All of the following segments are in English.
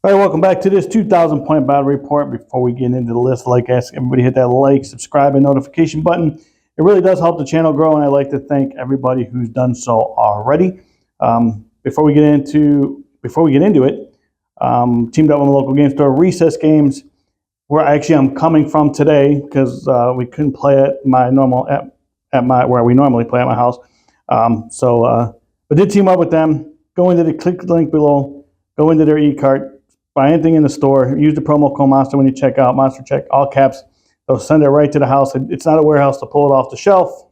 All right, welcome back to this 2,000 point battle report. Before we get into the list, I'd like to ask everybody hit that like, subscribe, and notification button. It really does help the channel grow, and I'd like to thank everybody who's done so already. Before we get into it, teamed up with a local game store, Recess Games, where I'm coming from today because we couldn't play at my normal where we normally play at my house. But did team up with them. Go into click the link below. Go into their e-cart. Buy anything in the store. Use the promo code Monster when you check out. Monster Check, all caps. They'll send it right to the house. It's not a warehouse to pull it off the shelf.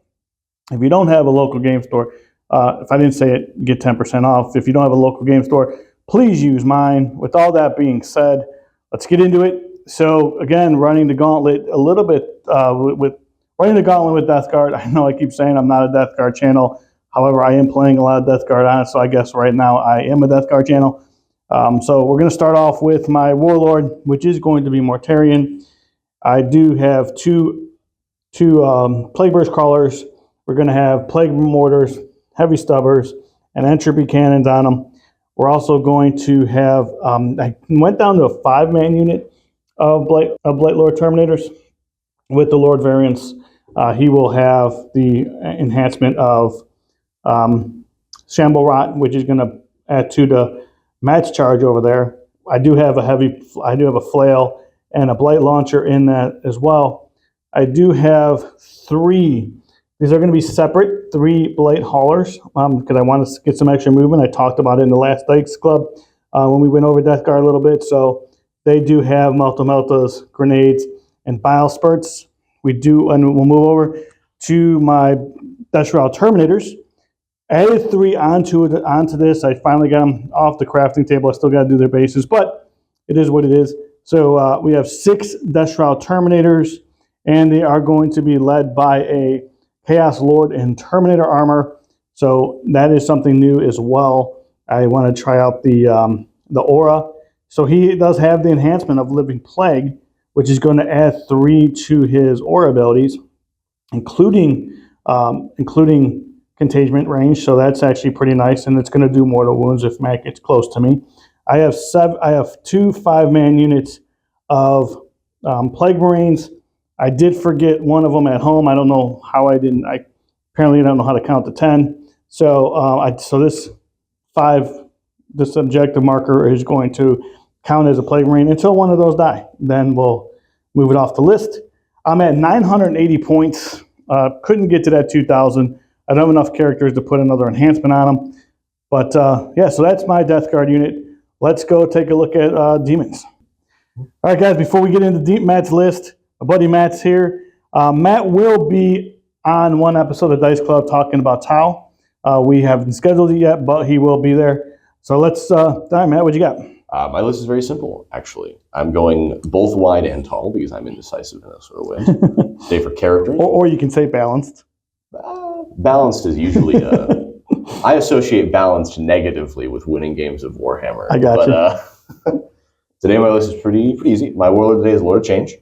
If you don't have a local game store, if I didn't say it, get 10% off. If you don't have a local game store, please use mine. With all that being said, let's get into it. So again, running the gauntlet a little bit with running the gauntlet with Death Guard. I know I keep saying I'm not a Death Guard channel. However, I am playing a lot of Death Guard on it, so I guess right now I am a Death Guard channel. So we're going to start off with my Warlord, which is going to be Mortarion. I do have two Plague Burst Crawlers. We're going to have Plague Mortars, Heavy Stubbers, and Entropy Cannons on them. We're also going to have, I went down to a 5-man unit of Blight Lord Terminators with the Lord variants. He will have the enhancement of Shamble Rot, which is going to add to the match charge over there. I do have a flail and a blight launcher in that as well. I do have 3. These are going to be separate 3 blight haulers because I want to get some extra movement. I talked about it in the last Dykes Club when we went over Death Guard a little bit. So they do have Meltas, grenades, and bile spurts. And we'll move over to my Death Shroud Terminators. I added 3 onto this. I finally got them off the crafting table. I still got to do their bases, but it is what it is. So we have 6 Death Shroud Terminators, and they are going to be led by a Chaos Lord in Terminator armor. So that is something new as well. I want to try out the aura. So he does have the enhancement of Living Plague, which is going to add 3 to his aura abilities, including contagion range, so that's actually pretty nice, and it's going to do mortal wounds if Matt gets close to me. I have 2 5-man units of Plague Marines. I did forget one of them at home. I don't know how I didn't. I apparently don't know how to count to 10. So this objective marker is going to count as a Plague Marine until one of those die. Then we'll move it off the list. I'm at 980 points. Couldn't get to that 2,000. I don't have enough characters to put another enhancement on them. But yeah, so that's my Death Guard unit. Let's go take a look at Demons. All right, guys, before we get into Matt's list, my buddy Matt's here. Matt will be on one episode of Dice Club talking about Tau. We haven't scheduled it yet, but he will be there. So let's, all right, Matt, what you got? My list is very simple, actually. I'm going both wide and tall because I'm indecisive in those sort of ways. Say for characters. Or you can say balanced. Balanced is usually I associate balanced negatively with winning games of Warhammer. I got you. Today my list is pretty easy. My Warlord today is Lord of Change.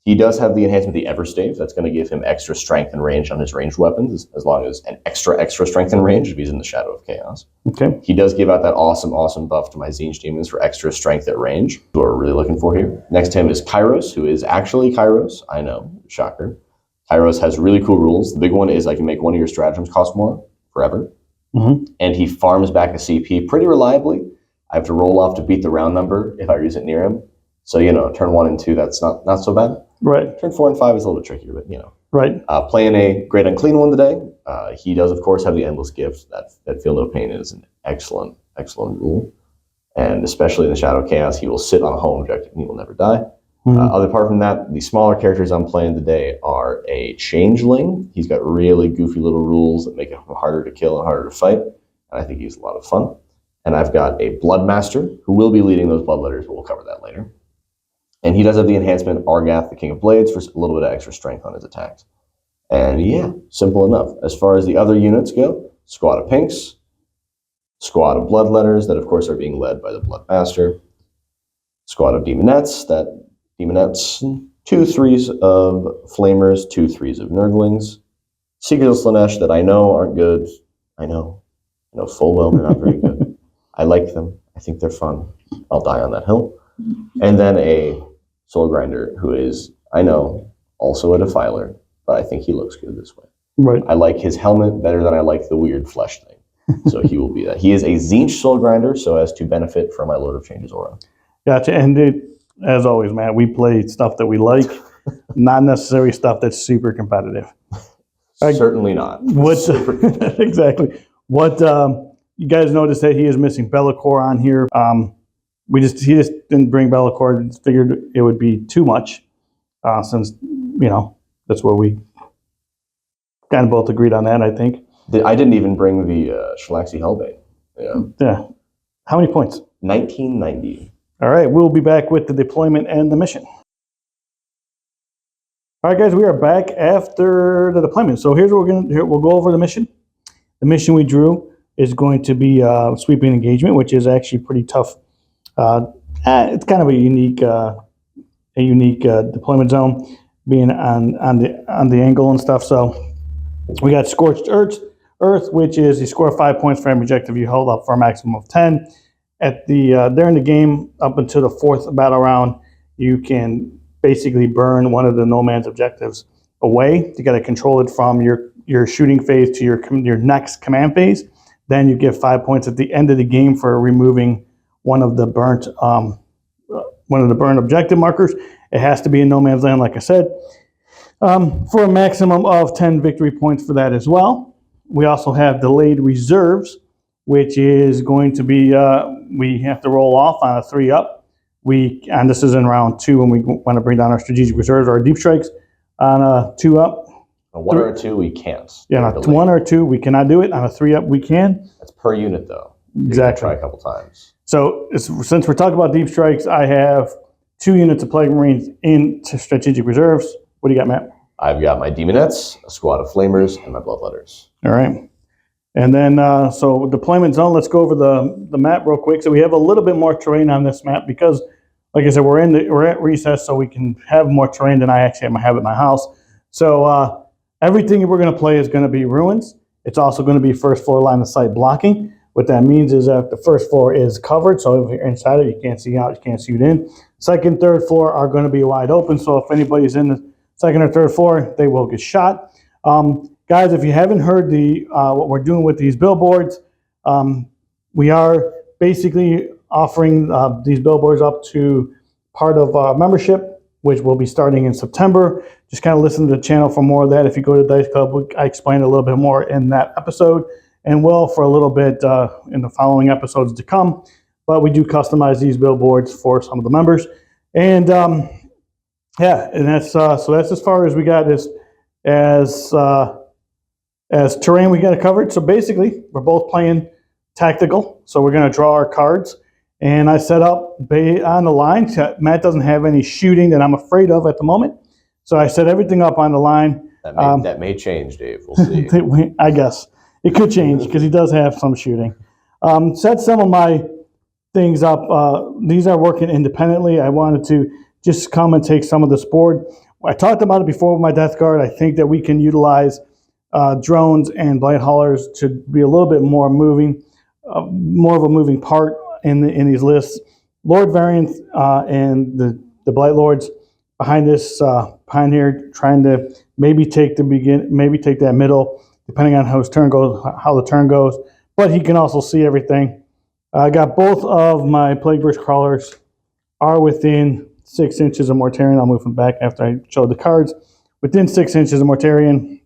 He does have the enhancement of the Everstave. That's going to give him extra strength and range on his ranged weapons, as long as an extra strength and range if he's in the Shadow of Chaos. Okay. He does give out that awesome buff to my Tzeentch Demons for extra strength at range, who we're really looking for here. Next to him is Kairos, who is actually Kairos. I know, shocker. Kairos has really cool rules. The big one is I can make one of your stratagems cost more forever. Mm-hmm. And he farms back a CP pretty reliably. I have to roll off to beat the round number if I use it near him. So, turn 1 and 2, that's not so bad. Right. Turn 4 and 5 is a little bit trickier, but, Right. Playing a Great Unclean one today. He does, of course, have the Endless Gift. That Feel No Pain is an excellent rule. And especially in the Shadow of Chaos, he will sit on a home objective and he will never die. Mm-hmm. Apart from that, the smaller characters I'm playing today are a Changeling. He's got really goofy little rules that make him harder to kill and harder to fight. And I think he's a lot of fun. And I've got a Bloodmaster who will be leading those blood letters, but we'll cover that later. And he does have the enhancement Argath, the King of Blades, for a little bit of extra strength on his attacks. And yeah, simple enough. As far as the other units go, squad of Pinks, squad of Bloodletters that, of course, are being led by the Bloodmaster, squad of Demonettes, 2 3s of Flamers, 2 3s of Nurglings, Seekers of Slaanesh that I know aren't good. I know full well they're not very good. I like them. I think they're fun. I'll die on that hill. And then a Soul Grinder who is, I know, also a Defiler, but I think he looks good this way. Right. I like his helmet better than I like the weird flesh thing. So he will be that. He is a Tzeentch Soul Grinder, so as to benefit from my Lord of Change's aura. Gotcha. And as always, Matt, we play stuff that we like, not necessarily stuff that's super competitive. Certainly not. Exactly. What you guys noticed that he is missing Be'lakor on here. He just didn't bring Be'lakor. Figured it would be too much, since that's where we kind of both agreed on that. I think. I didn't even bring the Shalaxi Hellbait. Yeah. How many points? 1990. All right, we'll be back with the deployment and the mission. All right, guys, we are back after the deployment. So here's what we'll go over the mission. The mission we drew is going to be sweeping engagement, which is actually pretty tough. It's kind of a unique deployment zone, being on the angle and stuff. So we got Scorched Earth, which is you score 5 points for every objective you hold up for a maximum of 10. During the game, up until the 4th battle round, you can basically burn one of the no man's objectives away. You got to control it from your shooting phase to your next command phase. Then you get 5 points at the end of the game for removing one of the burnt objective markers. It has to be in no man's land, like I said, for a maximum of 10 victory points for that as well. We also have delayed reserves, which is going to be, we have to roll off on a 3-up. And this is in round 2 when we want to bring down our strategic reserves or our deep strikes on a 2-up. A 1 or a 2, we can't. Yeah, on a 1 or 2, we cannot do it. On a 3-up, we can. That's per unit, though. Exactly. Try a couple times. So since we're talking about deep strikes, I have 2 units of Plague Marines in strategic reserves. What do you got, Matt? I've got my Demonettes, a squad of Flamers, and my Bloodletters. All right. And then, so deployment zone, let's go over the map real quick. So we have a little bit more terrain on this map because, like I said, we're at recess, so we can have more terrain than I actually have at my house. So everything we're going to play is going to be ruins. It's also going to be first floor line of sight blocking. What that means is that the first floor is covered, so if you're inside it, you can't see out, you can't shoot in. Second, third floor are going to be wide open, so if anybody's in the second or third floor, they will get shot. Guys, if you haven't heard what we're doing with these billboards, we are basically offering these billboards up to part of our membership, which will be starting in September. Just kind of listen to the channel for more of that. If you go to Dice Club, I explain a little bit more in that episode, and will for a little bit in the following episodes to come. But we do customize these billboards for some of the members, and yeah, and that's so that's as far as we got as terrain we got covered. So basically, we're both playing tactical. So we're going to draw our cards. And I set up on the line. Matt doesn't have any shooting that I'm afraid of at the moment. So I set everything up on the line. That may change, Dave. We'll see. I guess. It could change because he does have some shooting. Set some of my things up. These are working independently. I wanted to just come and take some of this board. I talked about it before with my Death Guard. I think that we can utilize drones and blight haulers to be a little bit more moving, more of a moving part in these lists. Lord variants and the blight lords behind this, behind here, trying to maybe take that middle, depending on how the turn goes. But he can also see everything. I got both of my Plague Burst crawlers are within 6 inches of Mortarion. I'll move them back after I show the cards. Within 6 inches of Mortarion.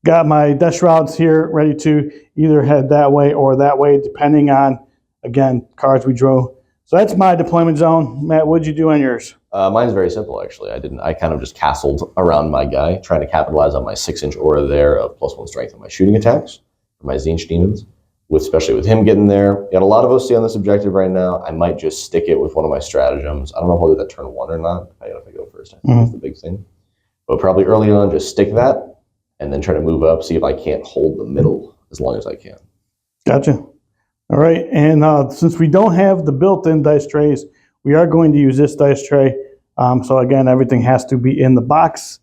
Got my Death Shrouds here ready to either head that way or that way, depending on, again, cards we drew. So that's my deployment zone. Matt, what'd you do on yours? Mine's very simple, actually. I kind of just castled around my guy, trying to capitalize on my 6-inch aura there of +1 strength on my shooting attacks for my Tzeentch Demons, especially with him getting there. Got a lot of OC on this objective right now. I might just stick it with one of my stratagems. I don't know if I'll do that turn 1 or not. I don't know if I go first. I think that's the big thing. But probably early on, just stick that, and then try to move up, see if I can't hold the middle as long as I can. Gotcha. All right, and since we don't have the built-in dice trays, we are going to use this dice tray. So again, everything has to be in the box.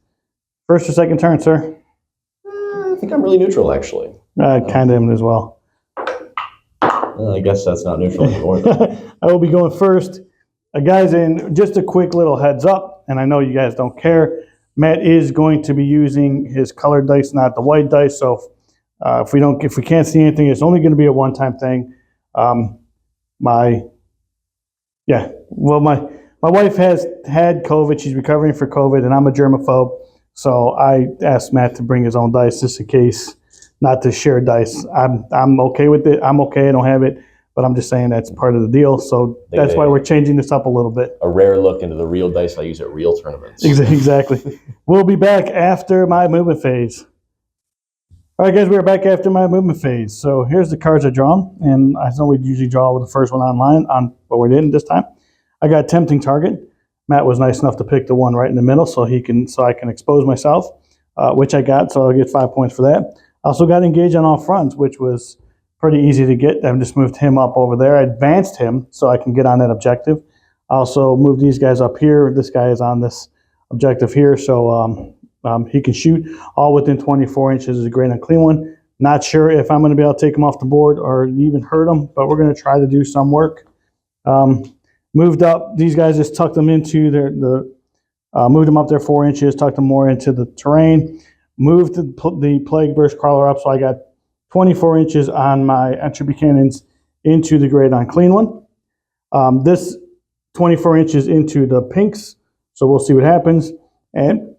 First or second turn, sir? I think I'm really neutral, actually. Kind of am as well. Well, I guess that's not neutral anymore. I will be going first. Guys, and just a quick little heads up, and I know you guys don't care. Matt is going to be using his colored dice, not the white dice. So if we can't see anything, it's only going to be a one-time thing. My wife has had COVID. She's recovering for COVID, and I'm a germaphobe. So I asked Matt to bring his own dice just in case, not to share dice. I'm okay with it. I'm okay. I don't have it. But I'm just saying that's part of the deal. So that's why we're changing this up a little bit. A rare look into the real dice I use at real tournaments. Exactly. We'll be back after my movement phase. All right, guys, we're back after my movement phase. So here's the cards I draw. And I know we usually draw with the first one online, but we didn't this time. I got Tempting Target. Matt was nice enough to pick the one right in the middle so I can expose myself, which I got. So I'll get 5 points for that. I also got Engage on All Fronts, which was pretty easy to get. I've just moved him up over there. I advanced him so I can get on that objective. I also moved these guys up here. This guy is on this objective here, so he can shoot all within 24 inches. Is a great unclean one. Not sure if I'm going to be able to take him off the board or even hurt him, but we're going to try to do some work. Moved up. These guys just tucked them into moved them up there 4 inches, tucked them more into the terrain. Moved the Plague Burst Crawler up, so I got 24 inches on my entropy cannons into the Great Unclean One. This 24 inches into the pinks, so we'll see what happens. And,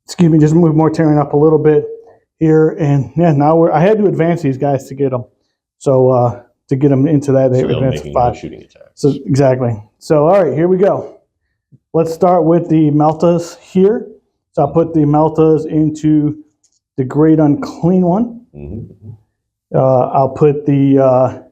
excuse me, just move more terrain up a little bit here. And yeah, now I had to advance these guys to get them. So to get them into that, they advanced 5. Shooting attacks. So exactly. So all right, here we go. Let's start with the Meltas here. So I'll put the Meltas into the Great Unclean One. Mm-hmm. I'll put the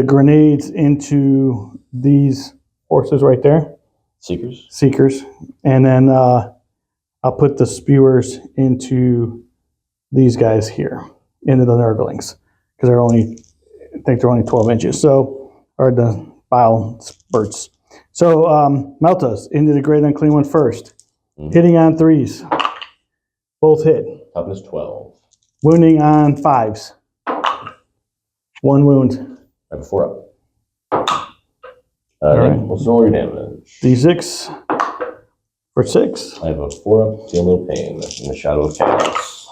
grenades into these horses right there. Seekers. And then I'll put the spewers into these guys here, into the Nurglings, because I think they're only 12 inches. So, or the bile spurts. So Meltas into the Great Unclean One first. Mm-hmm. Hitting on 3s. Both hit. Toughness 12. Wounding on 5s. 1 wound. I have a 4 up. All right. What's all your damage? D6 for 6. I have a 4 up. Feel no pain in the shadow of chaos.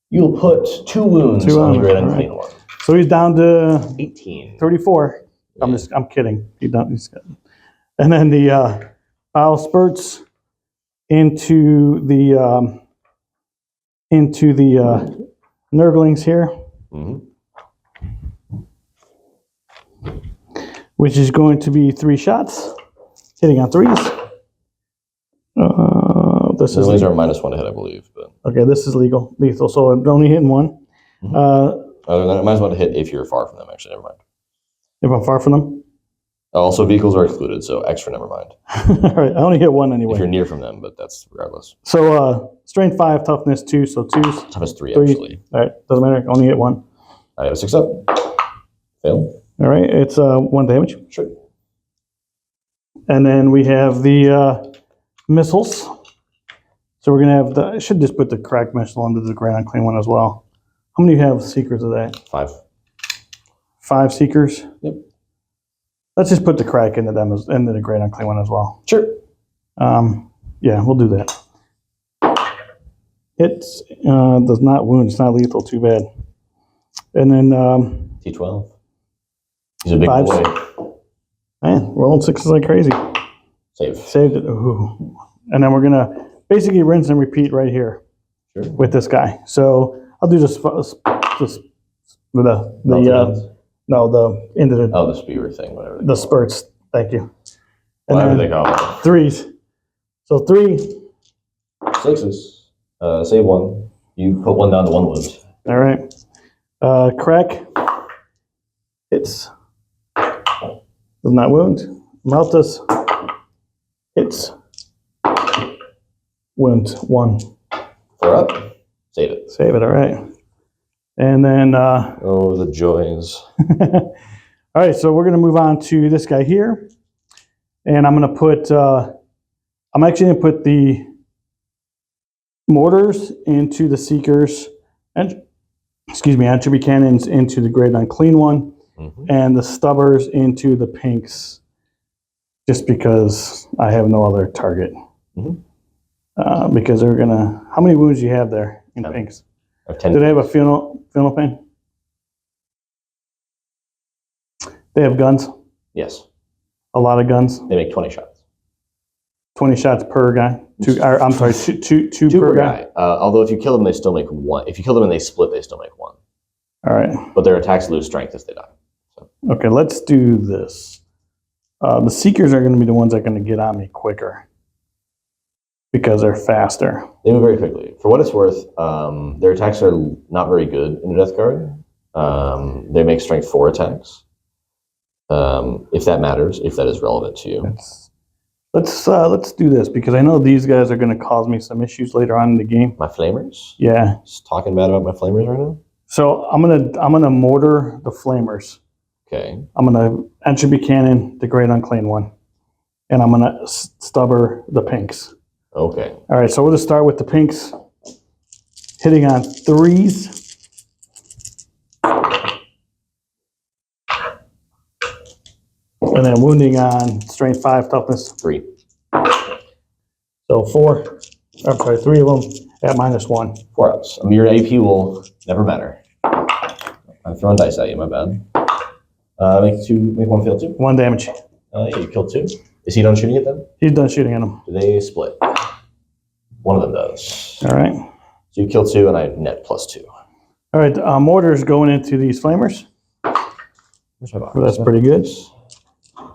You'll put 2 wounds on the Great Unclean One. So he's down to 18. 34. Yeah. I'm kidding. He's good. And then the bile spurts into the Nurglings here. Mm-hmm. Which is going to be 3 shots, hitting on 3s. Nurglings are -1 to hit, I believe. But okay, this is lethal, so I'm only hitting 1. Mm-hmm. -1 to hit if you're far from them. Actually, never mind. If I'm far from them. Also, vehicles are excluded, so extra. Never mind. All right, I only hit 1 anyway. If you're near from them, but that's regardless. So strength 5, toughness 2, so 2s. Toughness 3 actually. All right, doesn't matter. Only hit 1. I have a 6 up. Fail. All right, it's 1 damage. Sure. And then we have the missiles. So we're gonna have I should just put the crack missile under the Great Unclean One as well. How many have Seekers of that? 5. 5 Seekers? Yep. Let's just put the crack into them into the Great Unclean One as well. Sure. Yeah, we'll do that. It does not wound. It's not lethal. Too bad. And then T12. He's a big boy. Man, rolling 6s like crazy. Saved it. Ooh. And then we're gonna basically rinse and repeat right here with this guy. So I'll do this into the spewer thing, whatever. The spurts. Thank you. And whatever they call it. 3s. So 3 6s. Save 1. You put 1 down to 1 wound. All right. Crack. Hits. Does not wound. Meltas. Hits. Wound 1. 4 up. Save it. Save it. All right. And then. Oh, the joys. All right. So we're going to move on to this guy here. And I'm going to put. I'm actually going to put the mortars into the Seekers. And, excuse me, entropy cannons into the Great Unclean One. and the stubbers into the pinks, just because I have no other target. Because they're gonna. How many wounds do you have there in 10. pinks? I have 10. Do they have a funeral pain? They have guns. Yes. A lot of guns. They make 20 shots. 20 shots per guy. I'm sorry, two per guy. Although if you kill them, they still make one. If you kill them and they split, they still make one. All right. But their attacks lose strength as they die. So. Okay, let's do this. The Seekers are going to be the ones that are going to get on me quicker because they're faster. They move very quickly. For what it's worth, their attacks are not very good in the Death Guard. They make strength 4 attacks. If that matters, if that is relevant to you. Let's do this because I know these guys are going to cause me some issues later on in the game. My flamers? Yeah. Just talking bad about my flamers right now? So I'm gonna mortar the flamers. Okay. I'm gonna entropy cannon the great unclean one, and I'm gonna stubber the pinks. Okay. All right. So we'll just start with the pinks, hitting on 3s. And then wounding on strength 5, toughness 3. So 4. I'm sorry, 3 of them at -1. 4 ups. Your AP will never matter. I'm throwing dice at you, my bad. Make 1 fail 2. 1 damage. Yeah, you killed 2. Is he done shooting at them? He's done shooting at him. Do they split? One of them does. All right. So you kill 2 and I net +2. All right, mortars going into these flamers. Where's my box? Well, that's pretty good.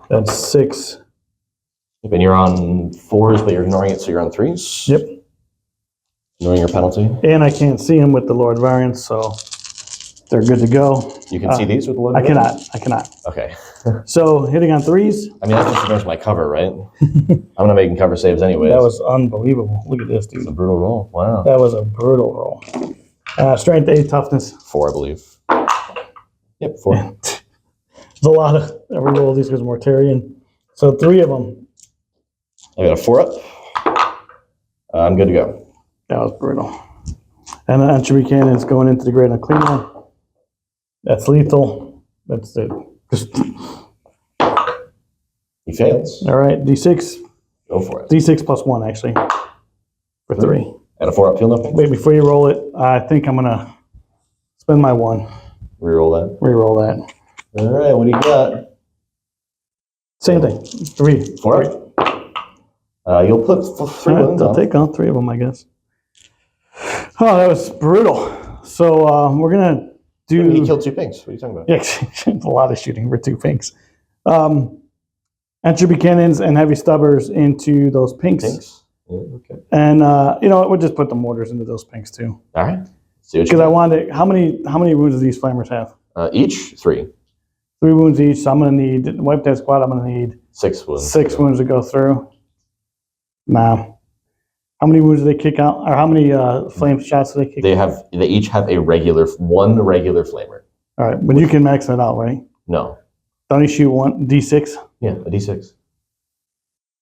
That's 6. And you're on 4s, but you're ignoring it, so you're on 3s? Yep. Ignoring your penalty? And I can't see them with the Lord Variants, so they're good to go. You can see these with the load? I cannot. Okay. So hitting on 3s. I mean, that just ignores my cover, right? I'm going to make cover saves anyway. That was unbelievable. Look at this, dude. It's a brutal roll. Wow. That was a brutal roll. Strength 8, toughness. 4, I believe. Yep, 4. There's a lot of every roll of these because Mortarian. So 3 of them. I got a 4 up. I'm good to go. That was brutal. And the entropy cannon is going into the great unclean one. That's lethal. That's it. He fails. All right, D6. Go for it. D6 plus 1, actually, for 3. And a 4 up, feel nothing. Wait, before you roll it, I think I'm going to spend my 1. Reroll that. Reroll that. All right, what do you got? Same thing. 3. 4 up. You'll put 3 wounds I'll on. take all 3 of them, I guess. Oh, that was brutal. So we're going to do... He killed 2 pinks. What are you talking about? Yeah, a lot of shooting for 2 pinks. Entropy cannons and heavy stubbers into those pinks. Pinks? Yeah, okay. And you know what? We'll just put the mortars into those pinks too. All right. See what you Because I wanted... How many wounds do these flamers have? Each 3. 3 wounds each. So I'm going to need... Wipe that squad. I'm going to need... 6 wounds. 6 wounds to go through. Nah. How many wounds do they kick out? Or how many flame shots do they kick out? They each have one regular flamer. All right. But you can max that out, right? No. Don't you shoot 1 D6? Yeah, a D6.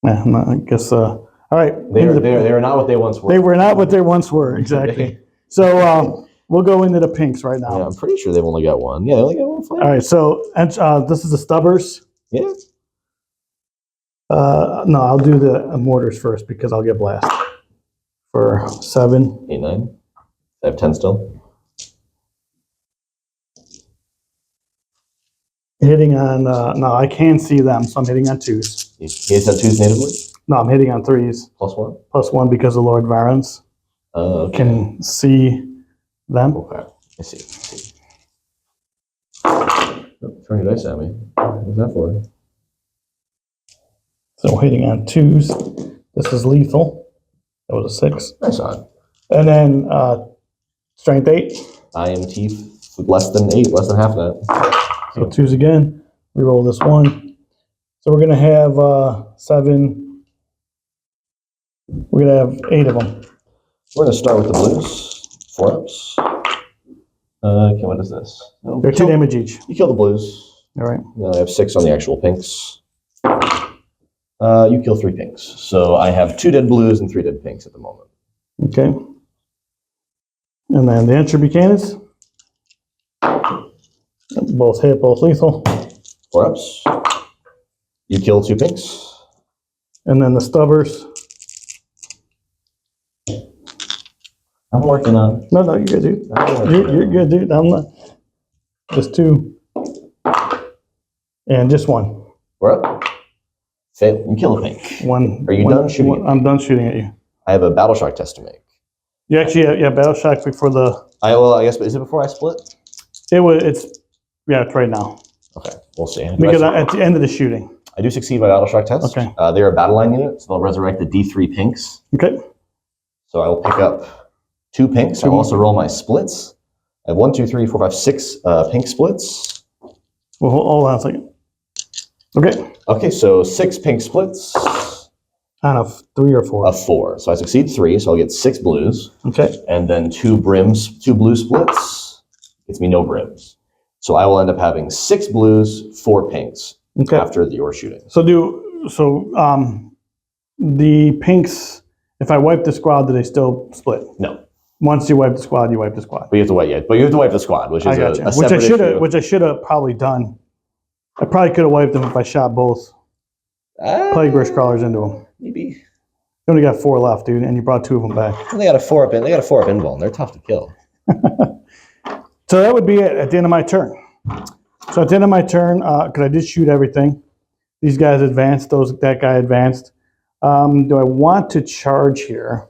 Yeah, no, I guess... all right. They are not what they once were. They were not what they once were, exactly. So we'll go into the pinks right now. Yeah, I'm pretty sure they've only got 1. Yeah, they only got 1 flamer. All right, so this is the stubbers. Yeah. No, I'll do the mortars first because I'll get blast for 7. 8, 9. I have 10 still. Hitting on, no, I can see them, so I'm hitting on 2s. He hits on 2s natively? No, I'm hitting on 3s. +1? Plus 1 because the Lord Varans Okay. can see them. Okay. I see. Oh, throwing your dice at me. What's that for? So hitting on 2s. This is lethal. That was a 6. Nice on. And then strength 8. IMT less than 8, less than half that. So 2s again. Reroll this 1. So we're going to have 7. We're going to have 8 of them. We're going to start with the blues. 4 ups. Okay, what is this? They're 2 damage each. You kill the blues. All right. I have 6 on the actual pinks. You kill 3 pinks. So I have 2 dead blues and 3 dead pinks at the moment. Okay. And then the entropy cannons. Both hit, both lethal. 4-ups. You kill 2 pinks. And then the stubbers. I'm working on. No, you're good, dude. You're good, dude. I'm not. Just 2. And just 1. 4-up. Fail. You kill a pink. 1. Are you done shooting? I'm done shooting at you. I have a battle shock test to make. You actually, yeah, battle shock before the. I guess, but is it before I split? It's right now. Okay, we'll see. Because at the end of the shooting. I do succeed my battle shock test. Okay. They're a battle line unit, so they'll resurrect the D3 pinks. Okay. So I will pick up 2 pinks. I'll also roll my splits. I have 1, 2, 3, 4, 5, 6 pink splits. Well, hold on a second. Okay. Okay, so 6 pink splits. Out of 3 or 4. Of 4. So I succeed 3, so I'll get 6 blues. Okay. And then 2 blue splits. Gets me no brims. So I will end up having 6 blues, 4 pinks after your shooting. So the pinks, if I wipe the squad, do they still split? No. Once you wipe the squad, you wipe the squad. But you have to wait, but you have to wipe the squad, which is a separate issue. Which I should have probably done. I probably could have wiped them if I shot both Plague Burst Crawlers into them. Maybe. You only got 4 left, dude, and you brought 2 of them back. Well, they got a 4-up in. They got a 4-up invul, and they're tough to kill. So that would be it at the end of my turn. So at the end of my turn, because I did shoot everything, these guys advanced. That guy advanced. Do I want to charge here?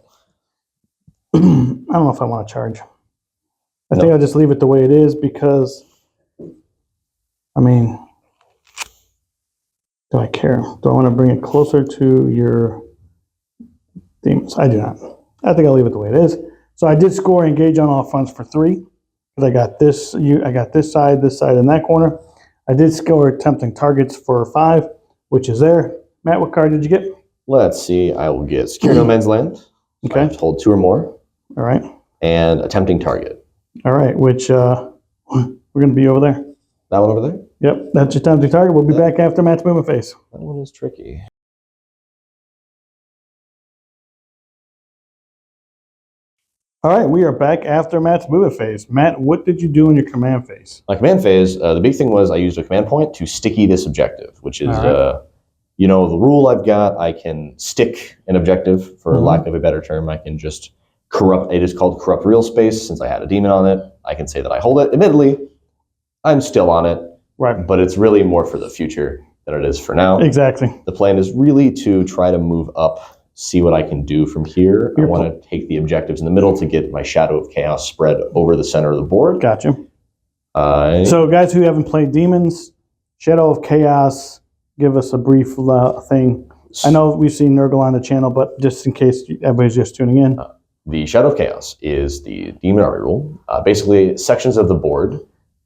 I don't know if I want to charge. I think I'll just leave it the way it is because, I mean, do I care? Do I want to bring it closer to your Demons? I do not. I think I'll leave it the way it is. So I did score engage on all fronts for 3. I got this. I got this side, and that corner. I did score tempting targets for 5, which is there. Matt, what card did you get? Let's see. I will get Secure No Man's Land. Okay. I have to hold 2 or more. All right. And a tempting target. All right. Which we're going to be over there. That one over there? Yep. That's your tempting target. We'll be back after Matt's movement phase. That one is tricky. All right, we are back after Matt's movement phase. Matt, what did you do in your command phase? My command phase, the big thing was I used a command point to sticky this objective, which is, the rule I've got. I can stick an objective, for lack of a better term. I can just corrupt. It is called corrupt real space. Since I had a demon on it, I can say that I hold it. Admittedly, I'm still on it, right? But it's really more for the future than it is for now. Exactly. The plan is really to try to move up. See what I can do from here. I want to take the objectives in the middle to get my Shadow of Chaos spread over the center of the board. Gotcha. So guys who haven't played Demons, Shadow of Chaos, give us a brief thing. I know we've seen Nurgle on the channel, but just in case everybody's just tuning in. The Shadow of Chaos is the Demon Army rule. Basically, sections of the board,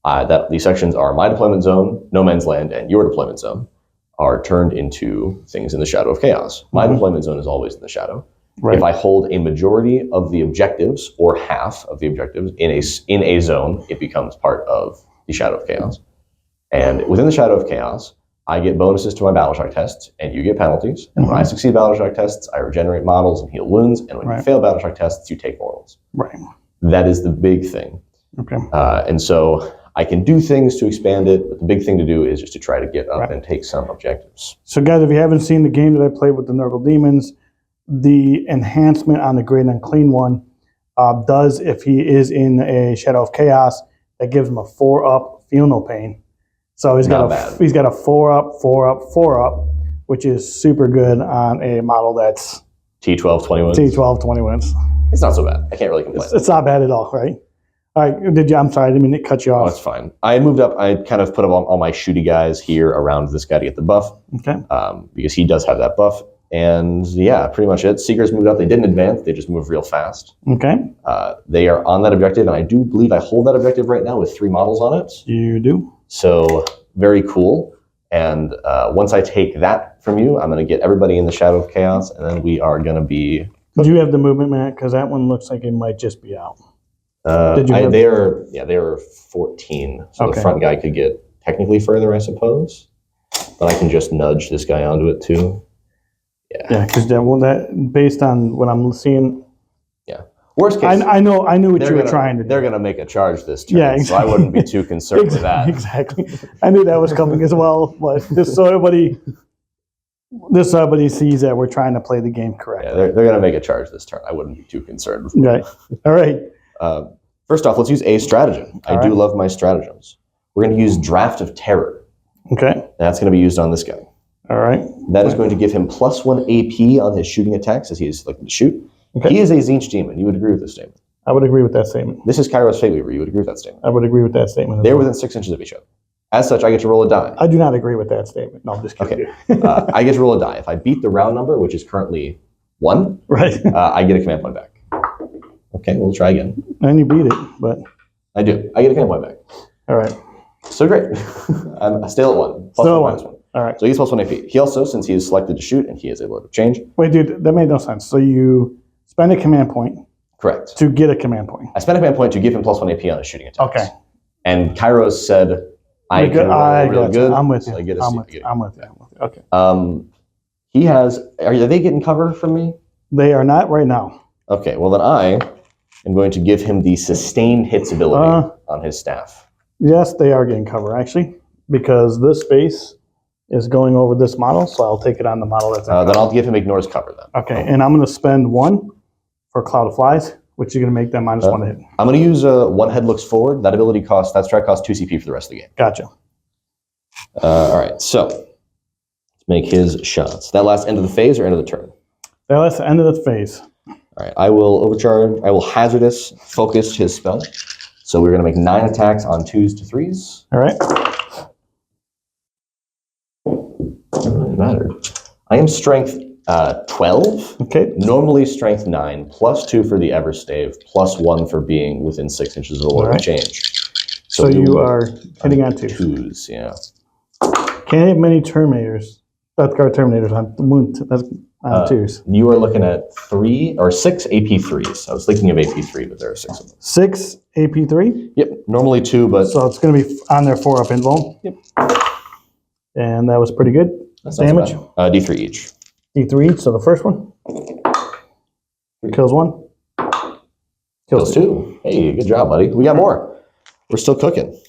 that these sections are my deployment zone, No Man's Land, and your deployment zone, are turned into things in the Shadow of Chaos. My deployment zone is always in the shadow. Right. If I hold a majority of the objectives or half of the objectives in a zone, it becomes part of the Shadow of Chaos. And within the Shadow of Chaos, I get bonuses to my battle shock tests, and you get penalties. And when I succeed battle shock tests, I regenerate models and heal wounds. And when you fail battle shock tests, you take mortals. Right. That is the big thing. Okay. And so I can do things to expand it, but the big thing to do is just to try to get up and take some objectives. So guys, if you haven't seen the game that I played with the Nurgle Demons, the enhancement on the Great Unclean one does, if he is in a Shadow of Chaos, that gives him a 4-up, feel no pain. So he's got a 4-up, 4-up, 4-up, which is super good on a model that's T12, 20 wins. T12, 20 wins. It's not so bad. I can't really complain. It's not bad at all, right? All right, I'm sorry, I didn't mean to cut you off. Oh, that's fine. I moved up, I kind of put up all my shooty guys here around this guy to get the buff. Okay. Because he does have that buff. And yeah, pretty much it. Seekers moved up. They didn't advance. They just moved real fast. Okay. They are on that objective, and I do believe I hold that objective right now with 3 models on it. You do. So very cool. And once I take that from you, I'm going to get everybody in the Shadow of Chaos, and then we are going to be... Do you have the movement, Matt? Because that one looks like it might just be out. They are 14. So the front guy could get technically further, I suppose. But I can just nudge this guy onto it too. Yeah, because that based on what I'm seeing. Yeah. Worst case, I knew what you were trying to do. They're going to make a charge this turn, Yeah, exactly. so I wouldn't be too concerned with that. Exactly. I knew that was coming as well, but just so everybody sees that we're trying to play the game correctly. Yeah, they're going to make a charge this turn. I wouldn't be too concerned. Right. All right. First off, let's use a stratagem. I do love my stratagems. We're going to use Draft of Terror. Okay. That's going to be used on this guy. All right. That is going to give him +1 AP on his shooting attacks as he is selected to shoot. Okay. He is a Tzeentch demon. You would agree with this statement? I would agree with that statement. This is Kairos Fateweaver. You would agree with that statement? I would agree with that statement. They're within 6 inches of each other. As such, I get to roll a die. I do not agree with that statement. No, I'm just kidding. Okay. I get to roll a die. If I beat the round number, which is currently 1, right, I get a command point back. Okay, we'll try again. And you beat it, but... I do. I get a command point back. All right. So great. I'm still at 1. Still +1, at 1. All right. So he's +1 AP. He also, since he is selected to shoot, and he is a Lord of Change. Wait, dude, that made no sense. So you spend a command point. Correct. To get a command point. I spent a command point to give him +1 AP on his shooting attacks. Okay. And Kairos said, I can roll really good. I'm with you. So I get a I'm with you. Okay. He has, are they getting cover from me? They are not right now. Okay, well then I am going to give him the sustained hits ability on his staff. Yes, they are getting cover, actually, because this space is going over this model, so I'll take it on the model that's in then I'll give him Ignores cover then. Okay, and I'm going to spend 1 for Cloud of Flies, which is going to make them -1 to hit. I'm going to use One Head Looks Forward. That ability costs, that strike costs 2 CP for the rest of the game. Gotcha. All right, so let's make his shots. That last end of the phase or end of the turn? That last end of the phase. All right, I will overcharge. I will Hazardous Focus his spell. So we're going to make 9 attacks on 2s to 3s. All right. Doesn't really matter. I am Strength 12. Okay. Normally Strength 9, +2 for the Everstave, +1 for being within 6 inches of the Lord of Change. So you are hitting on 2s. 2s, yeah. Can't hit many Terminators. Death Guard Terminators on the moon. That's on 2s. You are looking at 3 or 6 AP3s. I was thinking of AP3, but there are 6 of them. 6 AP3? Yep. Normally 2, but... So it's going to be on their 4-up invuln? Yep. And that was pretty good. That's damage? D3 each. D3 each, so the first one. Kills 1. Kills 2. Hey, good job, buddy. We got more. We're still cooking.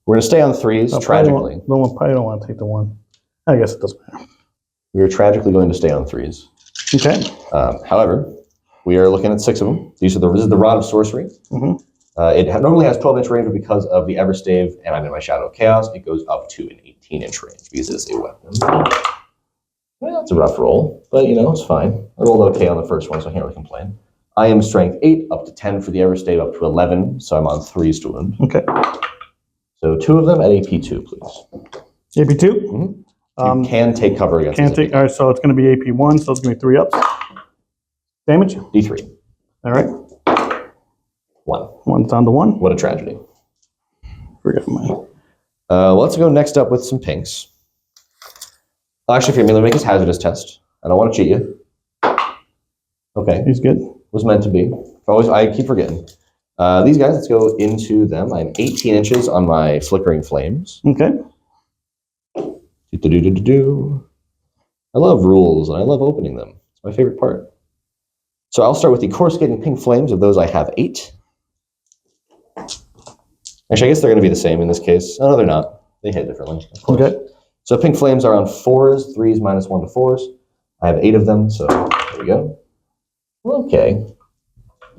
We're going to stay on 3s, tragically. Probably don't want to take the 1. I guess it doesn't matter. We are tragically going to stay on 3s. Okay. However, we are looking at 6 of them. This is the Rod of Sorcery. Mm-hmm. It normally has 12-inch range, but because of the Everstave and I'm in my Shadow of Chaos, it goes up to an 18-inch range because it is a weapon. Well, it's a rough roll, but you know, it's fine. I rolled okay on the first one, so I can't really complain. I am Strength 8, up to 10 for the Everstave, up to 11, so I'm on 3s to wound. Okay. So 2 of them at AP2, please. AP2? Mm-hmm. You can take cover against all right, so it's going to be AP1, so it's going to be 3 ups. Damage? D3. All right. 1. 1's down to 1. What a tragedy. Forget mine. Let's go next up with some pinks. Actually, let me make his hazardous test. I don't want to cheat you. Okay. He's good. Was meant to be. I keep forgetting. These guys, let's go into them. I'm 18 inches on my Flickering Flames. Okay. I love rules, and I love opening them. It's my favorite part. So I'll start with the Coruscating Pink Flames. Of those, I have 8. Actually, I guess they're going to be the same in this case. Oh, no, they're not. They hit differently, of course. Okay. So Pink Flames are on 4s, 3s -1 to 4s. I have 8 of them, so there we go. Okay.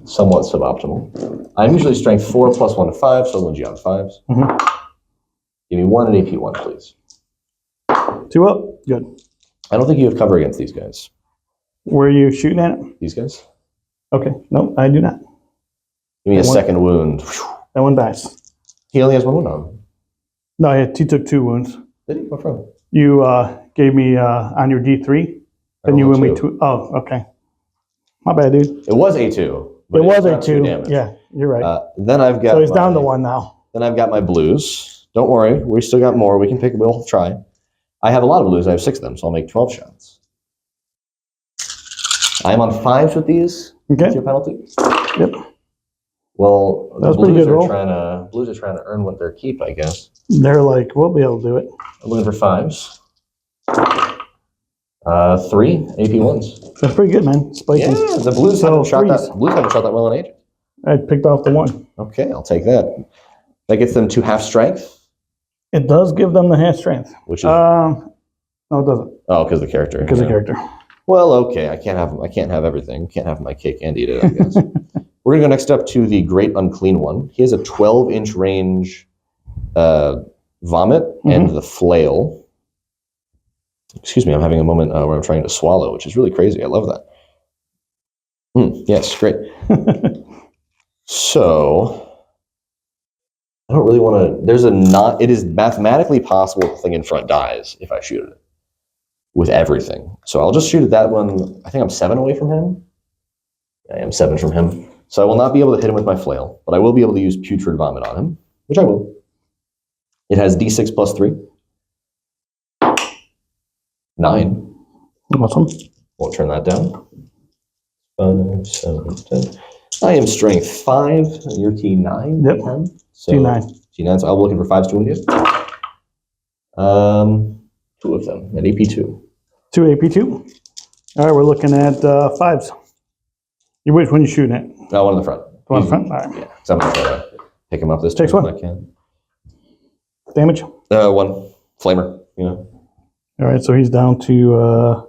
Somewhat suboptimal. I'm usually Strength 4 +1 to 5, so I'll wound you on 5s. Mm-hmm. Give me 1 at AP1, please. 2 up. Good. I don't think you have cover against these guys. Where are you shooting at it? These guys? Okay. No, I do not. Give me a second wound. That one dies. He only has 1 wound on him. No, he took 2 wounds. Did he? What from? You gave me on your D3, then you wound me 2. Oh, okay. My bad, dude. It was A2. It was A2. Yeah, you're right. Then I've got. So he's down to 1 now. Then I've got my blues. Don't worry, we still got more. We can pick. We'll try. I have a lot of blues. I have 6 of them, so I'll make 12 shots. I'm on 5s with these. Okay. What's your penalty? Yep. Well, that was pretty good roll. Blues are trying to earn what they're keep, I guess. They're like, we'll be able to do it. I'm looking for 5s. 3 AP1s. That's pretty good, man. Spiky. Yeah, the Blues So haven't shot threes. that. Blues haven't shot that well in ages. I picked off the 1. Okay, I'll take that. That gets them to half strength, It does give them the half strength. which is No, it doesn't. oh, because the character. Because the character. Well, okay, I can't have everything. Can't have my cake and eat it, I guess. We're gonna go next up to the Great Unclean One. He has a 12-inch range vomit and the flail. Excuse me, I'm having a moment where I'm trying to swallow, which is really crazy. I love that. Yes, great. So, I don't really want to. It is mathematically possible the thing in front dies if I shoot it with everything. So I'll just shoot at that one. I think I'm 7 away from him. I am 7 from him. So I will not be able to hit him with my flail, but I will be able to use Putrid Vomit on him, which I will. It has D6 plus 3. 9. Awesome. Won't turn that down. 5, 7, 10. I am strength 5. You're T9. Yep. 10. So T9. T9, so I'll be looking for 5s to wound you. 2 of them at AP2. 2 AP2. All right, we're looking at 5s. Which one you shooting at? One in the front. One in the front? All right. Yeah, so I'm going to try to pick him up this time Takes one. if I can. Damage? 1. Flamer, you know. All right, so he's down to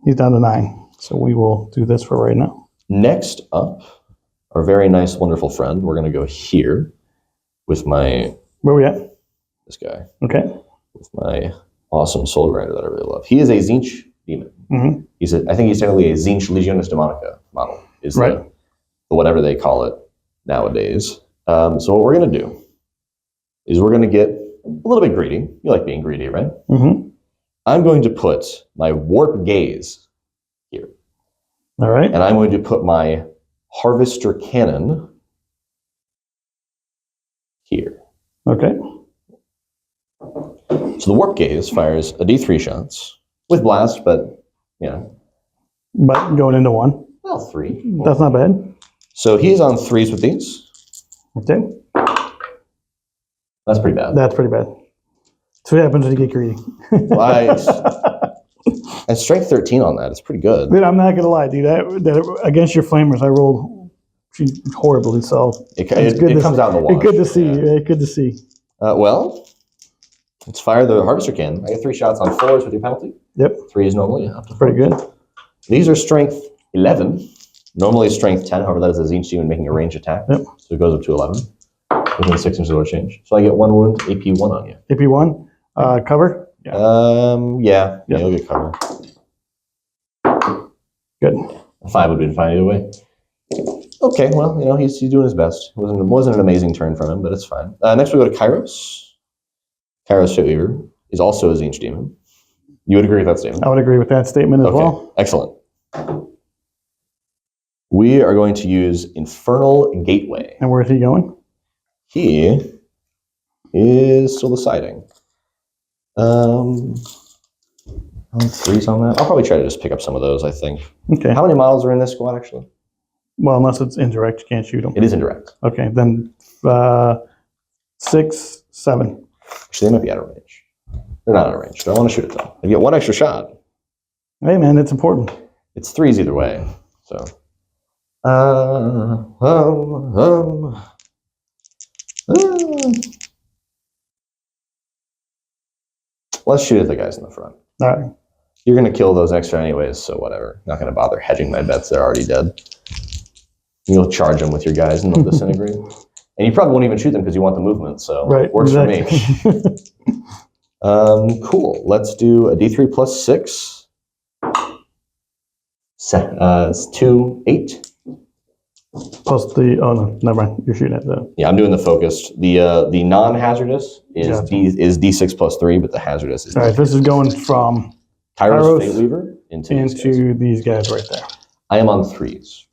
9. So we will do this for right now. Next up, our very nice, wonderful friend. We're going to go here with my... Where we at? This guy. Okay. With my awesome Soul Grinder that I really love. He is a Tzeentch demon. Mm-hmm. I think he's technically a Tzeentch Legionis Demonica model. Is right. the whatever they call it nowadays. So what we're going to do is we're going to get a little bit greedy. You like being greedy, right? Mm-hmm. I'm going to put my Warp Gaze here. All right. And I'm going to put my Harvester Cannon here. Okay. So the Warp Gaze fires a D3 shots with blast, but, you know. But going into 1. Well, 3. That's not bad. So he's on 3s with these. Okay. That's pretty bad. That's pretty bad. That's what happens when you get greedy. And strength 13 on that. It's pretty good. Dude, I'm not going to lie, dude. That against your flamers, I rolled horribly, so It comes out in the wash. It's good to see. Yeah. Good to see. Well, let's fire the Harvester Cannon. I get 3 shots on 4s with your penalty. Yep. 3 is normal. You have to. Pretty good. These are strength 11. Normally strength 10. However, that is a Tzeentch demon making a range attack. Yep. So it goes up to 11. Within 6 inches of change. So I get 1 wound, AP1 on you. AP1. Cover? Yeah. You'll get cover. Good. A 5 would have been fine either way. Okay, well, you know, he's doing his best. It wasn't an amazing turn from him, but it's fine. Next we go to Kairos. Kairos Shitweaver is also a Tzeentch demon. You would agree with that statement? I would agree with that statement as well. Excellent. We are going to use Infernal Gateway. And where is he going? He is still deciding. 3s on that. I'll probably try to just pick up some of those, I think. Okay. How many models are in this squad, actually? Well, unless it's indirect, you can't shoot them. It is indirect. Okay, then 6, 7. Actually, they might be out of range. They're not out of range. Do I want to shoot at them? I get 1 extra shot. Hey, man, it's important. It's 3s either way. So. Let's shoot at the guys in the front. All right. You're going to kill those extra anyways, so whatever. Not going to bother hedging my bets. They're already dead. You'll charge them with your guys and they'll disintegrate. And you probably won't even shoot them because you want the movement, so right, works exactly. for me. Cool. Let's do a D3 plus 6. 2, 8. Plus the, oh no, never mind. You're shooting at the... Yeah, I'm doing the focused. The non-hazardous is Gotcha. is D6 plus 3, but the hazardous is All right, this is going from Kairos Fate Weaver into these guys right there. I am on 3s.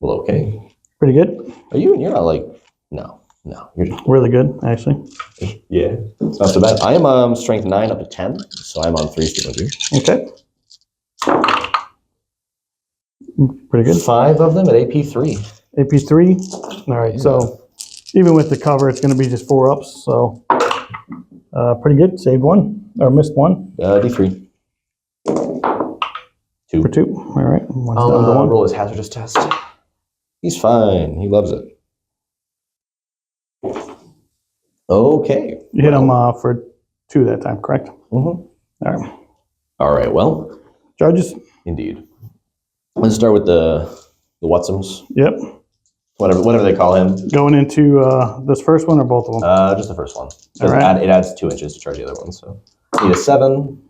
Well, okay. Pretty good. You're not like, no, you're really good, actually. Yeah, it's not so bad. I am strength 9 up to 10, so I'm on 3s to you. Okay. Pretty good. 5 of them at AP3. AP3. All right, so even with the cover, it's going to be just 4 ups. So Pretty good. Saved one or missed one. D3. 2. For 2. All right. One's I'll down to 1. roll his hazardous test. He's fine. He loves it. Okay. You hit him for 2 that time, correct? Mm-hmm. All right. All right. Well, Charges? indeed. Let's start with the Whatsums. Yep. Whatever they call him. Going into this first one or both of them? Just the first one. All right. It adds 2 inches to charge the other one. So need a 7.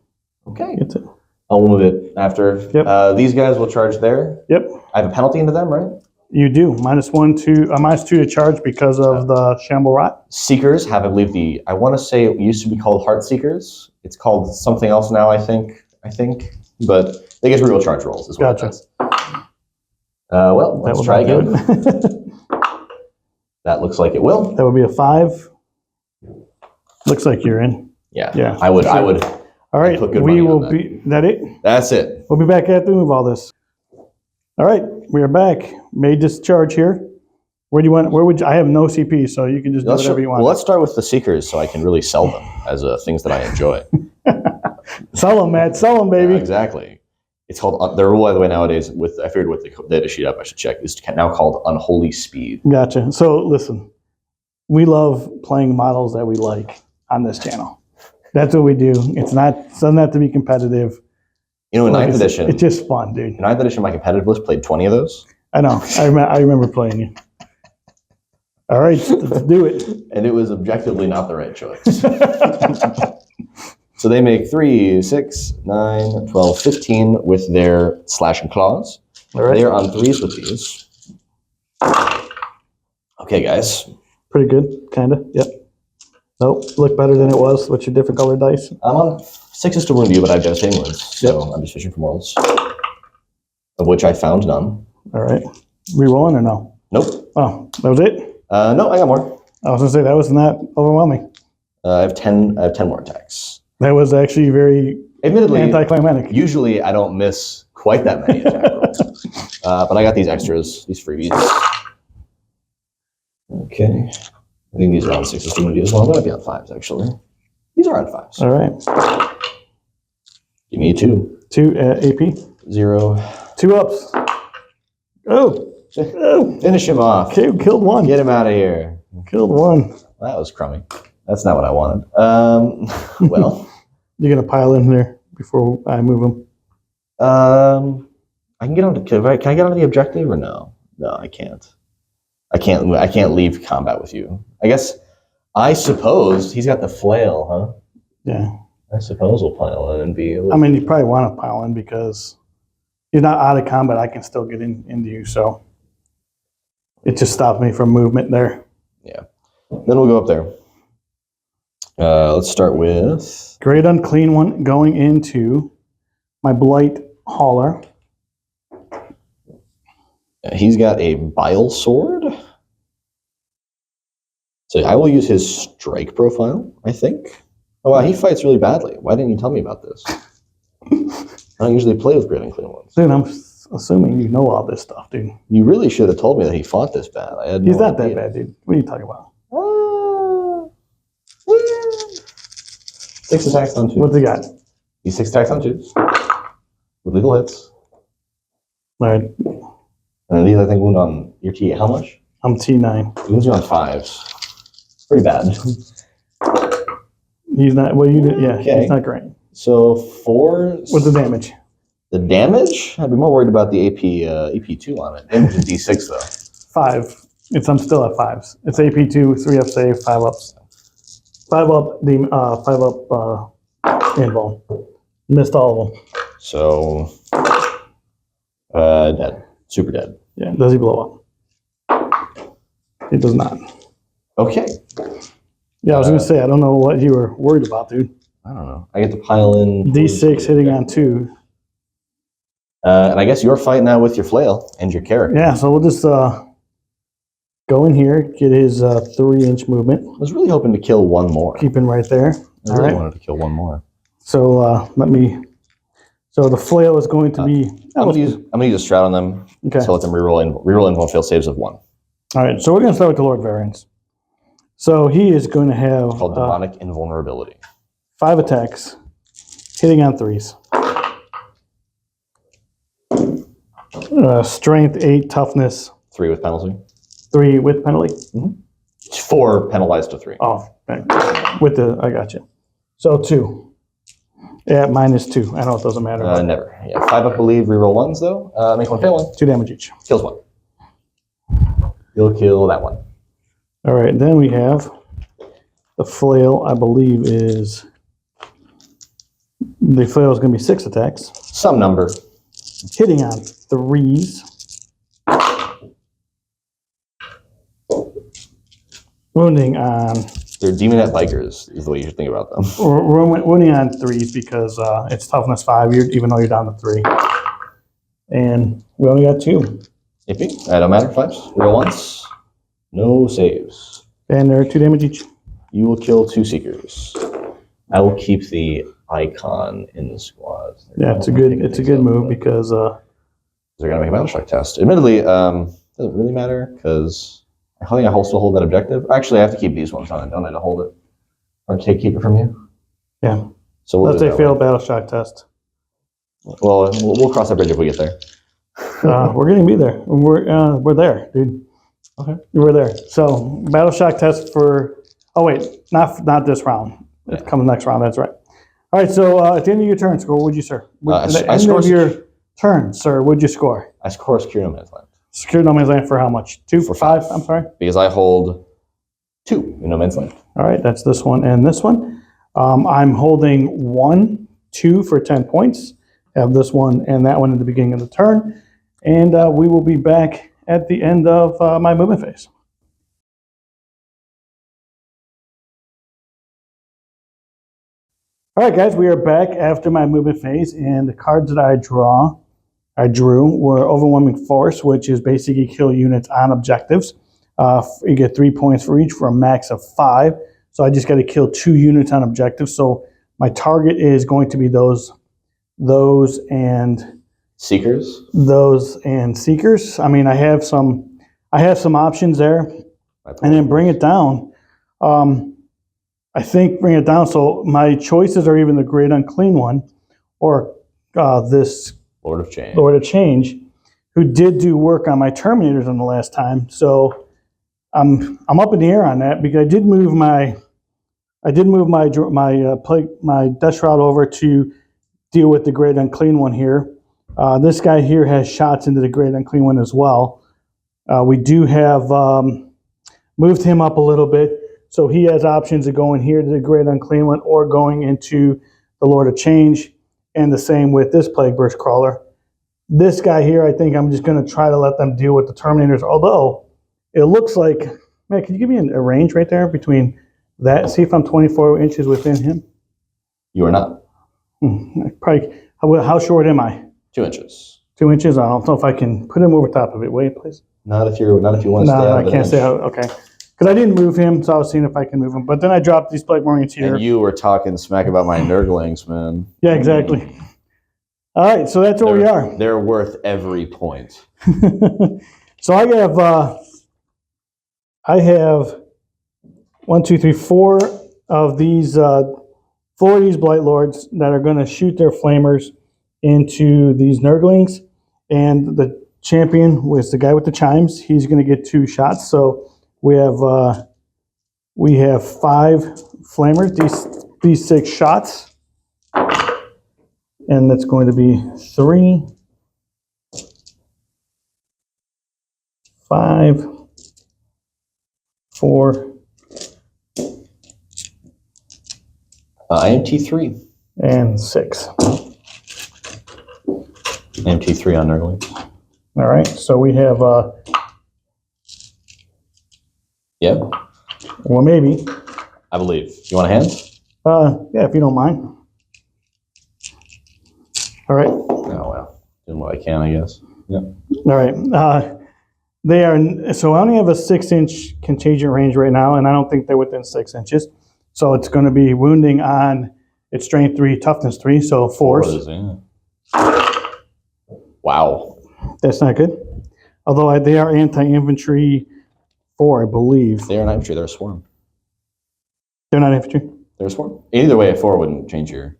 Okay. Gets it. I'll move it after. Yep. These guys will charge there. Yep. I have a penalty into them, right? You do. -2 to charge because of the Shamble Rot. Seekers have, I believe, I want to say it used to be called Heart Seekers. It's called something else now, I think. But they get reroll charge rolls as well. Gotcha. Well, let's try again. That looks like it will. That would be a 5. Looks like you're in. Yeah. Yeah. I would. All right. put good We money on will be. That it? That's it. We'll be back after we move all this. All right. We are back. Made this charge here. Where do you want? Where would you, I have no CP, so you can just do whatever you want. Well, let's start with the Seekers so I can really sell them as things that I enjoy. Sell them, Matt. Sell them, baby. Yeah, exactly. It's called, the rule, by the way, nowadays, I figured with the data sheet up, I should check, is now called Unholy Speed. Gotcha. So listen, we love playing models that we like on this channel. That's what we do. Doesn't have to be competitive. You know, in 9th edition, it's just fun, dude. In 9th edition, my competitive list played 20 of those. I know. I remember playing you. All right, let's do it. And it was objectively not the right choice. So they make 3, 6, 9, 12, 15 with their slash and claws. All right. They're on 3s with these. Okay, guys. Pretty good, kind of. Yep. Nope, look better than it was. What's your different colored dice? I'm on 6s to wound you, but I have devastating wounds. So I'm just fishing for morals. Of which I found none. All right. Rerolling or no? Nope. Oh, that was it? No, I got more. I was going to say, that was not overwhelming. I have 10 more attacks. That was actually very Admittedly, anticlimactic. Usually I don't miss quite that many attack rolls. But I got these extras, these freebies. Okay. I think these are on 6s to wound you as well. They might be on 5s, actually. These are on 5s. All right. Give me a 2. 2 AP. 0. 2 ups. Oh. Finish him off. Okay, killed 1. Get him out of here. Killed 1. That was crummy. That's not what I wanted. Well. You're going to pile in there before I move them? I can get on to, can I get onto the objective or no? No, I can't. I can't leave combat with you. I suppose he's got the flail, huh? Yeah. I suppose we'll pile in and be. I mean, you probably want to pile in because he's not out of combat. I can still get into you, so it just stopped me from movement there. Yeah. Then we'll go up there. Let's start with Great Unclean One going into my Blight Hauler. He's got a Bile Sword. So I will use his strike profile, I think. Oh, wow, he fights really badly. Why didn't you tell me about this? I don't usually play with Great Unclean Ones. Dude, I'm assuming you know all this stuff, dude. You really should have told me that he fought this bad. He's not that bad, dude. What are you talking about? 6 attacks on 2. What's he got? He's 6 attacks on 2. With lethal hits. All right. And these, I think, wound on your T. How much? I'm T9. He wounds you on 5s. Pretty bad. He's not, well, you did, yeah, Okay. he's not great. So 4. What's the damage? The damage? I'd be more worried about the AP2 on it. Damage is D6, though. 5. I'm still at 5s. It's AP2, 3 up save, 5 ups. 5 up, 5 up invul. Missed all of them. So, dead. Super dead. Yeah, does he blow up? He does not. Okay. Yeah, I was going to say, I don't know what you were worried about, dude. I don't know. I get to pile in... D6 hitting on 2. And I guess you're fighting now with your flail and your character. Yeah, so we'll just go in here, get his 3-inch movement. I was really hoping to kill one more. Keep him right there. I really wanted to kill one more. So so the flail is going to be... I'm gonna use a Stroud on them. Okay. So let them reroll invul fail saves of 1. All right, so we're going to start with the Lord Variants. So he is going to have Called demonic invulnerability. 5 attacks, hitting on 3s. Strength 8, toughness 3 with penalty. 3 with penalty. 4 penalized to 3. Oh, with the I got you. So 2. Yeah, -2. I know it doesn't matter. Never. Yeah, 5 I believe. Reroll 1s though. Make 1 fail 1. 2 damage each. Kills 1. You'll kill that one. All right, then we have the flail. I believe is the flail is going to be 6 attacks, Some number. hitting on 3s. Wounding on They're demonette bikers is the way you should think about them. wounding on 3s because it's toughness 5, even though you're down to 3. And we only got 2. Iffy. Don't matter. 5s. Reroll once. No saves. And they're 2 damage each. You will kill 2 seekers. I will keep the icon in the squad. Yeah, it's a good move because they're gonna make a battle shock test. Admittedly, doesn't really matter because I think I also hold that objective. Actually, I have to keep these ones on. Don't I to hold it or keep it from you? yeah. So we'll Let's say failed battle shock test. Well, we'll cross that bridge if we get there. We're gonna be there. We're there, dude. Okay. We're there. So battle shock test for. Oh wait, not this round. It comes next round. That's right. All right. So at the end of your turn, score. What'd you sir? At the end of your turn, sir. What'd you score? I score Secure No Man's Land. Secure No Man's Land for how much? 2 for 5. I'm sorry. Because I hold 2 in No Man's Land. All right. That's this one and this one. I'm holding 1, 2 for 10 points. Have this one and that one at the beginning of the turn, and we will be back at the end of my movement phase. All right, guys, we are back after my movement phase, and the cards that I drew were Overwhelming Force, which is basically kill units on objectives. You get 3 points for each for a max of 5. So I just got to kill 2 units on objectives. So my target is going to be those and Seekers. Seekers. I mean, I have some options there, and then bring it down. I think bring it down. So my choices are even the Great Unclean One, or this Lord of Change, who did do work on my Terminators on the last time. So I'm up in the air on that because I did move my Death Shroud over to deal with the Great Unclean One here. This guy here has shots into the Great Unclean One as well. We do have moved him up a little bit, so he has options of going here to the Great Unclean One or going into the Lord of Change, and the same with this Plague Burst Crawler. This guy here, I think I'm just going to try to let them deal with the Terminators, although it looks like, man, can you give me a range right there between that? See if I'm 24 inches within him. You are not. Probably. How short am I? 2 inches. 2 inches. I don't know if I can put him over top of it. Wait, please. Not if you want to stay out No, of I can't say how. Okay, because I didn't move him, so I was seeing if I can move him. But then I dropped these Plague Marines here. And you were talking smack about my Nurglings, man. Yeah, exactly. All right, so that's where we are. They're worth every point. So I have 1, 2, 3, 4 of these 4 of these Blight Lords that are going to shoot their flamers into these Nurglings, and the champion was the guy with the chimes. He's going to get 2 shots. So we have 5 flamers. These 6 shots, and that's going to be 3, 5, 4. I am T3. And 6. I am T3 on Nurglings. All right, so we have, Yeah, well, maybe. I believe. You want a hand? Yeah, if you don't mind. All right. Oh, well. Doing what I can, I guess. Yeah. All right. They are, so I only have a 6-inch contagion range right now, and I don't think they're within 6 inches. So it's going to be wounding on its strength 3, toughness 3, so force. Yeah. Wow. That's not good. Although they are anti-infantry 4, I believe. They are an infantry. They're a swarm. They're not infantry. There's 4. Either way, a 4 wouldn't change your.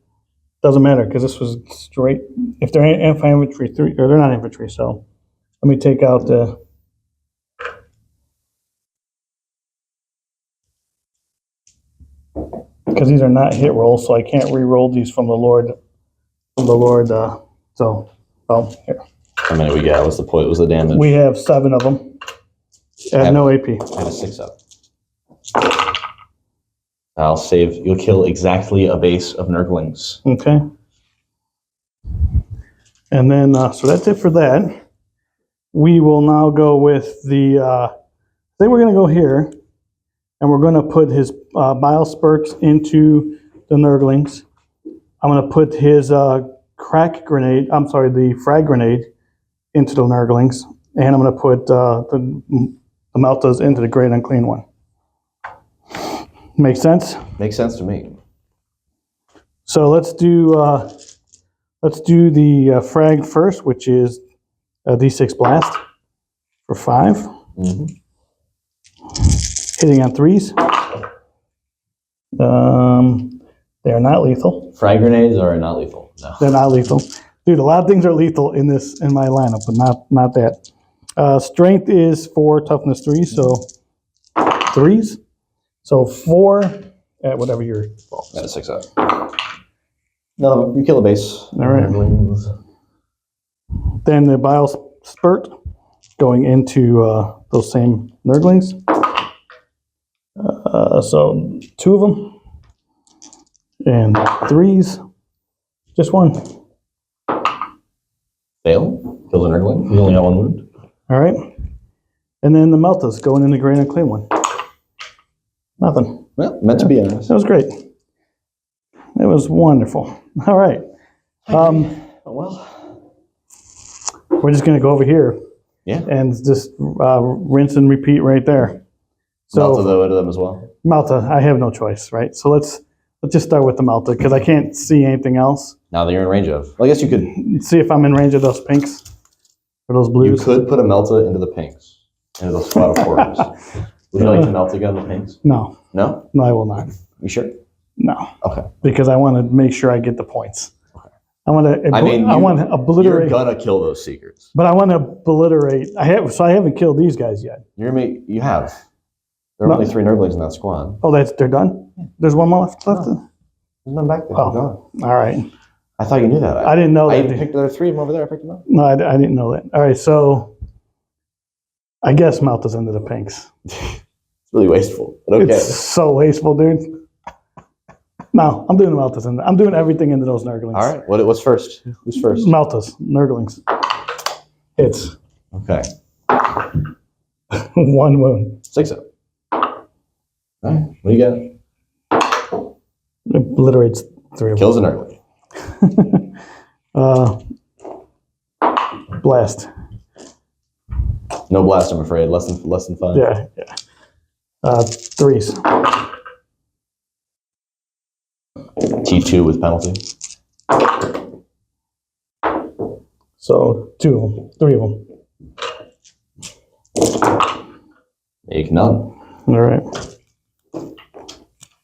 Doesn't matter because this was straight. If they're anti-infantry 3, or they're not infantry, so let me take out the. Because these are not hit rolls, so I can't re-roll these from the Lord. So, here. How many we got? What's the point? What's the damage? We have 7 of them. At no AP. I have a 6 up. I'll save. You'll kill exactly a base of Nurglings. Okay. And then, so that's it for that. We will now go with the, I think we're going to go here, and we're going to put his bile spurts into the Nurglings. I'm going to put his frag grenade into the Nurglings, and I'm going to put the Meltas into the Great Unclean One. Make sense? Makes sense to me. So let's do the frag first, which is a D6 blast for 5. Mm-hmm. Hitting on 3s. They are not lethal. Frag grenades are not lethal. No. They're not lethal. Dude, a lot of things are lethal in my lineup, but not that. Strength is 4, toughness 3, so 3s. So 4 at whatever your fault. Got a 6 up. No, you kill a base. All right. Then the bile spurt going into those same Nurglings. So 2 of them. And 3s. Just 1. Fail. Kill the Nurgling. You only got 1 wound. All right. And then the Meltas going in the Great Unclean One. Nothing. Well, meant to be honest. That was great. It was wonderful. All right. Well, we're just going to go over here. Yeah. And just rinse and repeat right there. So Malta though into them as well. Malta, I have no choice, right? So let's just start with the Malta because I can't see anything else. Now that you're in range of. Well, I guess you could. See if I'm in range of those pinks or those blues. You could put a Melta into the pinks. Into those squad of 4s. Would you like to Melta gun the pinks? No. No? No, I will not. You sure? No. Okay. Because I want to make sure I get the points. Okay. I want to obliterate. You're gonna kill those Seekers. But I want to obliterate. I haven't killed these guys yet. You have. There are only 3 Nurglings in that squad. Oh, they're done? Yeah. There's 1 more left? There's none back there. Oh. All right. I thought you knew that. I didn't know that. There are 3 of them over there. I picked them up. No, I didn't know that. All right, so I guess Malta's into the pinks. It's really wasteful. But okay. It's so wasteful, dude. No, I'm doing the Maltas. I'm doing everything into those Nurglings. All right. What's first? Who's first? Maltas, Nurglings. It's Okay. 1 wound. 6 up. All right. What do you got? Obliterates 3 of them. Kills an Nurgling. Blast. No blast, I'm afraid. Less than 5. Yeah. 3s. T2 with penalty. So 2 of them, 3 of them. Make none. All right.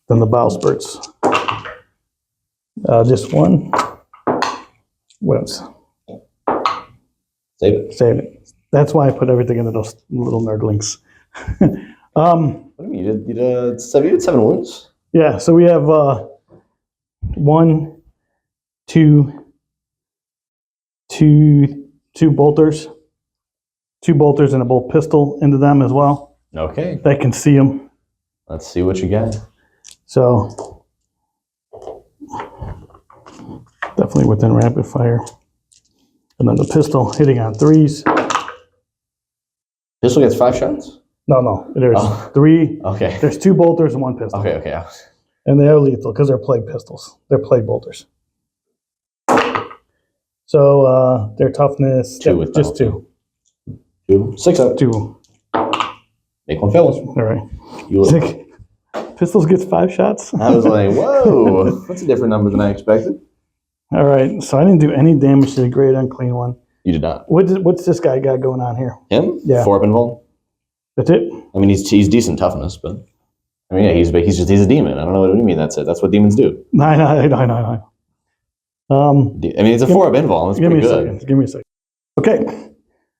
Then the bile spurts. Just 1. Whoops. Save it. Save it. That's why I put everything into those little Nurglings. What do you mean? You did 7 wounds? Yeah, so we have 1, 2 bolters. 2 bolters and a bolt pistol into them as well. Okay. That can see them. Let's see what you got. So definitely within rapid fire. And then the pistol hitting on 3s. Pistol gets 5 shots? No. There's 3. Okay. There's 2 bolters and 1 pistol. Okay. And they are lethal because they're plague pistols. They're plague bolters. So their toughness, 2 with just penalty. 2. 2. 6 up. 2. Make 1 fail. All right. You look. Pistols gets 5 shots. I was like, whoa, that's a different number than I expected. All right. So I didn't do any damage to the Great Unclean One. You did not. What's this guy got going on here? Him? Yeah. 4 up invuln. That's it? I mean, he's decent toughness, but I mean, yeah, he's a demon. I don't know what you mean. That's it. That's what demons do. Nine. I mean, it's a 4-up invuln. It's pretty good. Give me a second. Okay,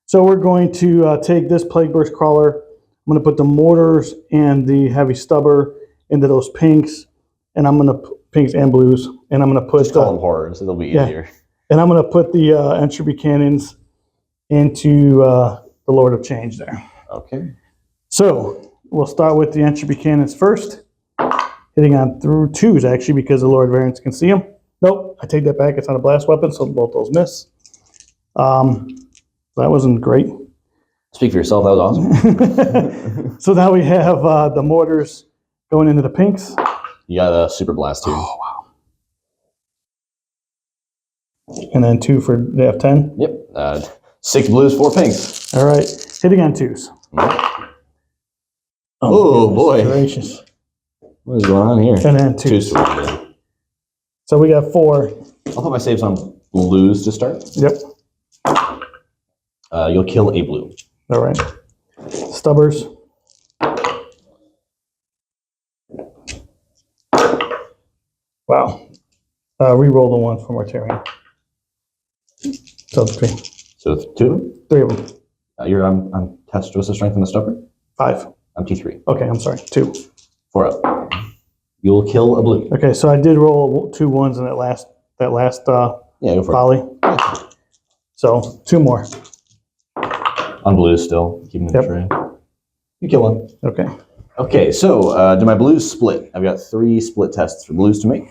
so we're going to take this Plague Burst Crawler. I'm going to put the mortars and the heavy stubber into those pinks, and I'm going to pinks and blues, and I'm going to put Just call them horrors. It'll be easier. And I'm going to put the entropy cannons into the Lord of Change there. Okay. So we'll start with the entropy cannons first, hitting on through 2s actually because the Lord Variants can see them. Nope, I take that back. It's not a blast weapon, so both those miss. That wasn't great. Speak for yourself. That was awesome. So now we have the mortars going into the pinks. You got a super blast too. Oh, wow. And then 2 for the F10. Yep. 6 blues, 4 pinks. All right, hitting on 2s. Oh boy. Gracious. What is going on here? And then 2s. So we got 4. I'll put my saves on blues to start. Yep. You'll kill a blue. All right. Stubbers. Wow. Reroll the 1 for Mortarion. So 3. So 2? 3 of them. You're on test. What's the strength on the stubber? 5. I'm T3. Okay, I'm sorry. 2. 4 up. You'll kill a blue. Okay, so I did roll 2 1s in that last Yeah, go for volley. it. So 2 more. On blues still. Keep them in the tray. You kill one. Okay. Okay, so do my blues split? I've got 3 split tests for blues to make.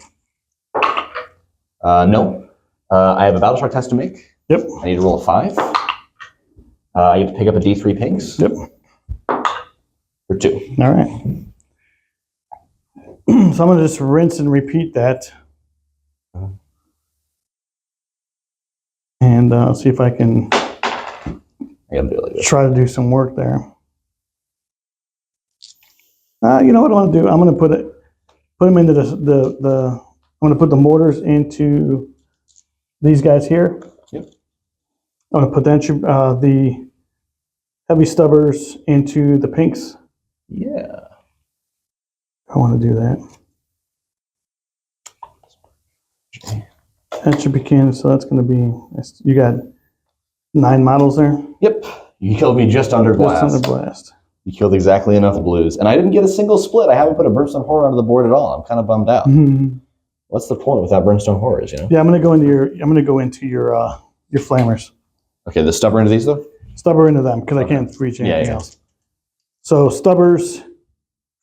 No. I have a battle shock test to make. Yep. I need to roll a 5. You have to pick up a D3 pinks. Yep. For 2. All right. So I'm going to just rinse and repeat that. And see if I can I gotta do it like this. try to do some work there. You know what I want to do? I'm going to put them into I'm going to put the mortars into these guys here. Yep. I'm going to put the heavy stubbers into the pinks. Yeah. I want to do that. That should be canned, so that's going to be, you got 9 models there? Yep. You killed me just under blast. Just under blast. You killed exactly enough blues. And I didn't get a single split. I haven't put a Brimstone Horror onto the board at all. I'm kind of bummed out. Mm-hmm. What's the point without Brimstone Horrors, you know? Yeah, I'm going to go into your flamers. Okay, the stubber into these though? Stubber into them, because I can't reach anything else. So stubbers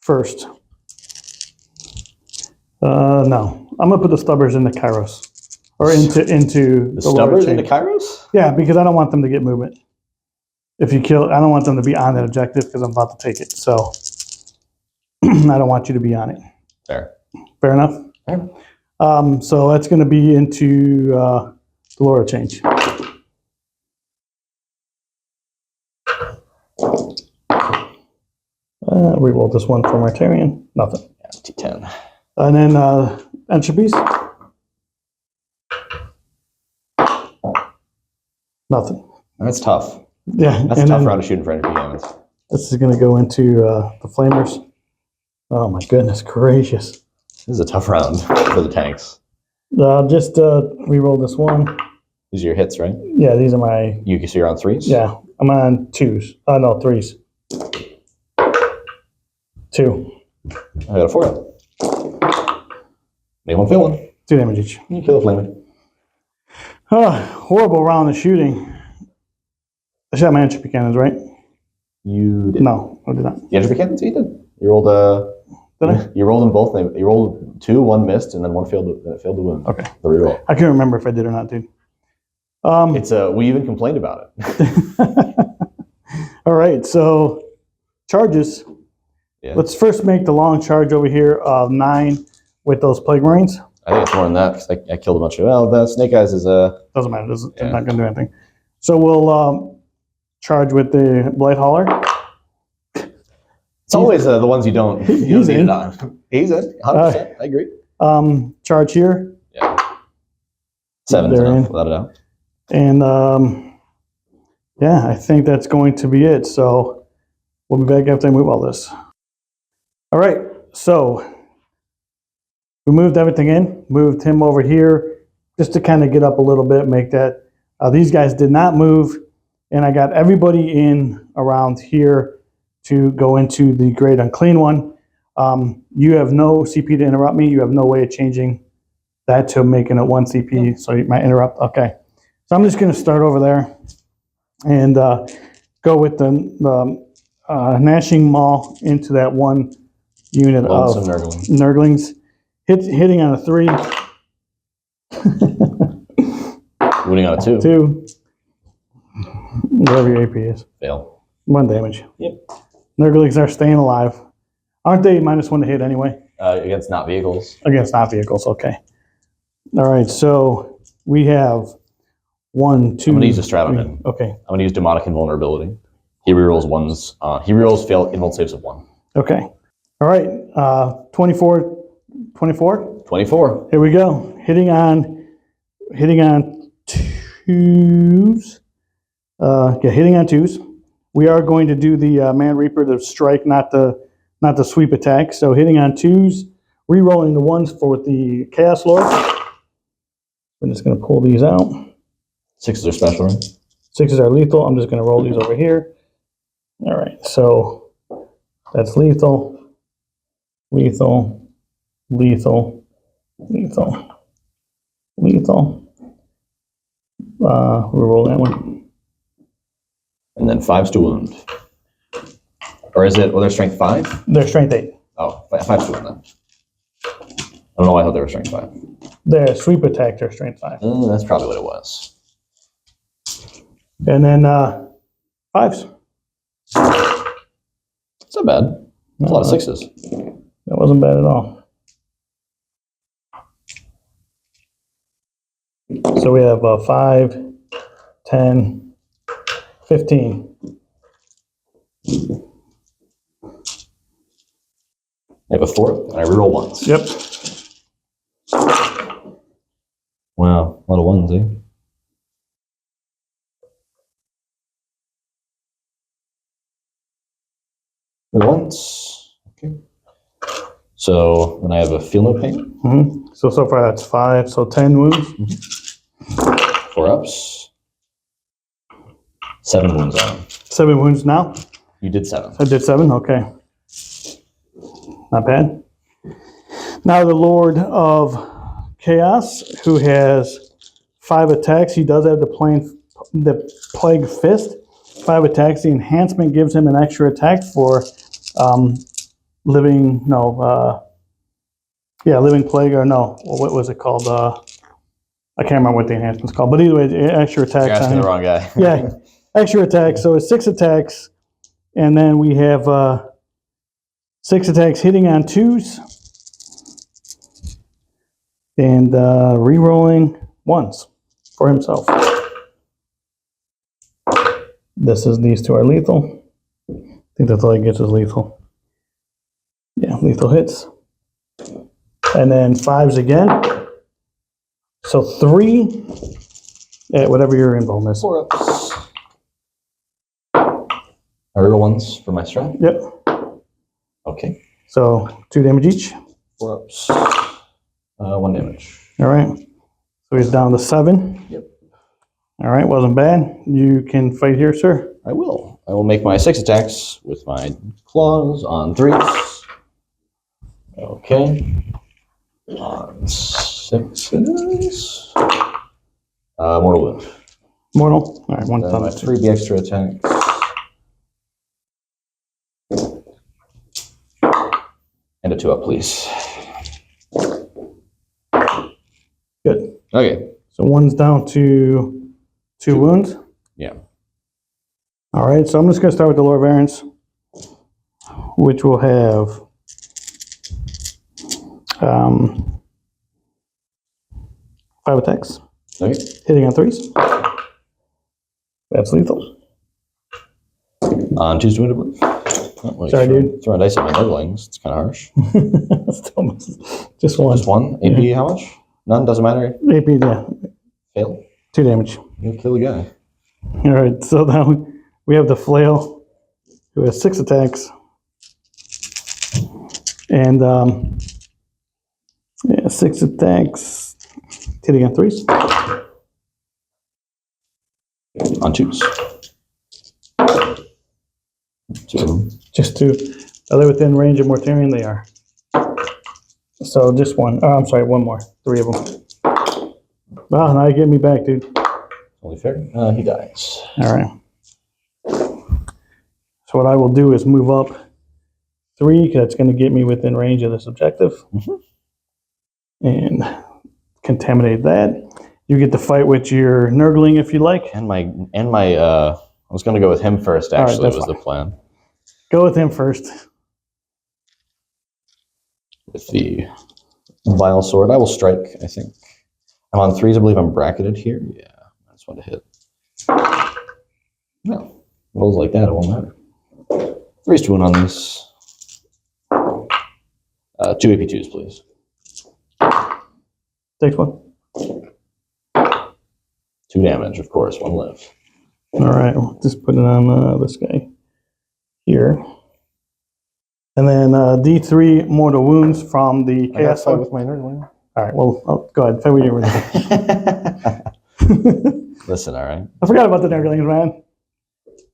first. No. I'm going to put the stubbers into Kairos. Or into the stubbers into Kairos? Yeah, because I don't want them to get movement. If you kill, I don't want them to be on that objective because I'm about to take it. So I don't want you to be on it. Fair. Fair enough? Fair. So that's going to be into the Lore of Change. Reroll this 1 for Mortarion. Nothing. Yeah, T10. And then entropies. Nothing. That's tough. Yeah. That's a tough round of shooting for entropy damage. This is going to go into the flamers. Oh my goodness gracious. This is a tough round for the tanks. Just reroll this 1. These are your hits, right? Yeah, these are my... So you're on 3s? Yeah, I'm on 2s. No, 3s. 2. I got a 4. Make 1 fail 1. 2 damage each. You kill a flamer. Horrible round of shooting. I shot my entropy cannons, right? You did. No, I did not. The entropy cannons? You did. You rolled Did I? You rolled them both. You rolled 2, 1 missed, and then 1 failed the wound. Okay. The reroll. I can't remember if I did or not, dude. It's we even complained about it. All right, so charges. Yeah. Let's first make the long charge over here of 9 with those Plague Marines. I think it's more than that because I killed a bunch of. Well, the Snake Eyes is Doesn't matter. It's not going to do anything. So we'll charge with the Blight Hauler. It's always the ones you don't. He's in. He's in. 100%. I agree. Charge here. Yeah. 7's enough, without a doubt. And yeah, I think that's going to be it. So we'll be back after I move all this. All right. so we moved everything in, moved him over here just to kind of get up a little bit, make that. These guys did not move, and I got everybody in around here to go into the Great Unclean One. You have no CP to interrupt me. You have no way of changing that to making it 1 CP, so you might interrupt. Okay. So I'm just going to start over there and go with the Gnashing Maul into that one unit Lonesome of Nurgling. Nurglings. Hitting on a 3. Winning on a 2. 2. Whatever your AP is. Fail. 1 damage. Yep. Nurglings are staying alive. Aren't they -1 to hit anyway? Against not vehicles. Against not vehicles, okay. All right, so we have 1, 2. I'm gonna use a Stratum. 3. Okay. I'm gonna use Demonic Invulnerability. He rerolls ones. He rerolls failed invul saves of 1. Okay. All right. 24. 24. 24. Here we go. Hitting on 2s. Hitting on 2s. We are going to do the Man Reaper, the strike, not the sweep attack. So hitting on 2s, re-rolling the 1s for the Chaos Lord. We're just going to pull these out. 6s are special, right? 6s are lethal. I'm just going to roll these over here. All right. So that's lethal, lethal, lethal, lethal, lethal. Re-roll that one. And then 5s to wound. Or is it, well, they're strength 5? They're strength 8. Oh, 5's to wound then. I don't know why I thought they were strength 5. Their sweep attack, they're strength 5. That's probably what it was. And then 5s. It's not bad. That's a lot of 6s. That wasn't bad at all. So we have 5, 10, 15. I have a 4, and I reroll 1s. Yep. Wow, a lot of 1s, eh? Once. Okay. So then I have a feel no pain. Mm-hmm. So far that's 5, so 10 wounds. 4 ups. 7 wounds on him. 7 wounds now. You did 7. I did 7, okay. Not bad. Now the Lord of Chaos, who has 5 attacks. He does have the Plague Fist. 5 attacks. The enhancement gives him an extra attack for living plague, or no, what was it called? I can't remember what the enhancement's called, but either way, extra attacks. You're asking the wrong guy. Yeah, extra attacks. So it's 6 attacks, and then we have 6 attacks hitting on 2s, and re-rolling 1s for himself. These 2 are lethal. I think that's all he gets is lethal. Yeah, lethal hits. And then 5s again. So 3 at whatever your invuln is. 4 ups. I reroll 1s for my strat. Yep. Okay. So 2 damage each. 4 ups. 1 damage. All right. So he's down to 7. Yep. All right, wasn't bad. You can fight here, sir. I will. I will make my 6 attacks with my claws on 3s. Okay. On 6s. Mortal wound. Mortal. All right, 1 Then my thumbs. 3 the extra attacks. And a 2 up, please. Good. Okay. So 1's down to 2 wounds. Yeah. All right, so I'm just going to start with the Lord of Variance, which will have 5 attacks, Okay. hitting on 3s. That's lethal. On 2s to wound, I believe. Oh, well, Sorry, dude. Throwing dice at my nurglings. It's kind of harsh. Still just 1. Just 1. AP, how much? None? Doesn't matter? AP, yeah. Fail. 2 damage. You'll kill the guy. All right, so now we have the Flail, who has 6 attacks. And yeah, 6 attacks. Hitting on 3s. On 2s. 2. Just 2. Are they within range of Mortarion? They are. So just 1. Oh, I'm sorry, 1 more. 3 of them. Wow, now you get me back, dude. Only fair. He dies. All right. So what I will do is move up 3, because that's going to get me within range of this objective. And contaminate that. You get to fight with your Nurgling if you like. And my I was going to go with him first, actually, that's was fine. the plan. Go with him first. With the Vile Sword. I will strike, I think. I'm on 3s, I believe I'm bracketed here. Yeah, I just want to hit. No, rolls like that, it won't matter. 3's to 1 on this. 2 AP2s, please. Takes 1. 2 damage, of course, 1 left. All right, we'll just put it on this guy here. And then D3 mortal wounds from the chaos fight with my Nurgling. All right, well, go ahead. Fight with your Listen, all right. I forgot about the Nurglings, man.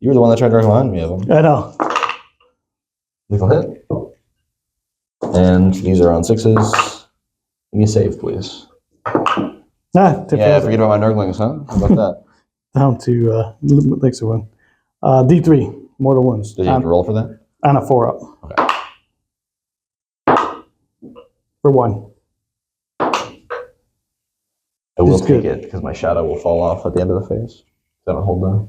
You were the one that tried to remind me of them. I know. Lethal hit. And these are on 6s. Give me a save, please. Yeah, forget about my Nurglings, huh? How about that? Down to Elixir 1. D3 mortal wounds. Did you have to roll for that? On a 4-up. Okay. For 1. I will It's take good. it because my shadow will fall off at the end of the phase. I don't hold down.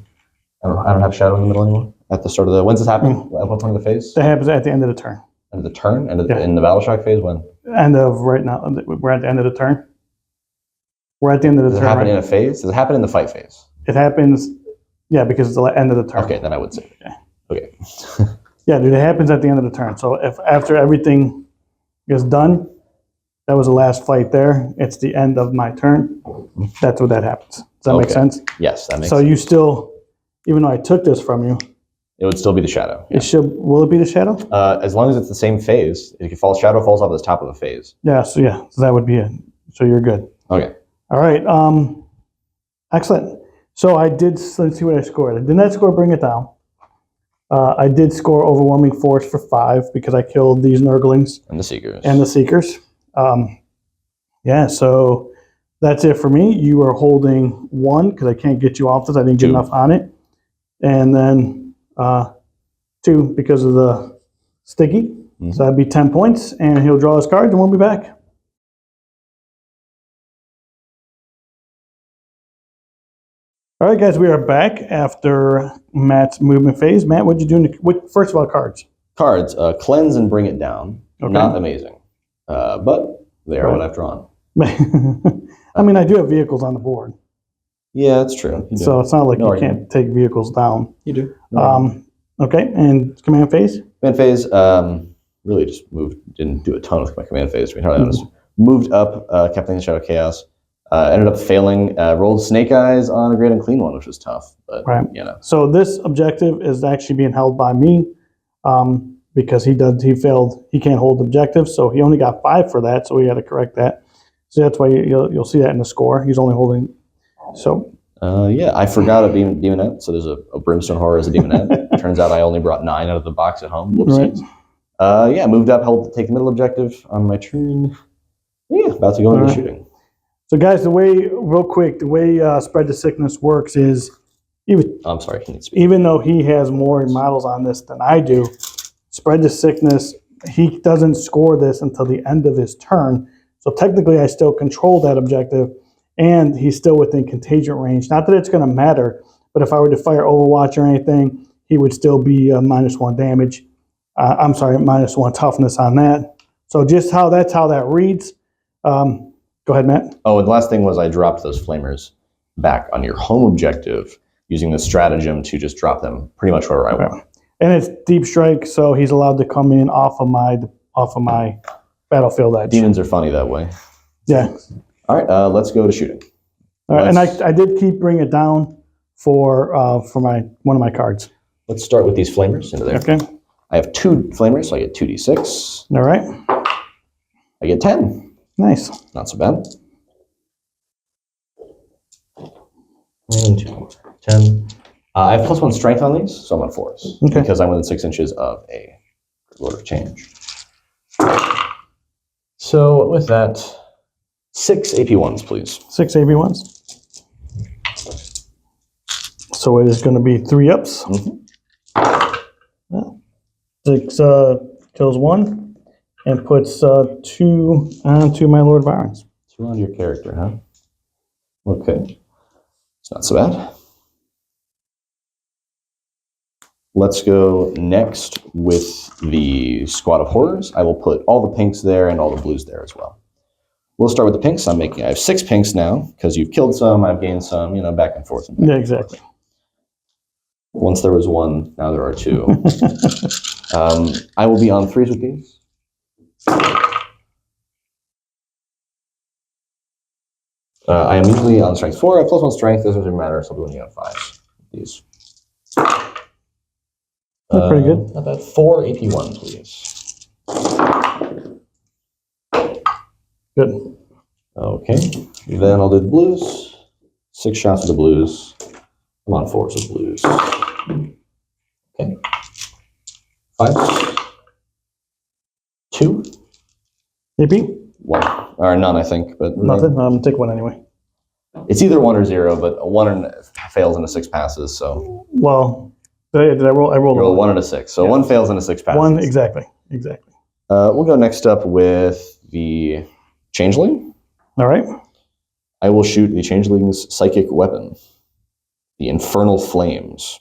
I don't have shadow in the middle anymore. At the start of the when's this happening? At what point of the phase? That happens at the end of the turn. End of the turn? Yeah. In the battle shock phase? When? End of right now. We're at the end of the turn. We're at the end of the Does turn. it happen right? in a phase? Does it happen in the fight phase? It happens, yeah, because it's the end of the turn. Okay, then I would say. Okay. Yeah, dude, it happens at the end of the turn. So if after everything is done, that was the last fight there. It's the end of my turn. That's what that happens. Does that make Okay. sense? Yes, that makes So sense. you still, even though I took this from you, It would still be the shadow. it should. Will it be the shadow? As long as it's the same phase. If shadow falls off the top of the phase. Yeah. So that would be it. So you're good. Okay. All right. Excellent. So let's see what I scored. I did not score Bring It Down. I did score Overwhelming Force for 5 because I killed these Nurglings And the Seekers. and the Seekers. Yeah, so that's it for me. You are holding 1 because I can't get you off this. I didn't get 2. enough on it. And then 2 because of the sticky. Mm-hmm. So that'd be 10 points. And he'll draw his cards and we'll be back. All right, guys, we are back after Matt's movement phase. Matt, what'd you do? First of all, cards. Cards. Cleanse and Bring It Down. Okay. Not amazing. But they are what I've drawn. I mean, I do have vehicles on the board. Yeah, that's true. You do. So it's not like No you argument. can't take vehicles down. You do. No Okay, and command phase? command phase, really just moved, didn't do a ton with my command phase, to be entirely honest. Moved up, kept things Shadow Chaos. Ended up failing, rolled Snake Eyes on a Great and Clean one, which was tough. But, you know. So this objective is actually being held by me because he failed, he can't hold objectives, so he only got 5 for that, so we had to correct that. So that's why you'll see that in the score. He's only holding, so. Yeah, I forgot a Demonette, so there's a Brimstone Horror as a Demonette. Turns out I only brought 9 out of the box at home. Whoopsies. Right. Yeah, moved up, helped take the middle objective on my turn. Yeah, about to go into shooting. So guys, the way Spread the Sickness works is, I'm sorry, can you speak? even though he has more models on this than I do, Spread the Sickness, he doesn't score this until the end of his turn. So technically I still control that objective and he's still within contagion range. Not that it's going to matter, but if I were to fire Overwatch or anything, he would still be -1 damage. I'm sorry, -1 toughness on that. So just that's how that reads. Go ahead, Matt. Oh, and the last thing was I dropped those flamers back on your home objective using the stratagem to just drop them pretty much wherever I want. And it's deep strike, so he's allowed to come in off of my battlefield edge. Demons are funny that way. Yeah. All right, let's go to shooting. All right, and I did keep Bring It Down for one of my cards. Let's start with these flamers into there. Okay. I have 2 flamers, so I get 2d6. All right. I get 10. Nice. Not so bad. And 2 more. 10. I have +1 strength on these, so I'm on 4s. Okay. Because I'm within 6 inches of a Lord of Change. So with that, 6 AP1s, please. 6 AB1s. So it is going to be 3 ups. Mm-hmm. 6 kills 1 and puts 2 onto my Lord Barons. 2 on your character, huh? Okay. It's not so bad. Let's go next with the Squad of Horrors. I will put all the pinks there and all the blues there as well. We'll start with the pinks. I have 6 pinks now, because you've killed some, I've gained some, back and forth. Yeah, exactly. Once there was 1, now there are 2. I will be on 3s with these. I am usually on strength 4. I have +1 strength. This doesn't matter, so I'll be winning on 5s. These. That's pretty good. Not bad. 4 AP1, please. Good. Okay. Then I'll do the blues. 6 shots of the blues. I'm on 4s of blues. Okay. 5. 2. AP? 1. Or none, I think. But Nothing. I'm going to take 1 anyway. it's either 1 or 0, but a 1 fails and a 6 passes, so. Well, did I roll? I rolled You roll 1 and a 6. So yeah. 1 fails and a 6 passes. 1, exactly. Exactly. We'll go next up with the Changeling. All right. I will shoot the Changeling's psychic weapon, the Infernal Flames.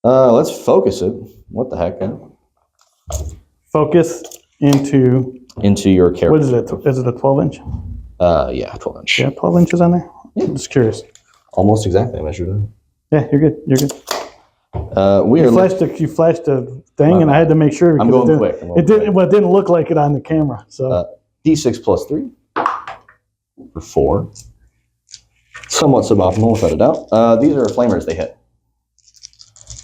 Let's focus it. What the heck, huh? Focus into Into your character. what is it? Is it a 12-inch? Yeah, 12 inch. Yeah, 12 inches on there? Yeah. I'm just curious. Almost exactly, I measured it. Yeah, you're good. You're good. You flashed the thing, and I had to make sure. I'm going quick. It didn't look like it on the camera. So D6 plus 3 for 4. Somewhat suboptimal, without a doubt. These are flamers. They hit.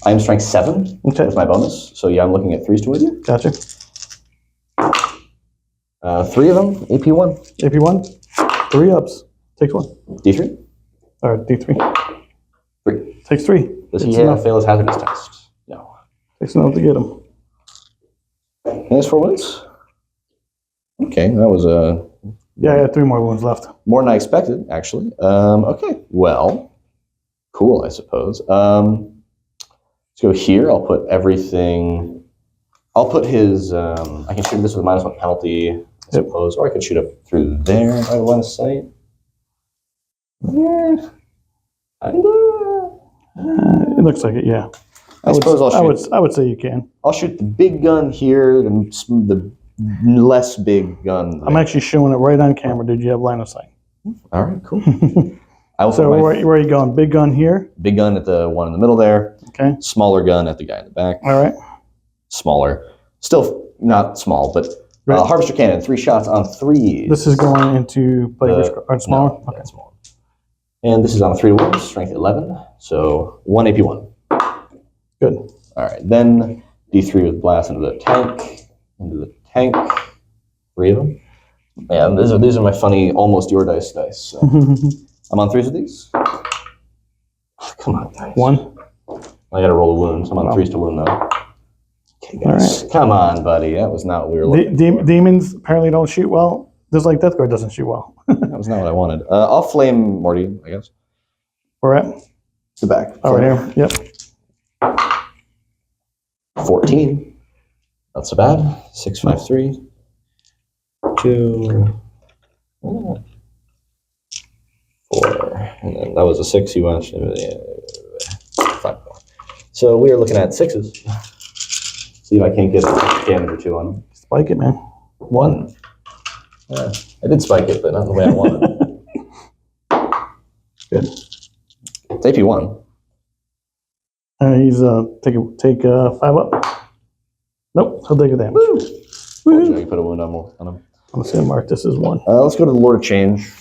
I am strength 7 with my bonus, so yeah, I'm looking at 3s to win you. Gotcha. 3 of them, AP1. AP1, 3 ups. Takes 1. D3? Or D3. 3. Takes 3. Does he fail his hazardous test? No. Takes enough to get him. Nice 4 wounds. Okay, that was Yeah, I had 3 more wounds left. more than I expected, actually. Okay, well, cool, I suppose. Let's go here. I'll put everything. I'll put his. I can shoot this with a -1 penalty, I suppose, or I could shoot up through there if I have line of sight. Yeah, It looks like it. Yeah. I suppose I'll shoot. I would say you can. I'll shoot the big gun here, the less big gun there. I'm actually showing it right on camera. Did you have line of sight? All right, cool. I will So put my where are you going? Big gun here. big gun at the one in the middle there. Okay. Smaller gun at the guy in the back. All right. Smaller. Still not small, but Right. harvester cannon, 3 shots on 3. This is going into smaller. No, yeah, smaller. And this is on 3 wounds, strength 11, so 1 AP1. Good. All right, then D3 with blast into the tank. 3 of them. Yeah, these are my funny almost your dice. So. I'm on 3s with these. Oh, come on, guys. 1. I got to roll a wound. So I'm on 3s to wound though. Okay, guys. All right. Come on, buddy. That was not what we were looking for. Demons apparently don't shoot well. Just like Death Guard doesn't shoot well. That was not what I wanted. I'll flame Morty, I guess. Where at? The back. Oh, right here. Yep. 14. Not so bad. 6, 5, 3. 2. 4. And then that was a 6 you watched. 5 more. So we are looking at 6s. See if I can't get a damage or 2 on them. Spike it, man. 1. Yeah, I did spike it, but not the way I wanted. Good. It's AP1. He's take 5 up. Nope, he'll take a damage. Woo! I put a wound on him. I'm just gonna mark this as 1. Let's go to the Lord of Change.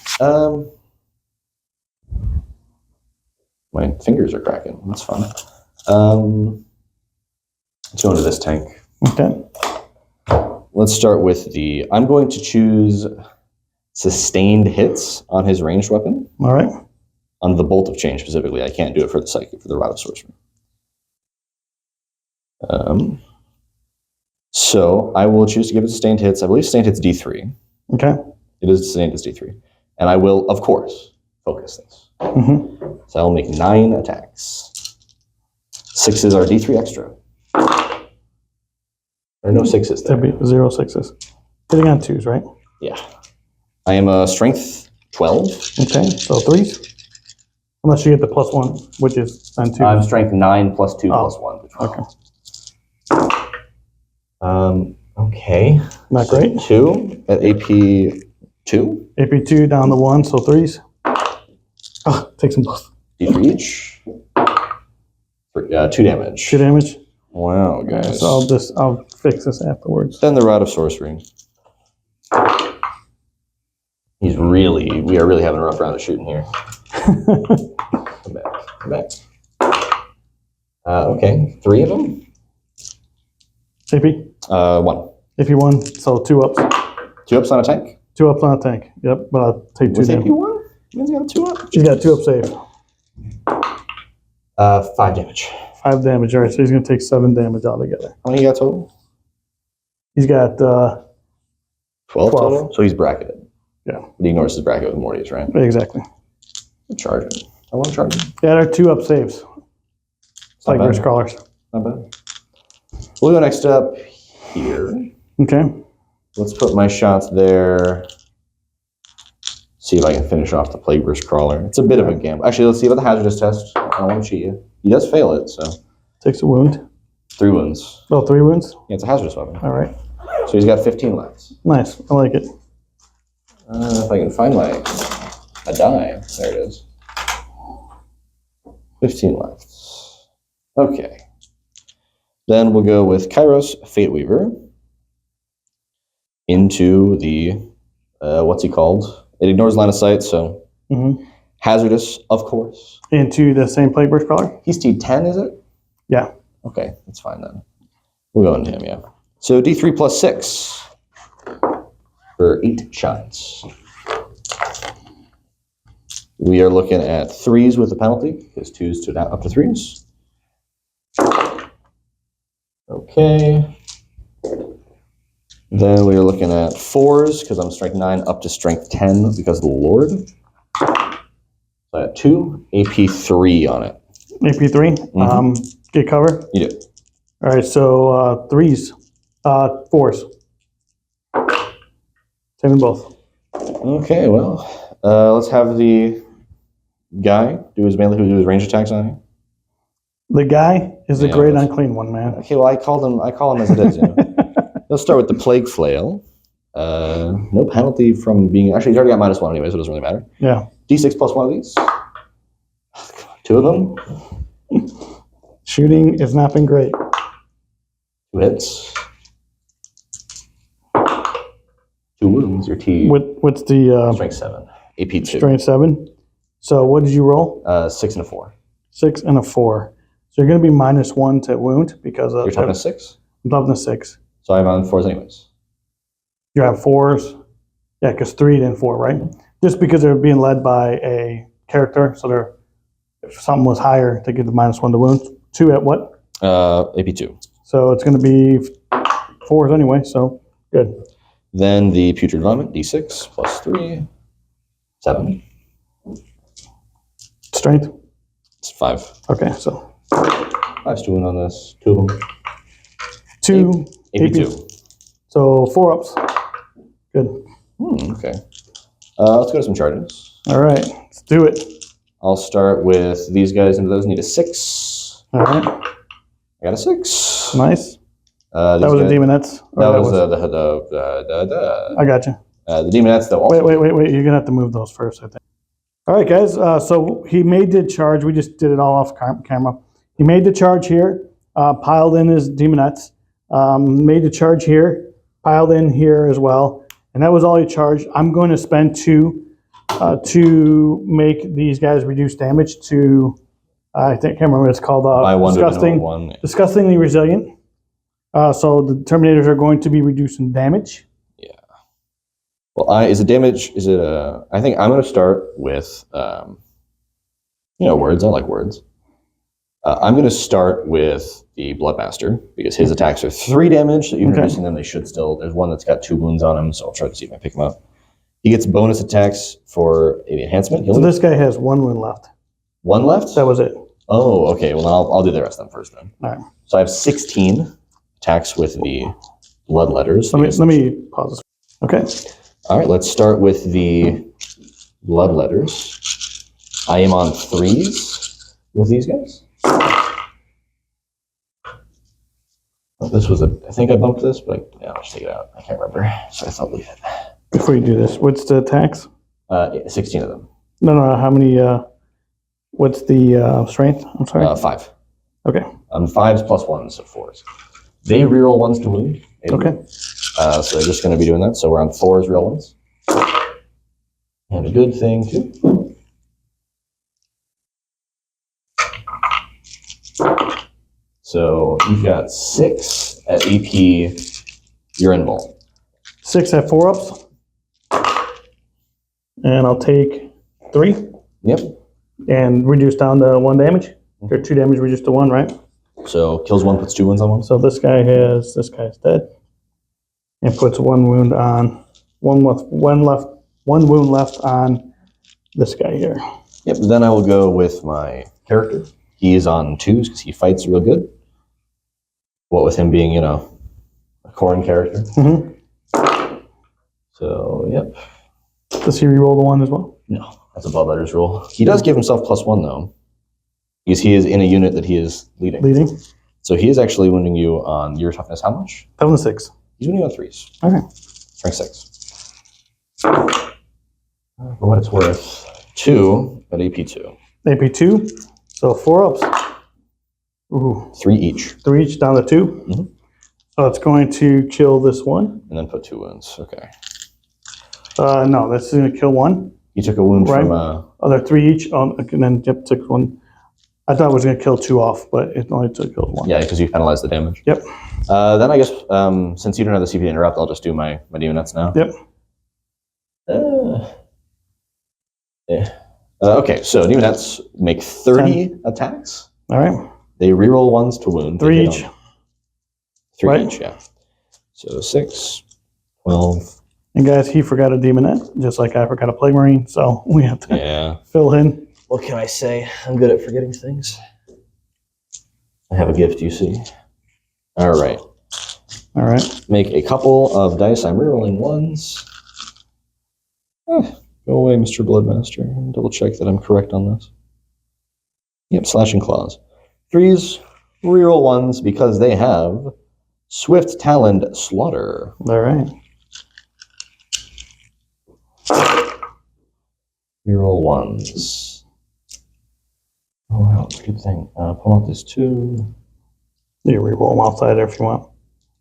My fingers are cracking. That's fun. Let's go into this tank. Okay. Let's start with I'm going to choose sustained hits on his ranged weapon. All right. On the Bolt of Change specifically. I can't do it for the Psychic, for the Rod of Sorcery. So I will choose to give it sustained hits. I believe sustained hits D3. Okay. It is sustained hits D3. And I will, of course, focus this. Mm-hmm. So I will make 9 attacks. 6s are D3 extra. There are no 6s there. There'd be 0 6s. Hitting on 2s, right? Yeah. I am a strength 12. Okay, so 3s. Unless you get the +1, which is on 2. I'm strength 9 plus 2 plus 1. Okay. Okay. Not So great. 2 at AP 2. AP 2 down to 1, so 3s. Oh, takes them both. D3 each. 2 damage. 2 damage. Wow, guys. So I'll fix this afterwards. Then the Rod of Sorcery. We are really having a rough round of shooting here. Come back. Okay, 3 of them. AP? 1. AP 1, so 2 ups. 2 ups on a tank? 2 ups on a tank. Yep, but I'll take 2 With AP damage. 1? He's got a 2 up? He's got 2 up save. 5 damage. 5 damage. All right, so he's going to take 7 damage altogether. How many you got total? He's got 12 total? So he's bracketed. Yeah. But he ignores his bracket with Morty's, right? Exactly. Charge him. I want to charge him. Yeah, they're 2 up saves. It's like Not bad. Wrist Crawlers. Not bad. We'll go next up here. Okay. Let's put my shots there. See if I can finish off the Plague Burst Crawler. It's a bit of a gamble. Actually, let's see about the hazardous test. I don't want to cheat you. He does fail it, so. Takes a wound. 3 wounds. Oh, 3 wounds? Yeah, it's a hazardous weapon. All right. So he's got 15 left. Nice. I like it. If I can find a die. There it is. 15 left. Okay. Then we'll go with Kairos Fate Weaver into the, what's he called? It ignores line of sight, so hazardous, of course. Into the same Plague Burst Crawler? He's T10, is it? Yeah. Okay, that's fine then. We'll go into him, yeah. So D3 plus 6 for 8 shots. We are looking at 3s with the penalty, because 2s to up to 3s. Okay. Then we are looking at 4s, because I'm strength 9 up to strength 10 because of the Lord. So I have 2, AP 3 on it. AP 3? Get cover? You do. All right, so 3s. 4s. Same in both. Okay, well, let's have the guy do his range attacks on you. The guy is a Yeah, great that's- unclean one, man. Okay, well, I call him as it is. You know? Let's start with the Plague Flail. No penalty from being. Actually, he's already got -1 anyway, so it doesn't really matter. Yeah. D6 plus 1 of these. 2 of them. Shooting has not been great. 2 hits. 2 wounds. Your T. What's the Strength 7. AP 2. strength 7? So what did you roll? 6 and a 4. 6 and a 4. So you're going to be -1 to wound because of. You're talking a 6. I'm talking a 6. So I'm on 4s anyways. You have 4s. Yeah, because 3 then 4, right? Just because they're being led by a character, so they're if something was higher, they get the -1 to wound. 2 at what? AP 2. So it's going to be 4s anyway. So good. Then the Putrid Vomit, D6 plus 3. 7. Strength. It's 5. Okay, so 5's to win on this. 2 of them. 2 AP 2. So 4 ups. Good. Okay. Let's go to some charges. All right, let's do it. I'll start with these guys, and those need a 6. All right, I got a 6. nice. That That was the Demonettes. Or That was the I got you. Demonettes, though. Also, Wait. You're gonna have to move those first, I think. All right, guys. So he made the charge. We just did it all off camera. He made the charge here. Piled in his Demonettes. Made the charge here. Piled in here as well. And that was all he charged. I'm going to spend 2 to make these guys reduce damage to. I can't remember what it's called. By 1 to disgusting. the 1. Disgustingly resilient. So the Terminators are going to be reducing damage. Yeah. Well, is it damage? Is it a? I think I'm going to start with, words. I like words. I'm going to start with the Bloodmaster because his attacks are 3 damage. So even reducing them, they should still. There's one that's got 2 wounds on him, so I'll try to see if I pick him up. He gets bonus attacks for the enhancement. So this guy has 1 wound left. 1 left? That was it. Oh, okay. Well, I'll do the rest of them first then. All right. So I have 16 attacks with the blood letters. Let me pause this. Okay. All right. Let's start with the blood letters. I am on 3s with these guys. Oh, this was I think I bumped this, but I'll just take it out. I can't remember, so I thought leave it. Before you do this, what's the attacks? 16 of them. No. How many? What's the strength? I'm sorry. 5. Okay. 5s plus 1s, so 4s. They reroll 1s to wound. Okay. So they're just going to be doing that. So we're on 4s, reroll 1s. And a good thing too. So you've got 6 at AP. You're in ball. 6 at 4-ups. And I'll take 3. Yep. And reduce down to 1 damage. Or 2 damage reduced to 1, right? So kills 1, puts 2 wounds on 1. So this guy's dead. And puts 1 wound on one wound left on this guy here. Yep. Then I will go with my character. He is on 2s because he fights real good. What with him being, a Corrin character. Mm-hmm. So, yep. Does he reroll the 1 as well? No, that's a blood letters rule. He does give himself +1 though. Because he is in a unit that he is leading. So he is actually wounding you on your toughness. How much? 7 to 6. He's wounding you on 3s. All right. Strength 6. For what it's worth, 2 at AP 2. AP 2. So 4-ups. Ooh. 3 each. 3 each down to 2. Mm-hmm. So it's going to kill this one. And then put 2 wounds. Okay. No, this is going to kill 1. You took a wound right. from... They're 3 each. And then took 1. I thought it was going to kill 2 off, but it only killed 1. Yeah, because you penalized the damage. Yep. Then I guess, since you don't have the CP to interrupt, I'll just do my Daemons now. Yep. Yeah. Okay, so Daemons make 30 attacks. All right. They reroll 1s to wound. 3 each. 3 right. each, yeah. So 6, 12. And guys, he forgot a Demonette, just like I forgot a Plague Marine, so we have to fill in. What can I say? I'm good at forgetting things. I have a gift, you see. All right. All right. Make a couple of dice. I'm rerolling 1s. Go away, Mr. Bloodmaster. Double check that I'm correct on this. Yep, slashing claws. 3s, reroll 1s because they have Swift Taloned Slaughter. All right. Reroll 1s. Oh, wow, good thing. Pull out this 2. You can reroll them outside there if you want.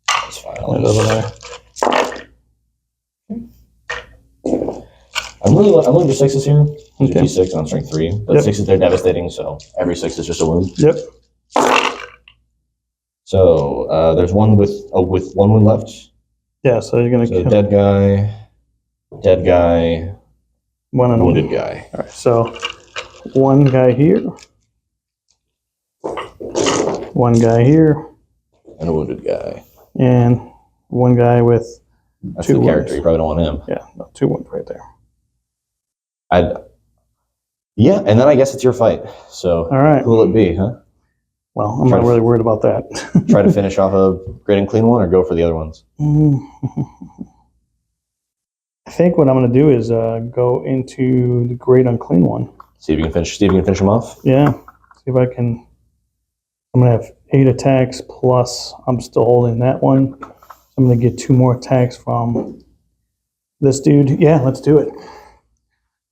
That's fine. It doesn't matter. I'm looking for 6s here. These Okay. are D6 on strength 3. But 6s, they're devastating, so every 6 is just a wound. Yep. So there's one with 1 wound left. Yeah, so you're going to kill dead guy, one and wounded guy. All right, so 1 guy here. 1 guy here. And a wounded guy. And 1 guy with That's 2 the character. wounds. You probably don't want him. Yeah, no, 2 wounds right there. Yeah, and then I guess it's your fight. So All right. who will it be, huh? Well, I'm not really worried about that. Try to finish off a great and clean one or go for the other ones? I think what I'm going to do is go into the great unclean one. See if you can finish them off. Yeah. See if I can. I'm going to have 8 attacks plus I'm still holding that one. I'm going to get 2 more attacks from this dude. Yeah, let's do it.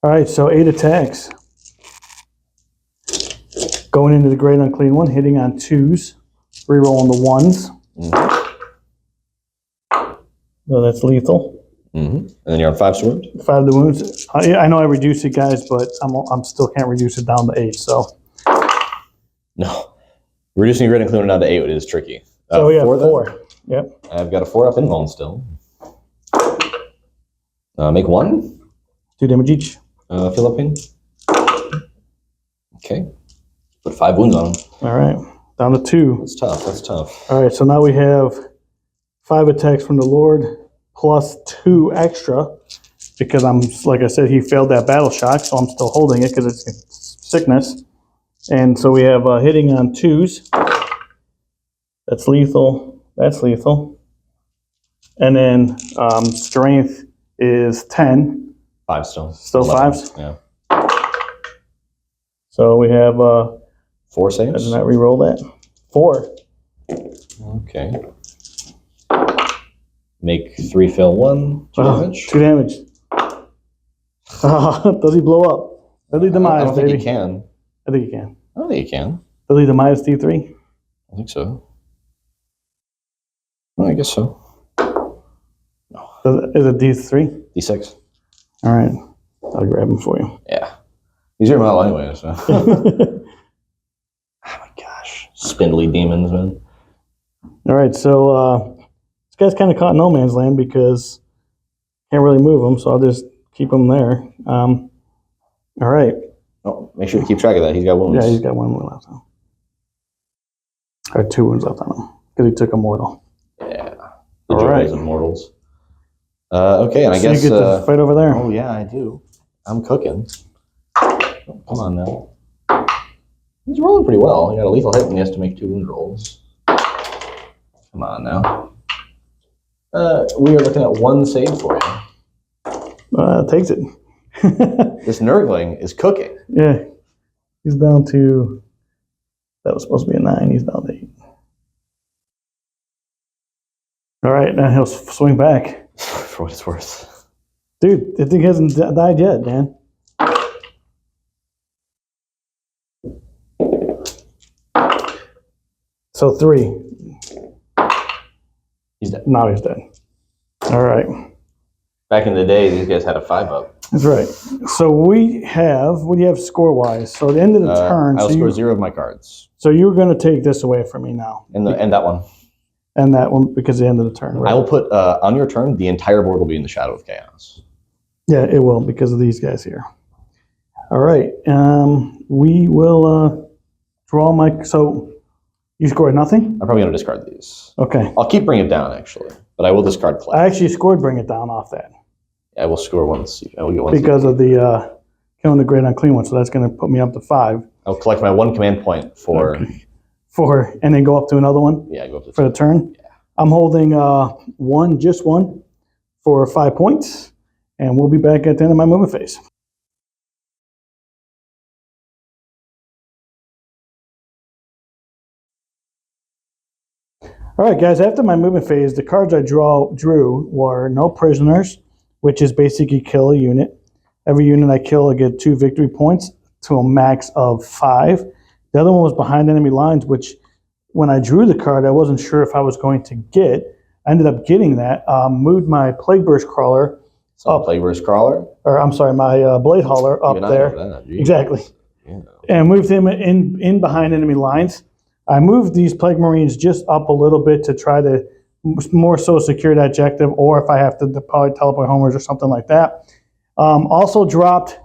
All right, so 8 attacks. Going into the great unclean one, hitting on 2s, rerolling the 1s. So that's lethal. And then you're on 5 wound. 5 the wounds. I know I reduced it, guys, but I'm still can't reduce it down to 8. So no, reducing your great and clean one down to 8 is tricky. so we have 4 then? 4. Yep. I've got a 4-up invuln still. Make 1. 2 damage each. Fill up pain. Okay. Put 5 wounds on him. All right. Down to 2. That's tough. That's tough. All right. So now we have 5 attacks from the Lord plus 2 extra because like I said, he failed that battle shock, so I'm still holding it because it's sickness. And so we have hitting on 2s. That's lethal. That's lethal. And then strength is 10. 5 still. Still 11. 5s? Yeah. So we have 4 I saves? did not re-roll that. 4. Okay. Make 3 fill 1. 2 damage. 2 damage. Does he blow up? Deadly I Demise, don't baby. think he can. I think he can. I don't think he can. Deadly Demise D3. I think so. Well, I guess so. Is it D3? D6. All right. I'll grab him for you. Yeah. He's your model anyway, so. Oh my gosh. Spindly demons, man. All right, so this guy's kind of caught in no man's land because can't really move him, so I'll just keep him there. All right. Oh, make sure to keep track of that. He's got wounds. Yeah, he's got 1 wound left on him. Or 2 wounds left on him because he took a mortal. Yeah. The All joys right. of mortals. Okay, and I So guess. you get to fight over there. Oh, yeah, I do. I'm cooking. Oh, come on now. He's rolling pretty well. He got a lethal hit and he has to make 2 wound rolls. Come on now. We are looking at 1 save for you. Takes it. This Nurgling is cooking. Yeah. He's down to, that was supposed to be a 9. He's down to 8. All right, now he'll swing back. For what it's worth. Dude, that thing hasn't died yet, man. So 3. He's dead. Now he's dead. All right. Back in the day, these guys had a 5-up. That's right. So we have, what do you have score-wise? So at the end of the turn, I'll score 0 of my cards. so you're going to take this away from me now. And that one. And that one, because at the end of the turn, right? I will put, on your turn, the entire board will be in the Shadow of Chaos. Yeah, it will, because of these guys here. All right. We will draw my, so you scored nothing? I'm probably going to discard these. Okay. I'll keep Bring It Down, actually. But I will discard Clay. I actually scored Bring It Down off that. I will score 1. I will get 1. Because of the killing the great unclean one, so that's going to put me up to 5. I'll collect my 1 command point for... Okay. And then go up to another one? Yeah, go up to For the turn? Yeah. I'm holding just one for 5 points, and we'll be back at the end of my movement phase. All right, guys, after my movement phase, the cards I drew were No Prisoners, which is basically kill a unit. Every unit I kill, I get 2 victory points to a max of 5. The other one was Behind Enemy Lines, which when I drew the card, I wasn't sure if I was going to get. I ended up getting that. Moved my Plague Burst Crawler up. Plague Burst Crawler? Or I'm sorry, my Blade Hauler up there. Exactly. Yeah. And moved him in behind enemy lines. I moved these Plague Marines just up a little bit to try to more so secure that objective, or if I have to probably teleport homers or something like that. Also dropped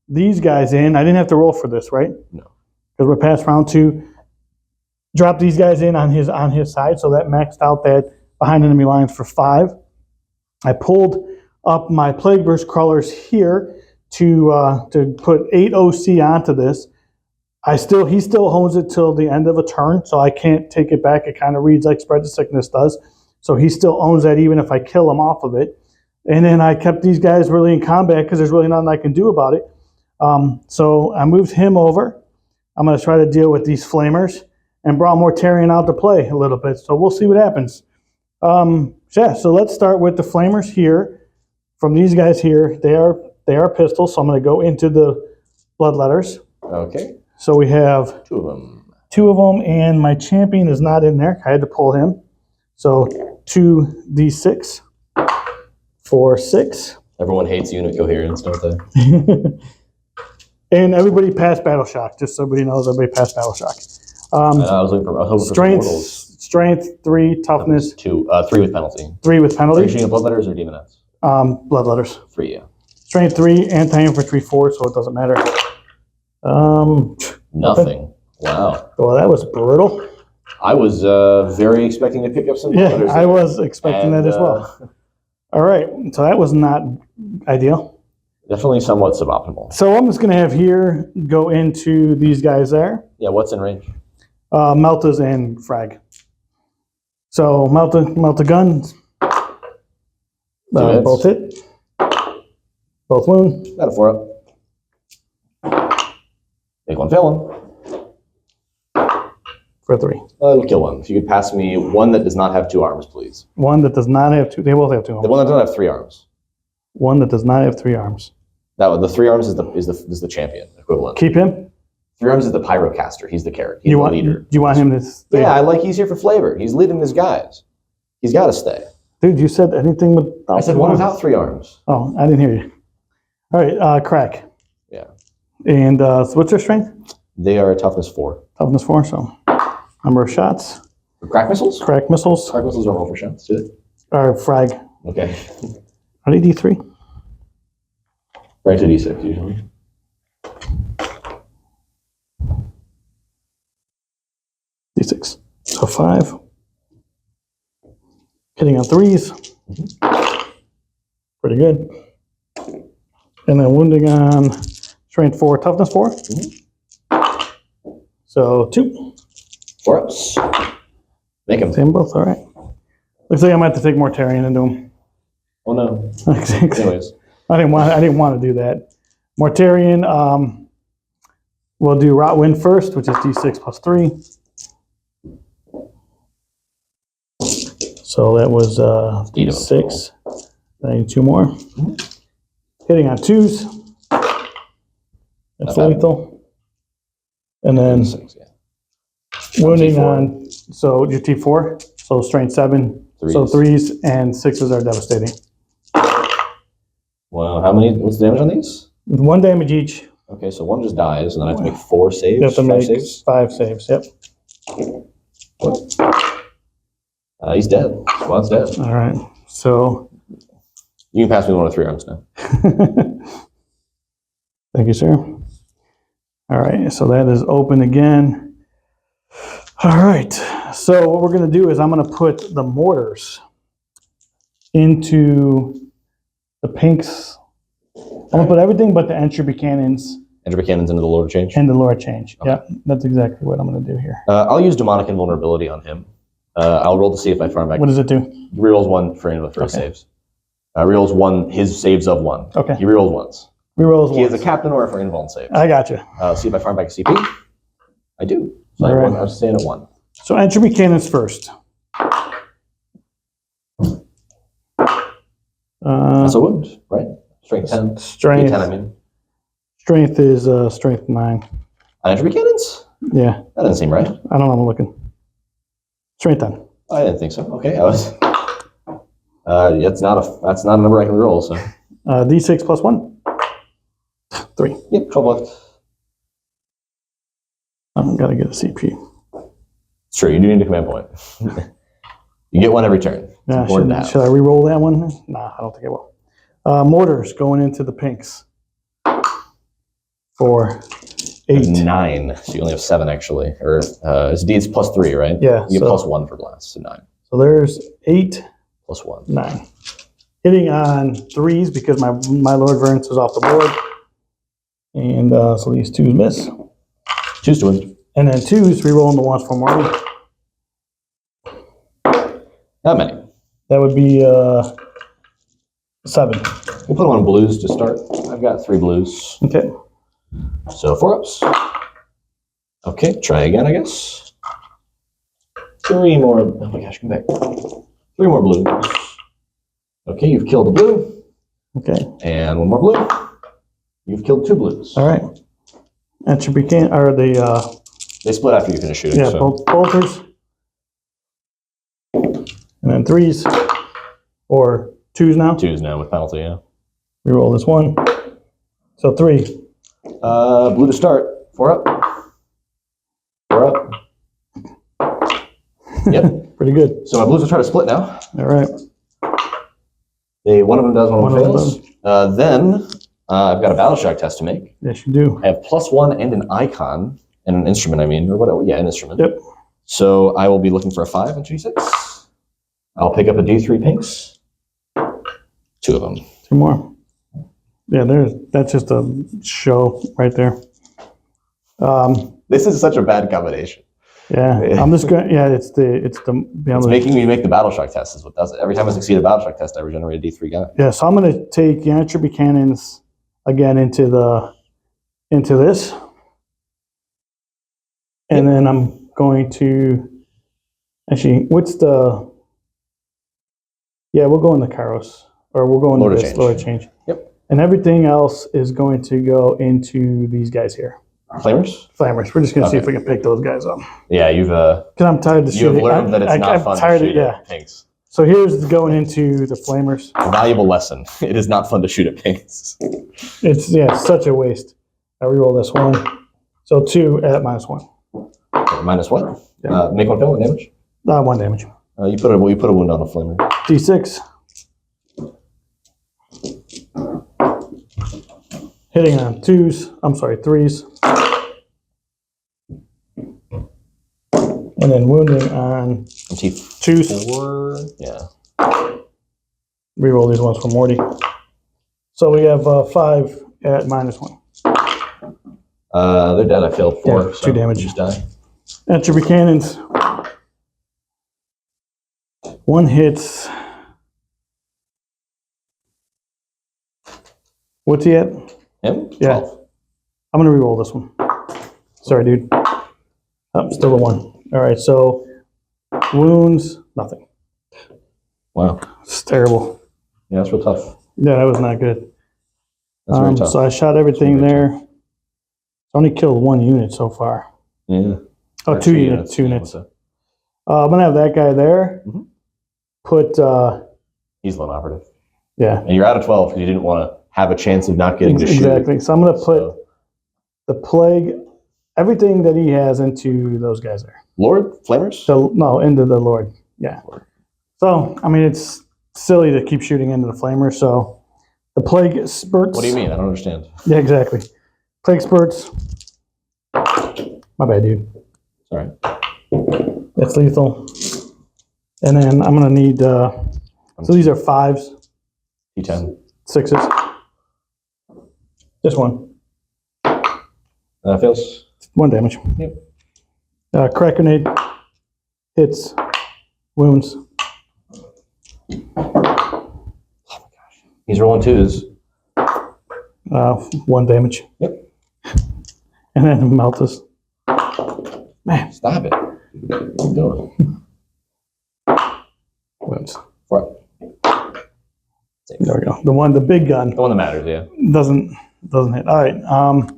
these guys in. I didn't have to roll for this, right? No. Because we're past round 2. Dropped these guys in on his side, so that maxed out that behind enemy lines for 5. I pulled up my Plague Burst Crawlers here to put 8 OC onto this. He still owns it till the end of a turn, so I can't take it back. It kind of reads like Spread the Sickness does. So he still owns that even if I kill him off of it. And then I kept these guys really in combat because there's really nothing I can do about it. So I moved him over. I'm going to try to deal with these Flamers and brought Mortarion out to play a little bit. So we'll see what happens. So let's start with the Flamers here. From these guys here, they are pistols, so I'm going to go into the Bloodletters. Okay. So we have 2 of them. 2 of them, and my champion is not in there. I had to pull him. So 2d6 for 6. Everyone hates unit coherence, don't they? And everybody passed Battle Shock, just so everybody knows everybody passed Battle Shock. I was hoping for mortals. Strength 3, toughness 2, 3 with penalty. 3 with Are you penalty. shooting at bloodletters or demonettes? Bloodletters. 3, yeah. Strength 3, anti-infantry 4, so it doesn't matter. Nothing. Wow. Well, that was brutal. I was very expecting to pick up some Yeah, bloodletters. I was expecting that as well. All right, so that was not ideal. Definitely somewhat suboptimal. So I'm just going to have here go into these guys there. Yeah, what's in range? Meltas and Frag. So Melta guns. Both hit. Both wound. Got a 4 up. Make one fail one. For 3. It'll kill one. If you could pass me one that does not have 2 arms, please. One that does not have 2. They both have 2 arms. The one that doesn't have 3 arms. One that does not have 3 arms. That the 3 arms is the champion equivalent. Keep him. 3 arms is the pyrocaster. He's the carrot. He's You the want leader. Do you want him to stay? Yeah, I like he's here for flavor. He's leading his guys. He's got to stay. Dude, you said anything with... I said one without 3 arms. Oh, I didn't hear you. All right, crack. Yeah. And so what's their strength? They are a toughness 4. Toughness 4, so number of shots. Crack missiles? Crack missiles. Crack missiles don't roll for shots, do they? Or frag. Okay. Are they D3? Right to D6 usually. D6. So 5. Hitting on 3s. Pretty good. And then wounding on strength 4, toughness 4. So 2. 4 ups. Make him. Same both, all right. Looks like I might have to take Mortarion into him. Oh no. Exactly. Anyways. I didn't want to do that. Mortarion, we'll do Rot Wind first, which is D6 plus 3. So that was D6. I need 2 more. Hitting on 2s. That's lethal. And then 6, yeah. wounding on, so your T4, so strength 7. So 3s and 6s are devastating. Well, how many? What's the damage on these? 1 damage each. Okay, so 1 just dies, and then I have to make 4 saves. You have to 5 make saves. 5 saves, yep. He's dead. Squad's dead. All right, so. You can pass me one of 3 arms now. Thank you, sir. All right, so that is open again. All right, so what we're going to do is I'm going to put the mortars into the pinks. I'm going to put everything but the entropy cannons. Entropy cannons into the Lord of Change. And the Lord Change. Okay. Yeah, that's exactly what I'm going to do here. I'll use demonic invulnerability on him. I'll roll to see if I farm back. What does it do? He rerolls 1 for his saves. Rerolls 1, his saves of 1. Okay. He rerolls once. Rerolls He once. has a captain or for invuln save. I got you. See if I farm back a CP. I do. So All right. I'm staying at 1. So entropy cannons first. That's a wound, right? Strength 10. Strength. 10, I mean. Strength is strength 9. On entropy cannons? Yeah. That doesn't seem right. I don't know. I'm looking. Strength 10. I didn't think so. Okay, I was. That's not a number I can roll. So. D6 plus 1. 3. Yep, 12 left. I've got to get a CP. It's true. You do need a command point. You get 1 every turn. It's Yeah, important to have. should I re-roll that one? Nah, I don't think I will. Mortars going into the pinks. For 8. 9. So you only have 7 actually. Or it's plus 3, right? Yeah. You get so, plus 1 for blast, so 9. So there's 8, Plus 1. 9. Hitting on 3s because my Lord Verance is off the board. And so these 2s miss. 2's to win. And then 2s re-rolling the ones for Marty. Not many. That would be 7. We'll put on blues to start. I've got 3 blues. Okay. So 4 ups. Okay, try again, I guess. 3 more. Oh my gosh, come back. 3 more blues. Okay, you've killed a blue. Okay. And 1 more blue. You've killed 2 blues. All right. Entropy can or the They split after you finish shooting. yeah, so. both bolters. And then 3s. Or 2s now. 2's now with penalty, yeah. Reroll this one. So 3. Blue to start. 4 up. 4 up. Yep. Pretty good. So my blues will try to split now. All right. One of them does, one of them fails. does. Then I've got a battle shock test to make. Yes, you do. I have +1 and an icon, and an instrument, I mean, or whatever. Yeah, an instrument. Yep. So I will be looking for a 5 and 2d6. I'll pick up a d3 pinks. 2 of them. 2 more. Yeah, that's just a show right there. This is such a bad combination. Yeah, I'm just going. Yeah, it's It's making me make the battle shock test is what does it. Every time I succeed a battle shock test, I regenerate a d3 guy. Yeah, so I'm going to take entropy cannons again into this, and then I'm going to actually. What's the? Yeah, we'll go in the Kairos, or we'll go into this lower change. Yep. And everything else is going to go into these guys here. Flamers? Flamers. We're just going to see if we can pick those guys up. Yeah, you've Because I'm tired of shooting. you have learned that it's not fun to shoot at pinks. So here's going into the Flamers. A valuable lesson. It is not fun to shoot at pinks. It's such a waste. I reroll this one. So 2 at -1. Okay, minus what? Yeah. Make one fail, damage? 1 damage. You put a wound on the flamer. D6. Hitting on 2s. I'm sorry, 3s. And then wounding on 2s. 4. Yeah. Reroll these ones for Morty. So we have 5 at -1. They're dead. I failed 4. Yeah, 2 damage. Just die. Entropy cannons. 1 hits. What's he at? Him? Yeah. 12. I'm going to reroll this one. Sorry, dude. Oh, still a 1. All right, so wounds, nothing. Wow. It's terrible. Yeah, that's real tough. Yeah, that was not good. That's very tough. So I shot everything there. Only killed 1 unit so far. Yeah. Oh, 2 units. 2 units. I'm going to have that guy there. Mhm. Put, He's lone operative. yeah. And you're out of 12 because you didn't want to have a chance of not getting to shoot. Exactly. So I'm going to put the plague, everything that he has into those guys there. Lord? Flamers? No, into the Lord. Yeah. So, I mean, it's silly to keep shooting into the flamer. So the plague spurts. What do you mean? I don't understand. Yeah, exactly. Plague spurts. My bad, dude. Sorry. That's lethal. And then I'm going to need, so these are 5s, D10. 6s. Just 1. Fails. 1 damage. Yep. Crack grenade. Hits. Wounds. He's rolling 2s. 1 damage. Yep. And then Malthus. Man. Stop it. What are you doing? Wounds. What? There we go. The big gun The one that matters, yeah. doesn't hit. All right.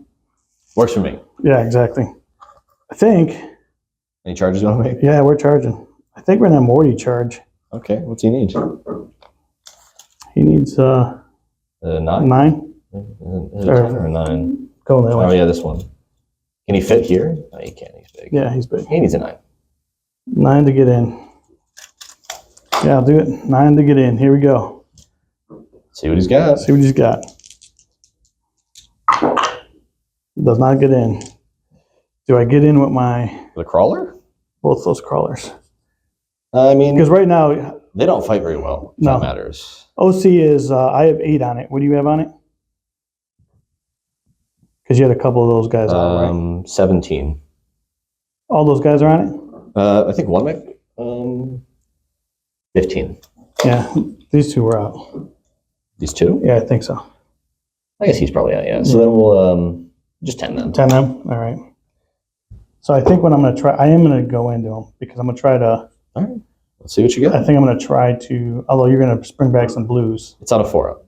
Works for me. Yeah, exactly. I think. Any charges you want to make? Yeah, we're charging. I think we're gonna have Morty charge. Okay, what's he need? He needs 9? 9. Is it 10 or 9? Go that way. Oh, yeah, this one. Can he fit here? No, he can't. He's big. Yeah, he's big. He needs a 9. 9 to get in. Yeah, I'll do it. 9 to get in. Here we go. See what he's got. See what he's got. Does not get in. Do I get in with my The crawler? both those crawlers? I mean, Because right now, they don't fight very well. No. That matters. OC is, I have 8 on it. What do you have on it? Because you had a couple of those guys on, right? 17. All those guys are on it? I think one might. 15. Yeah, these 2 were out. These 2? Yeah, I think so. I guess he's probably out, yeah. So then we'll just 10 them. 10 them? All right. So I think what I'm going to try, I am going to go into them because I'm going to try to, All right. Let's see what you I get. think I'm going to try to, although you're going to bring back some blues. It's on a 4-up.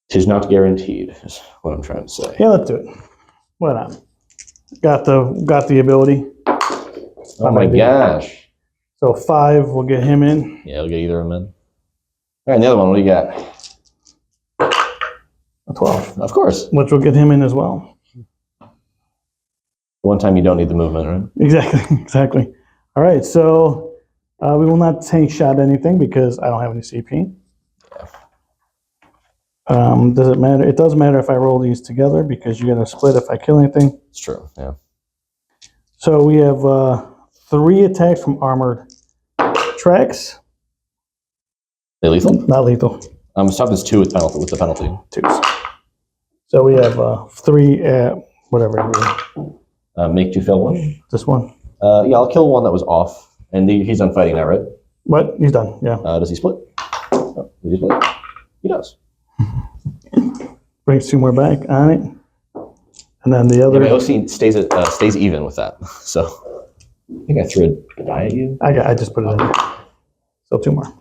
Tis not guaranteed, is what I'm trying to say. Yeah, let's do it. Why not? Got the ability. Oh my gosh. So 5 will get him in. Yeah, we'll get either of them in. All right, and the other one, what do you got? A 12. Of course. Which will get him in as well. One time you don't need the movement, right? Exactly, exactly. All right, so we will not tank shot anything because I don't have any CP. Does it matter? It does matter if I roll these together because you're going to split if I kill anything. It's true, yeah. So we have 3 attacks from armored tracks. They lethal? Not lethal. Stop is 2 with penalty with the penalty. 2s. So we have 3 at whatever. Make 2 fail 1. This one. Yeah, I'll kill one that was off, and he's done fighting now, right? What? He's done. Yeah. Does he split? Oh, does he split? He does. Brings 2 more back on it, and then the other. Yeah, my OC stays even with that. So I think I threw a die at you. I just put it in. So 2 more.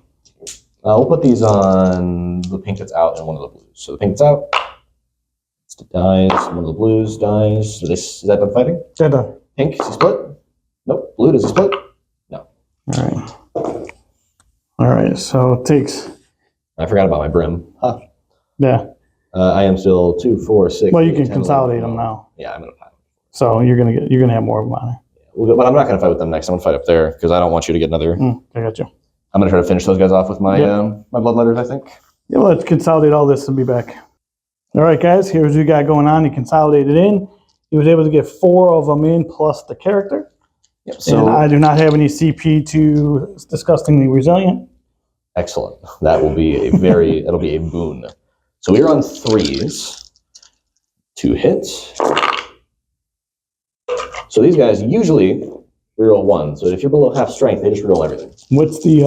We'll put these on the pink that's out and one of the blues. So the pink that's out, it dies. One of the blues dies. So is that done fighting? Yeah, done. Pink, does he split? Nope. Blue, does he split? No. All right. All right. So it takes. I forgot about my brim. Huh. Yeah. I am still 2, 4, 6. Well, you 8, can 10, consolidate 11, them now. Yeah, I'm gonna pile. So you're gonna have more of them on there. Yeah, but I'm not gonna fight with them next. I'm gonna fight up there because I don't want you to get another. I got you. I'm gonna try to finish those guys off with my my bloodletters, I think. Yeah, well, let's consolidate all this and be back. All right, guys. Here's what we got going on. He consolidated in. He was able to get 4 of them in plus the character. Yep. So and I do not have any CP to disgustingly resilient. Excellent. That will be a very that'll be a boon. So we're on 3s. 2 hits. So these guys usually reroll 1. So if you're below half strength, they just reroll everything. What's the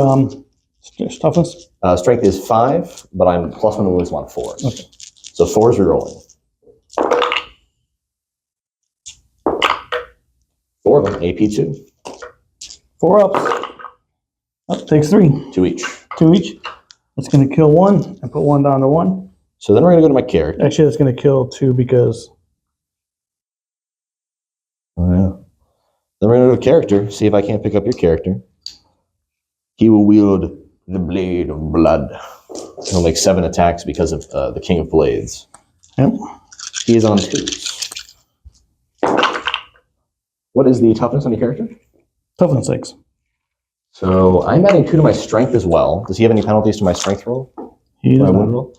toughness? Strength is 5, but I'm +1 to wounds on 4s. Okay. So 4s rerolling. 4 of them, AP 2. 4 ups. Oh, takes 3. 2 each. 2 each. That's going to kill 1 and put 1 down to 1. So then we're going to go to my character. Actually, that's going to kill 2 because. Oh, yeah. Then we're going to go to character, see if I can't pick up your character. He will wield the Blade of Blood. He'll make 7 attacks because of the King of Blades. Yep. He is on 2s. What is the toughness on your character? Toughness 6. So I'm adding 2 to my strength as well. Does he have any penalties to my strength roll? He My does wound not. roll?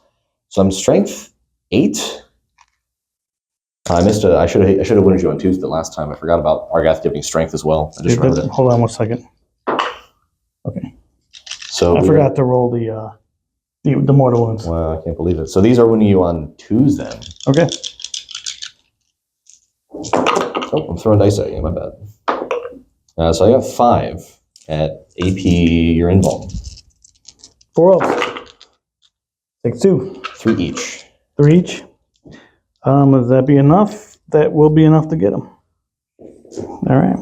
So I'm strength 8. I missed it. I should have wounded you on Tuesday last time. I forgot about Argath giving strength as well. I just remembered it. Hold on 1 second. Okay. So I forgot to roll the mortal wounds. Wow, I can't believe it. So these are wounding you on 2s then. Okay. Oh, I'm throwing dice at you. My bad. So I got 5 at AP. You're invuln. 4 ups. Take 2. 3 each. 3 each. Would that be enough? That will be enough to get them. All right.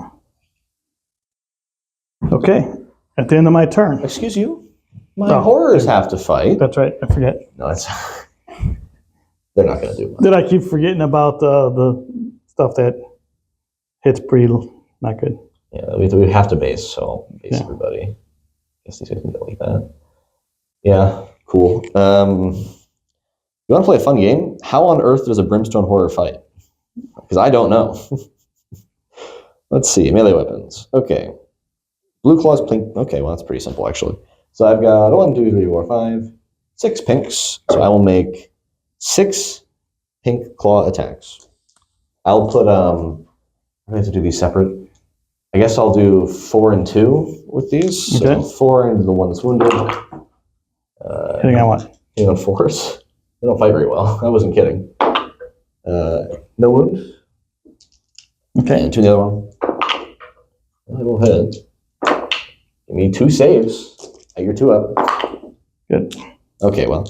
Okay. At the end of my turn. Excuse you. My horrors have to fight. That's right. I forget. No, it's they're not going to do much. Did I keep forgetting about the stuff that hits pretty not good? Yeah, we have to base, so I'll base Yeah. everybody. Guess these guys can delete that. Yeah, cool. You want to play a fun game? How on earth does a brimstone horror fight? Because I don't know. Let's see, melee weapons. Okay. Blue claws, pink. Okay, well, that's pretty simple, actually. So I've got 1, 2, 3, 4, 5, 6 pinks. So I will make 6 pink claw attacks. I'll put, I have to do these separate. I guess I'll do 4 and 2 with these. So Okay. 4 into the one that's wounded. Hitting on what? Hitting on 4s. They don't fight very well. I wasn't kidding. No wound. Okay. And 2 in the other one. I will hit. Give me 2 saves. You're 2 up. Good. Okay, well.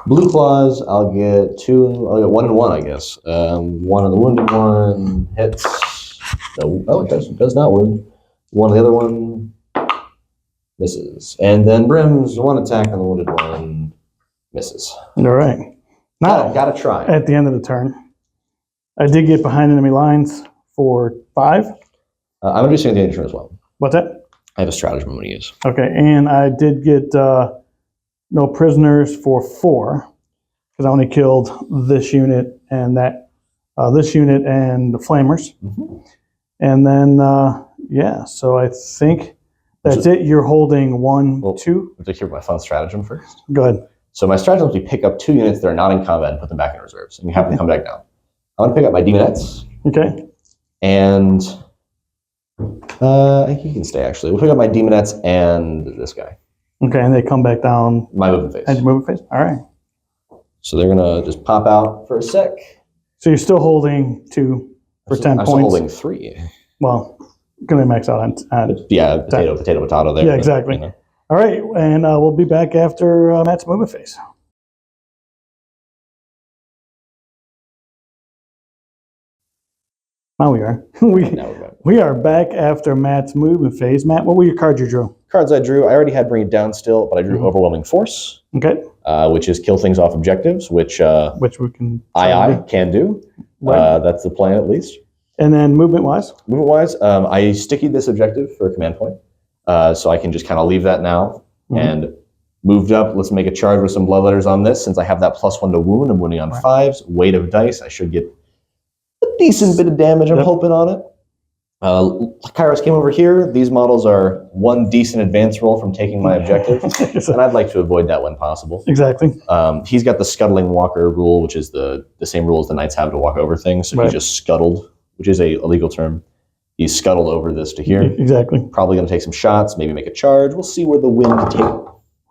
Blue claws, I'll get 2. I'll get 1 and 1, I guess. 1 on the wounded one. Hits. No. Oh, it does not wound. 1 on the other one. Misses. And then brims, 1 attack on the wounded one. Misses. All right. Now, Gotta try. at the end of the turn, I did get behind enemy lines for 5. I'm going to do sanitation as well. What's that? I have a stratagem I'm going to use. Okay, and I did get no prisoners for 4 because I only killed this unit and this unit and the flamers. Mm-hmm. And then Yeah, so I think that's it. You're holding one, Well, 2. Let's hear my fun stratagem first. Go ahead. So my stratagem is we pick up 2 units that are not in combat and put them back in reserves, and you have them come back down. I want to pick up my Demonettes, Okay. and I think he can stay actually. We'll pick up my Demonettes and this guy. Okay, and they come back down. My movement phase. And movement phase. All right. So they're gonna just pop out for a sec. So you're still holding 2 for 10 I'm points. still holding 3. Well, gonna max out on. Yeah, potato there. Yeah, exactly. You know. All right, and we'll be back after Matt's movement phase. Now we are. Now we're back. We are back after Matt's movement phase. Matt, what were your cards you drew? Cards I drew. I already had Bring It Down still, but I drew Overwhelming Force, Okay, which is kill things off objectives, which which we can. I can do. Right. That's the plan at least. And then movement-wise? Movement-wise, I stickied this objective for a command point, so I can just kind of leave that now. And moved up, let's make a charge with some bloodletters on this. Since I have that +1 to wound, I'm wounding on 5s. Weight of dice, I should get a decent bit of damage, I'm hoping on it. Kairos came over here. These models are 1 decent advance roll from taking my objective, and I'd like to avoid that when possible. Exactly. He's got the scuttling walker rule, which is the same rule as the knights have to walk over things. So he just scuttled, which is a legal term. He scuttled over this to here. Exactly. Probably going to take some shots, maybe make a charge. We'll see where the wind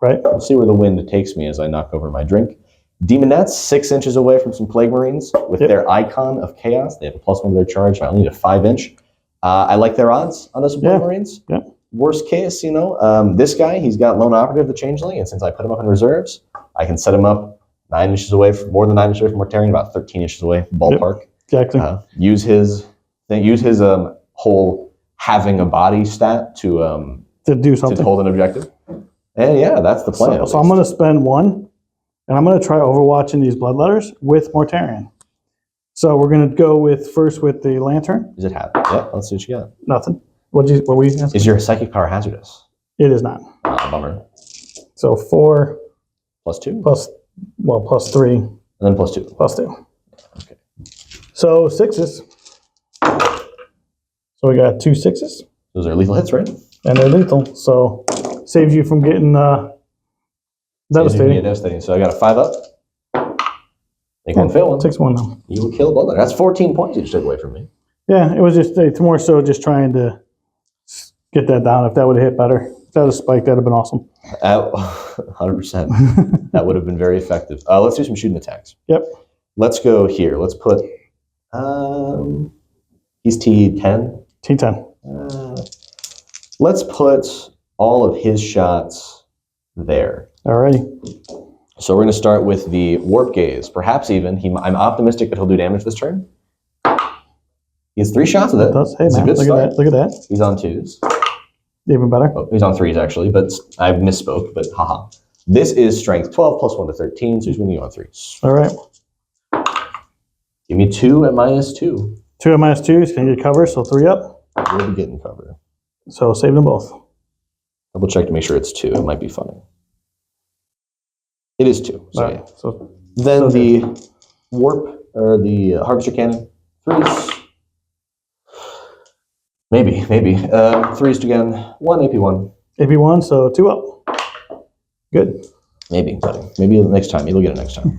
We'll see where the wind takes me as I knock over my drink. Demonettes, 6 inches away from some Plague Marines with their icon of chaos. They have a +1 to their charge. I only need a 5-inch. I like their odds on those Plague Marines. Yeah. Worst case, this guy, he's got Lone Operative, the Changeling, and since I put him up in reserves, I can set him up 9 inches away, more than 9 inches away from Mortarion, about 13 inches away, ballpark. Exactly. Use his whole having a body stat to do something. to hold an objective. And yeah, that's the plan. So I'm going to spend 1, and I'm going to try overwatching these bloodletters with Mortarion. So we're going to go first with the Lantern. Does it have? Yeah, let's see what you got. Nothing. What were you asking? Is your psychic power hazardous? It is not. Bummer. So 4 +2? +3. And then +2. +2. Okay. So 6s. So we got 2 6s. Those are lethal hits, right? And they're lethal. So saves you from getting devastating. Yeah, devastating. So I got a 5 up. Make one fail one. 6-1 now. You will kill a bloodletter. That's 14 points you just took away from me. Yeah, it was just it's more so just trying to get that down. If that would have hit better, if that was a spike, that'd have been awesome. 100%. That would have been very effective. Let's do some shooting attacks. Yep. Let's go here. Let's put. He's T10. T10. Let's put all of his shots there. Alrighty. So we're going to start with the Warp Gaze. Perhaps even, I'm optimistic that he'll do damage this turn. He has 3 shots with it. Hey, It's man, a good look start. at that. Look at that. He's on 2s. Even better. Oh, he's on 3s actually, but I misspoke, but haha. This is strength 12 +1 to 13, so he's winning you on 3s. All right. Give me 2 at -2. 2 at -2s can get cover, so 3 up. We'll be getting cover. So save them both. Double check to make sure it's 2. It might be funny. It is 2. So, All right. yeah. So Then the warp or the harvester cannon, 3s. Maybe. 3s again. 1 AP1. AP1, so 2 up. Good. Maybe, buddy. Maybe next time. Maybe you'll get it next time.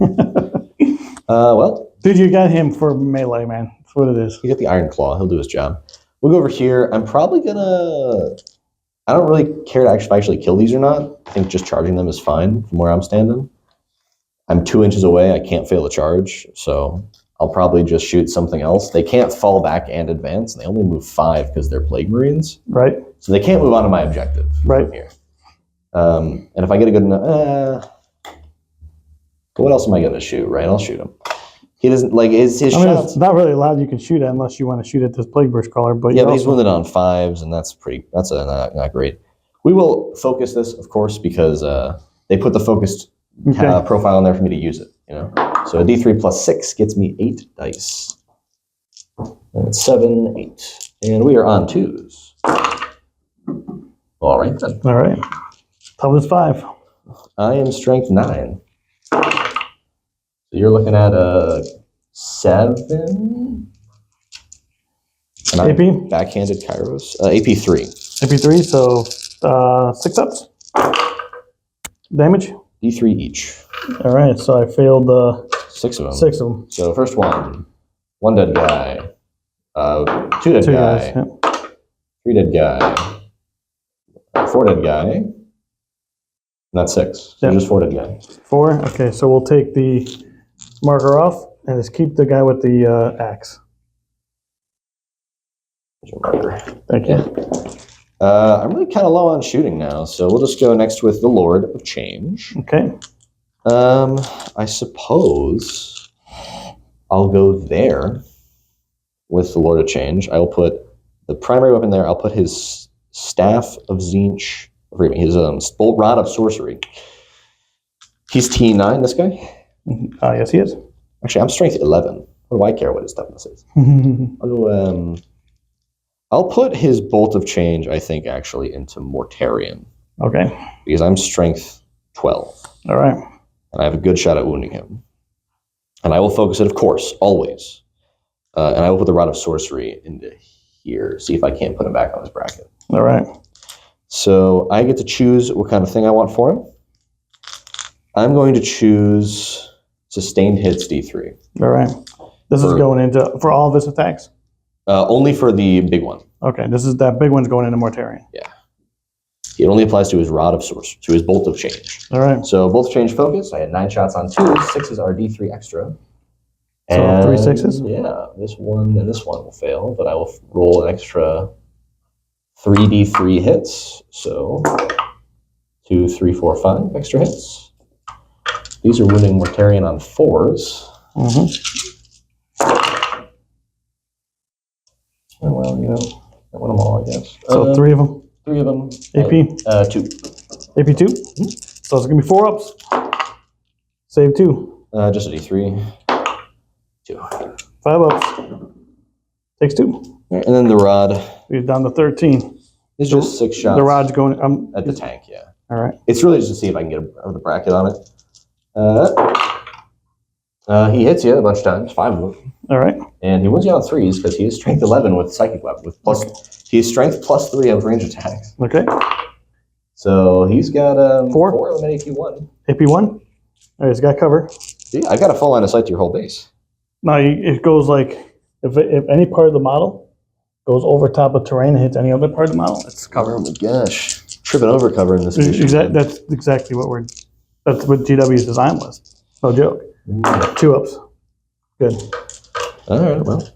Well, Dude, you got him for melee, man. That's what it is. you get the Iron Claw. He'll do his job. We'll go over here. I'm probably gonna. I don't really care to actually kill these or not. I think just charging them is fine from where I'm standing. I'm 2 inches away. I can't fail a charge, so I'll probably just shoot something else. They can't fall back and advance. They only move 5 because they're Plague Marines. Right. So they can't move on to my objective from here. And if I get a good enough... what else am I going to shoot, right? I'll shoot him. He doesn't, his It's shots... not really allowed you can shoot at unless you want to shoot at this Plague Burst Crawler. But Yeah, but he's wounded on 5s, and that's not great. We will focus this, of course, because they put the focused profile in there for me to use it. So a D3 +6 gets me 8 dice. And it's 7, 8. And we are on 2s. All right, then. All right. Toughness 5. I am strength 9. So you're looking at a 7. And AP? Backhanded Kairos. AP3. AP3, so 6 ups. Damage? D3 each. All right, so I failed 6 of them. 6 of them. So first one dead guy, 2 dead 2 guy, guys. Yeah. 3 dead guy, 4 dead guy, and that's 6. So Yeah. just 4 dead guy. 4. Okay, so we'll take the marker off and just keep the guy with the axe. There's your marker. Thank you. I'm really kind of low on shooting now, so we'll just go next with the Lord of Change. Okay. I suppose I'll go there with the Lord of Change. I'll put the primary weapon there. I'll put his Staff of Zinch, his Bolt Rod of Sorcery. He's T9, this guy? Yes, he is. Actually, I'm strength 11. What do I care what his toughness is? I'll go, I'll put his Bolt of Change, I think, actually, into Mortarion. Okay. Because I'm strength 12. All right. And I have a good shot at wounding him. And I will focus it, of course, always. And I will put the Rod of Sorcery into here, see if I can't put him back on his bracket. All right. So I get to choose what kind of thing I want for him. I'm going to choose Sustained Hits D3. All right. This is going into, for all of his attacks? Only for the big one. Okay, that big one's going into Mortarion. Yeah. It only applies to his Rod of Sorcery, to his Bolt of Change. All right. So Bolt of Change focus. I had 9 shots on 2. 6s are D3 extra. So And 3 6s? Yeah, this one and this one will fail, but I will roll an extra 3d3 hits. So 2, 3, 4, 5 extra hits. These are wounding Mortarion on 4s. Oh, well, you know, I won them all, I guess. So 3 of them? 3 of them. AP? 2. AP2? So it's going to be 4 ups. Save 2. Just a d3. 2. 5 ups. Takes 2. And then the rod We're down to 13. is just 6 shots. The rod's going at the tank, yeah. All right. It's really just to see if I can get the bracket on it. He hits you a bunch of times, 5 of them. All right. And he wins you on 3s because he is strength 11 with psychic weapon. He is strength plus 3 of range attacks. Okay. So he's got 4 of an AP1. AP1? All right, he's got cover. Yeah, I've got a full line of sight to your whole base. No, it goes like, if any part of the model goes over top of terrain and hits any other part of the model, it's covered. Oh my gosh. Tripping over cover in this mission. That's exactly that's what GW's design was. No joke. 2 ups. Good. All right, well.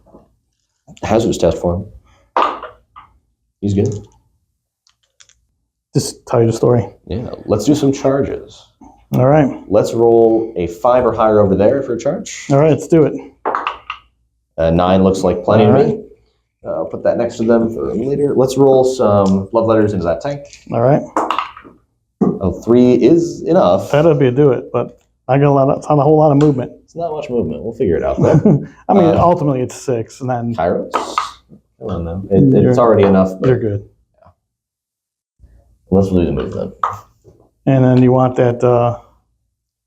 Hazardous test for him. He's good. Just tell you the story. Yeah, let's do some charges. All right. Let's roll a 5 or higher over there for a charge. All right, let's do it. 9 looks like plenty to All me. I'll put that next to them for later. Let's roll some blood letters into that tank. All right. 3 is enough. That'll be a do it, but I got it's not a whole lot of movement. It's not much movement. We'll figure it out though. I mean, ultimately it's 6, and then Kairos? Come on now. It's already enough. But you're good. Yeah. Let's do the movement. And then you want that.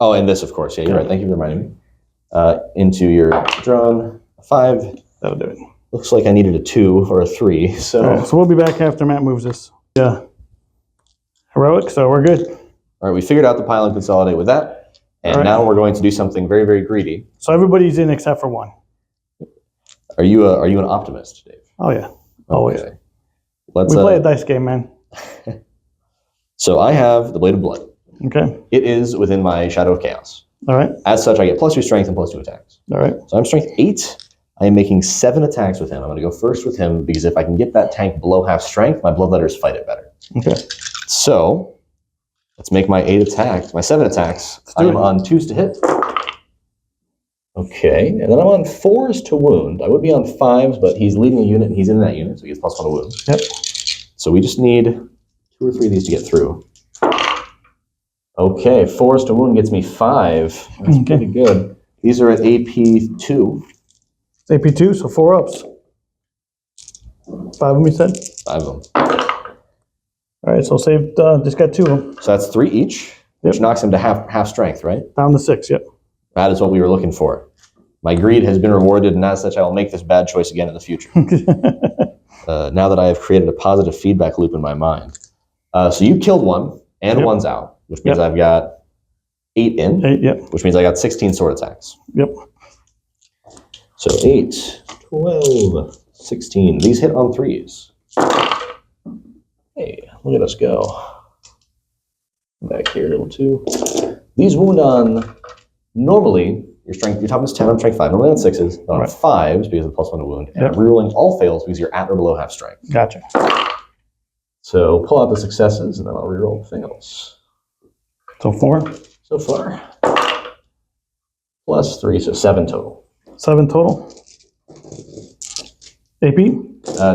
Oh, and this, of course. Yeah, you're right. Thank you for reminding me. Into your drone. 5. That'll do it. Looks like I needed a 2 or a 3. So, All right, so we'll be back after Matt moves this. Yeah. Heroic, so we're good. all right, we figured out the pile and consolidate with that. And now we're going to do something very, very greedy. So everybody's in except for 1. Are you an optimist, Dave? Oh, yeah. Always. Okay. Let's We play a dice game, man. So I have the Blade of Blood. Okay. It is within my Shadow of Chaos. All right. As such, I get +2 strength and +2 attacks. All right. So I'm strength 8. I am making 7 attacks with him. I'm going to go first with him because if I can get that tank below half strength, my bloodletters fight it better. Okay. So let's make my 8 attacks, my 7 attacks. I'm on 2s to hit. Okay, and then I'm on 4s to wound. I would be on 5s, but he's leading a unit and he's in that unit, so he gets +1 to wound. Yep. So we just need 2 or 3 of these to get through. Okay, 4s to wound gets me 5. That's pretty good. These are at AP2. It's AP2, so 4 ups. 5 of them, you said? 5 of them. All right, so saved, just got 2 of them. So that's 3 each, which knocks him to half strength, right? Down to 6, yep. That is what we were looking for. My greed has been rewarded, and as such, I will make this bad choice again in the future. now that I have created a positive feedback loop in my mind. So you killed one, and Yep. one's out, which means Yep. I've got 8 in, 8, yep. which means I got 16 sword attacks. Yep. So 8, 12, 16. These hit on 3s. Hey, look at us go. Back here, level 2. These wound on, normally, your toughness 10 on strength 5, normally on 6s, but on Right. 5s because of the +1 to wound, and Yep. rerolling all fails because you're at or below half strength. Gotcha. So pull out the successes, and then I'll reroll the fails. So 4. So far, +3, so 7 total. 7 total. AP.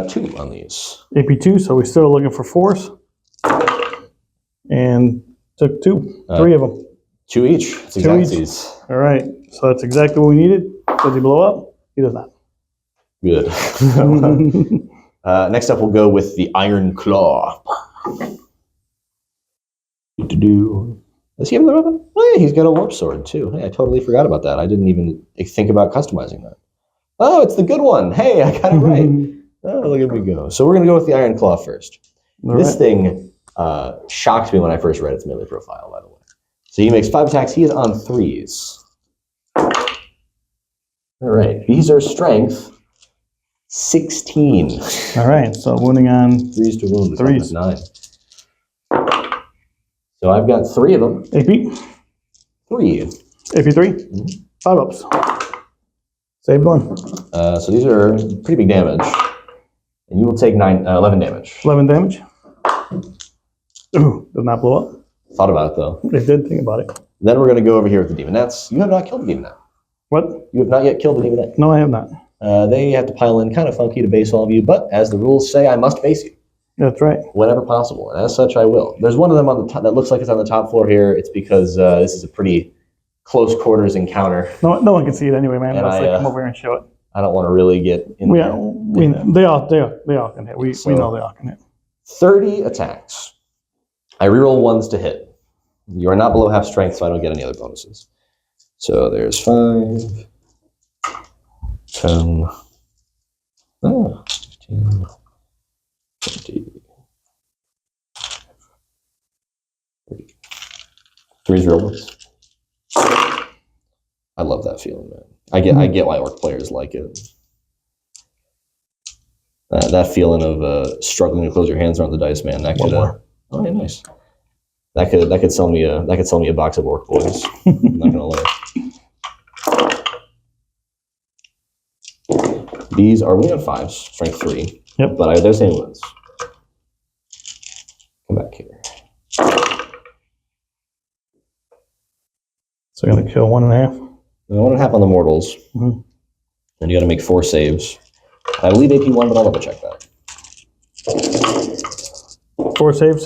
2 on these. AP2, so we're still looking for 4s. And took 2. 3 of them. 2 each. It's 2 each. exactsies. All right. So that's exactly what we needed. Does he blow up? He does not. Good. Next up, we'll go with the Iron Claw. Does he have another weapon? Oh, yeah, he's got a warp sword, too. Hey, I totally forgot about that. I didn't even think about customizing that. Oh, it's the good one. Hey, I got it right. Oh, look at me go. So we're going to go with the Iron Claw first. All This right. thing shocked me when I first read its melee profile, by the way. So he makes 5 attacks. He is on 3s. All right. These are strength 16. All right. So wounding on 3s to wound. 3s. 9. So I've got 3 of them. AP. 3. AP3. 5 ups. Saved 1. So these are pretty big damage. And you will take 11 damage. 11 damage. Ooh, did not blow up. Thought about it, though. They did think about it. Then we're going to go over here with the Demonettes. You have not killed the Demonette. What? You have not yet killed the Demonette. No, I have not. They have to pile in kind of funky to base all of you, but as the rules say, I must base you That's right. whenever possible, and as such, I will. There's one of them on the top that looks like it's on the top floor here. It's because this is a pretty close quarters encounter. No one can see it anyway, man. And Let's I, come over here and show it. I don't want to really get in there. They all can hit. We know they all can hit. 30 attacks. I reroll 1s to hit. You are not below half strength, so I don't get any other bonuses. So there's 5, 10, 15, 20, 30. 3s real ones. I love that feeling, man. I get why orc players like it. That feeling of struggling to close your hands around the dice, man. That could, oh, yeah, nice. That could sell me a box of orc boys. I'm not gonna lie. These are winning on 5s, strength 3. Yep. But I have those same ones. Come back here. So I'm gonna kill 1.5. 1.5 on the mortals. Mhm. Then you got to make 4 saves. I believe AP1, but I'll double check that. 4 saves.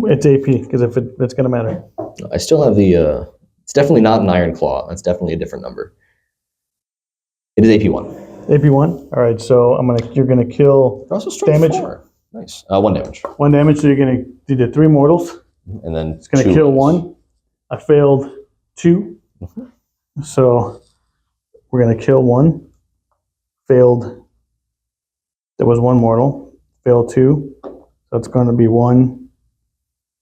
It's AP because if it's gonna matter. I still have the. It's definitely not an Iron Claw. That's definitely a different number. It is AP1. AP1. All right. So you're gonna kill They're also strength damage. 4. Nice. 1 damage. 1 damage. So you did 3 mortals. And then It's gonna 2 kill wounds. 1. I failed 2. So we're gonna kill 1. Failed. There was 1 mortal. Failed 2. So it's going to be 1.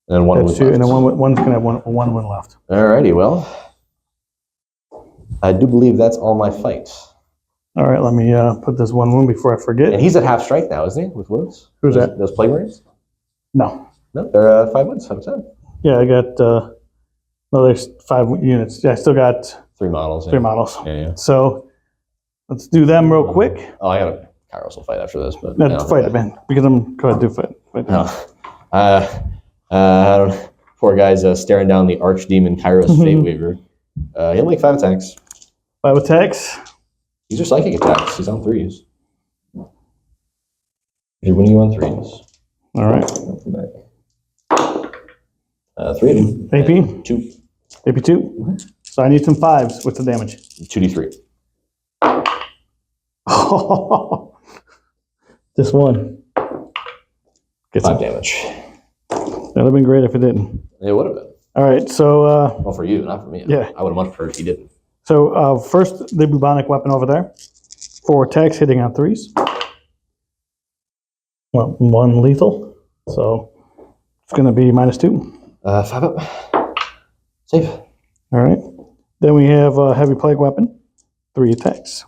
And then 1 That's wound 2, left. and then one's gonna have one win left. Alrighty, well. I do believe that's all my fights. All right, let me put this 1 wound before I forget. And he's at half strength now, isn't he, with wounds? Who's that? Those Plague Marines? No. No, they're 5 wounds, 5/10. Yeah, I got. No, there's 5 units. Yeah, I still got 3 models. 3 models. Yeah. So let's do them real quick. Oh, I got a Kairos will fight after this, but No, fight it, man, because I'm going to do fight. No. Poor guy's staring down the Archdemon Kairos Fate Weaver. He'll make 5 attacks. 5 attacks. These are psychic attacks. He's on 3s. You're winning on 3s. All right. 3 of them. AP? 2. AP2. So I need some 5s. What's the damage? 2d3. Just 1. Get 5 some. damage. That would have been great if it didn't. It would have been. All right, so Well, for you, not for me. Yeah. I would have much preferred if he didn't. first the bubonic weapon over there. 4 attacks hitting on 3s. well, 1 lethal. So it's going to be -2. 5 up. Save. All right. Then we have a heavy plague weapon, 3 attacks.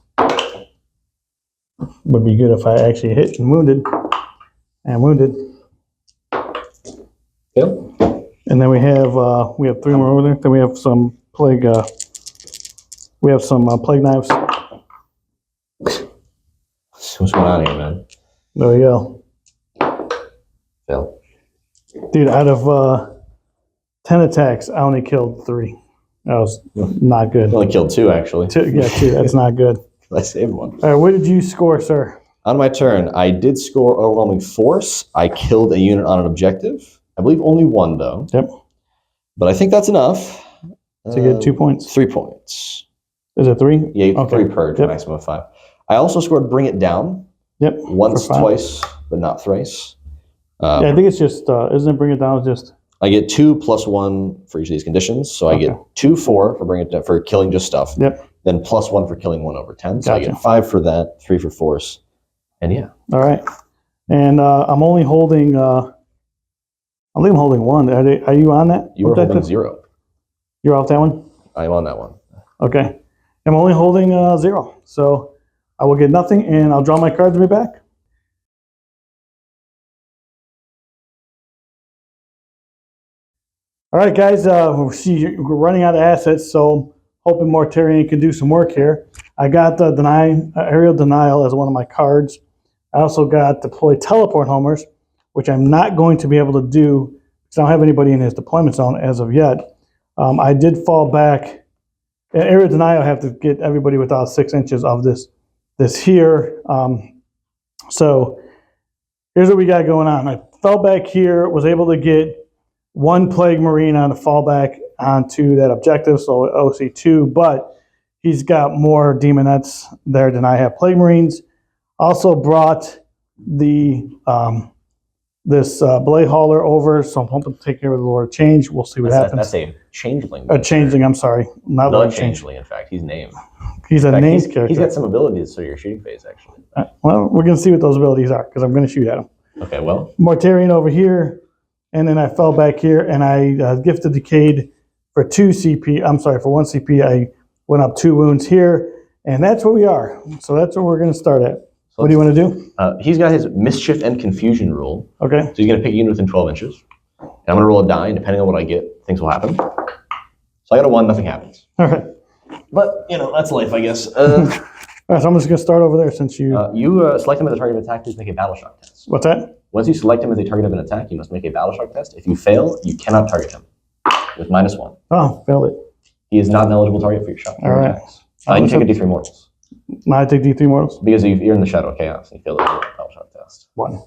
Would be good if I actually hit and wounded. And wounded. Fail. And then we have 3 more over there. Then we have some plague. Plague knives. What's going on here, man? There we go. Fail. Dude, out of 10 attacks, I only killed 3. That was not good. You only killed 2, actually. 2, yeah, 2. That's not good. I saved 1. All right, what did you score, sir? On my turn, I did score overwhelming force. I killed a unit on an objective. I believe only 1, though. Yep. But I think that's enough. To get 2 points. 3 points. Is it 3? Yeah, you get Okay. 3 per Yep. maximum of 5. I also scored Bring It Down. Yep. Once, for 5. twice, but not thrice. Yeah, I think it's just, isn't it Bring It Down? It's just, I get 2 plus 1 for each of these conditions. So I get 2, 4 for Bring It Down, for killing just stuff. yep. Then plus 1 for killing 1 over 10. So I Gotcha. get 5 for that, 3 for force. And yeah. All right. And I'm only holding, I think I'm holding 1. Are you on that? You were What that holding do? 0. You're off that one? I'm on that one. Okay. I'm only holding 0. So I will get nothing, and I'll draw my cards and be back. All right, guys, we're running out of assets, so hoping Mortarion can do some work here. I got the aerial denial as one of my cards. I also got deploy teleport homers, which I'm not going to be able to do because I don't have anybody in his deployment zone as of yet. I did fall back. In aerial denial, I have to get everybody without 6 inches of this here. So here's what we got going on. I fell back here, was able to get 1 Plague Marine on the fallback onto that objective, so OC2, but he's got more Demonettes there than I have Plague Marines. Also brought the this Blade Hauler over, so I'm hoping to take care of the Lord of Change. We'll see what happens. That's a changeling. A changeling, I'm sorry. Not The Lord of Change. changeling, in fact. He's named. He's a In fact, named he's character. got some abilities to your shooting phase, actually. Well, we're going to see what those abilities are, because I'm going to shoot at him. Okay, well. Mortarion over here, and then I fell back here, and I gifted Decayed for 2 CP. I'm sorry, for 1 CP. I went up 2 wounds here, and that's where we are. So that's where we're going to start at. So What do you want to do? He's got his Mischief and Confusion rule. Okay. So he's going to pick a unit within 12 inches. And I'm going to roll a die, and depending on what I get, things will happen. So I got a 1, nothing happens. All right. But, that's life, I guess. All right, so I'm just going to start over there since you... You select him as a target of attack, please make a battle shock test. What's that? Once you select him as a target of an attack, you must make a battle shock test. If you fail, you cannot target him with -1. Oh, failed it. He is not an eligible target for your shot. All right. Attacks. You take a D3 mortals. Now I take D3 mortals. Because you're in the Shadow of Chaos, and you fail the battle shock test. 1.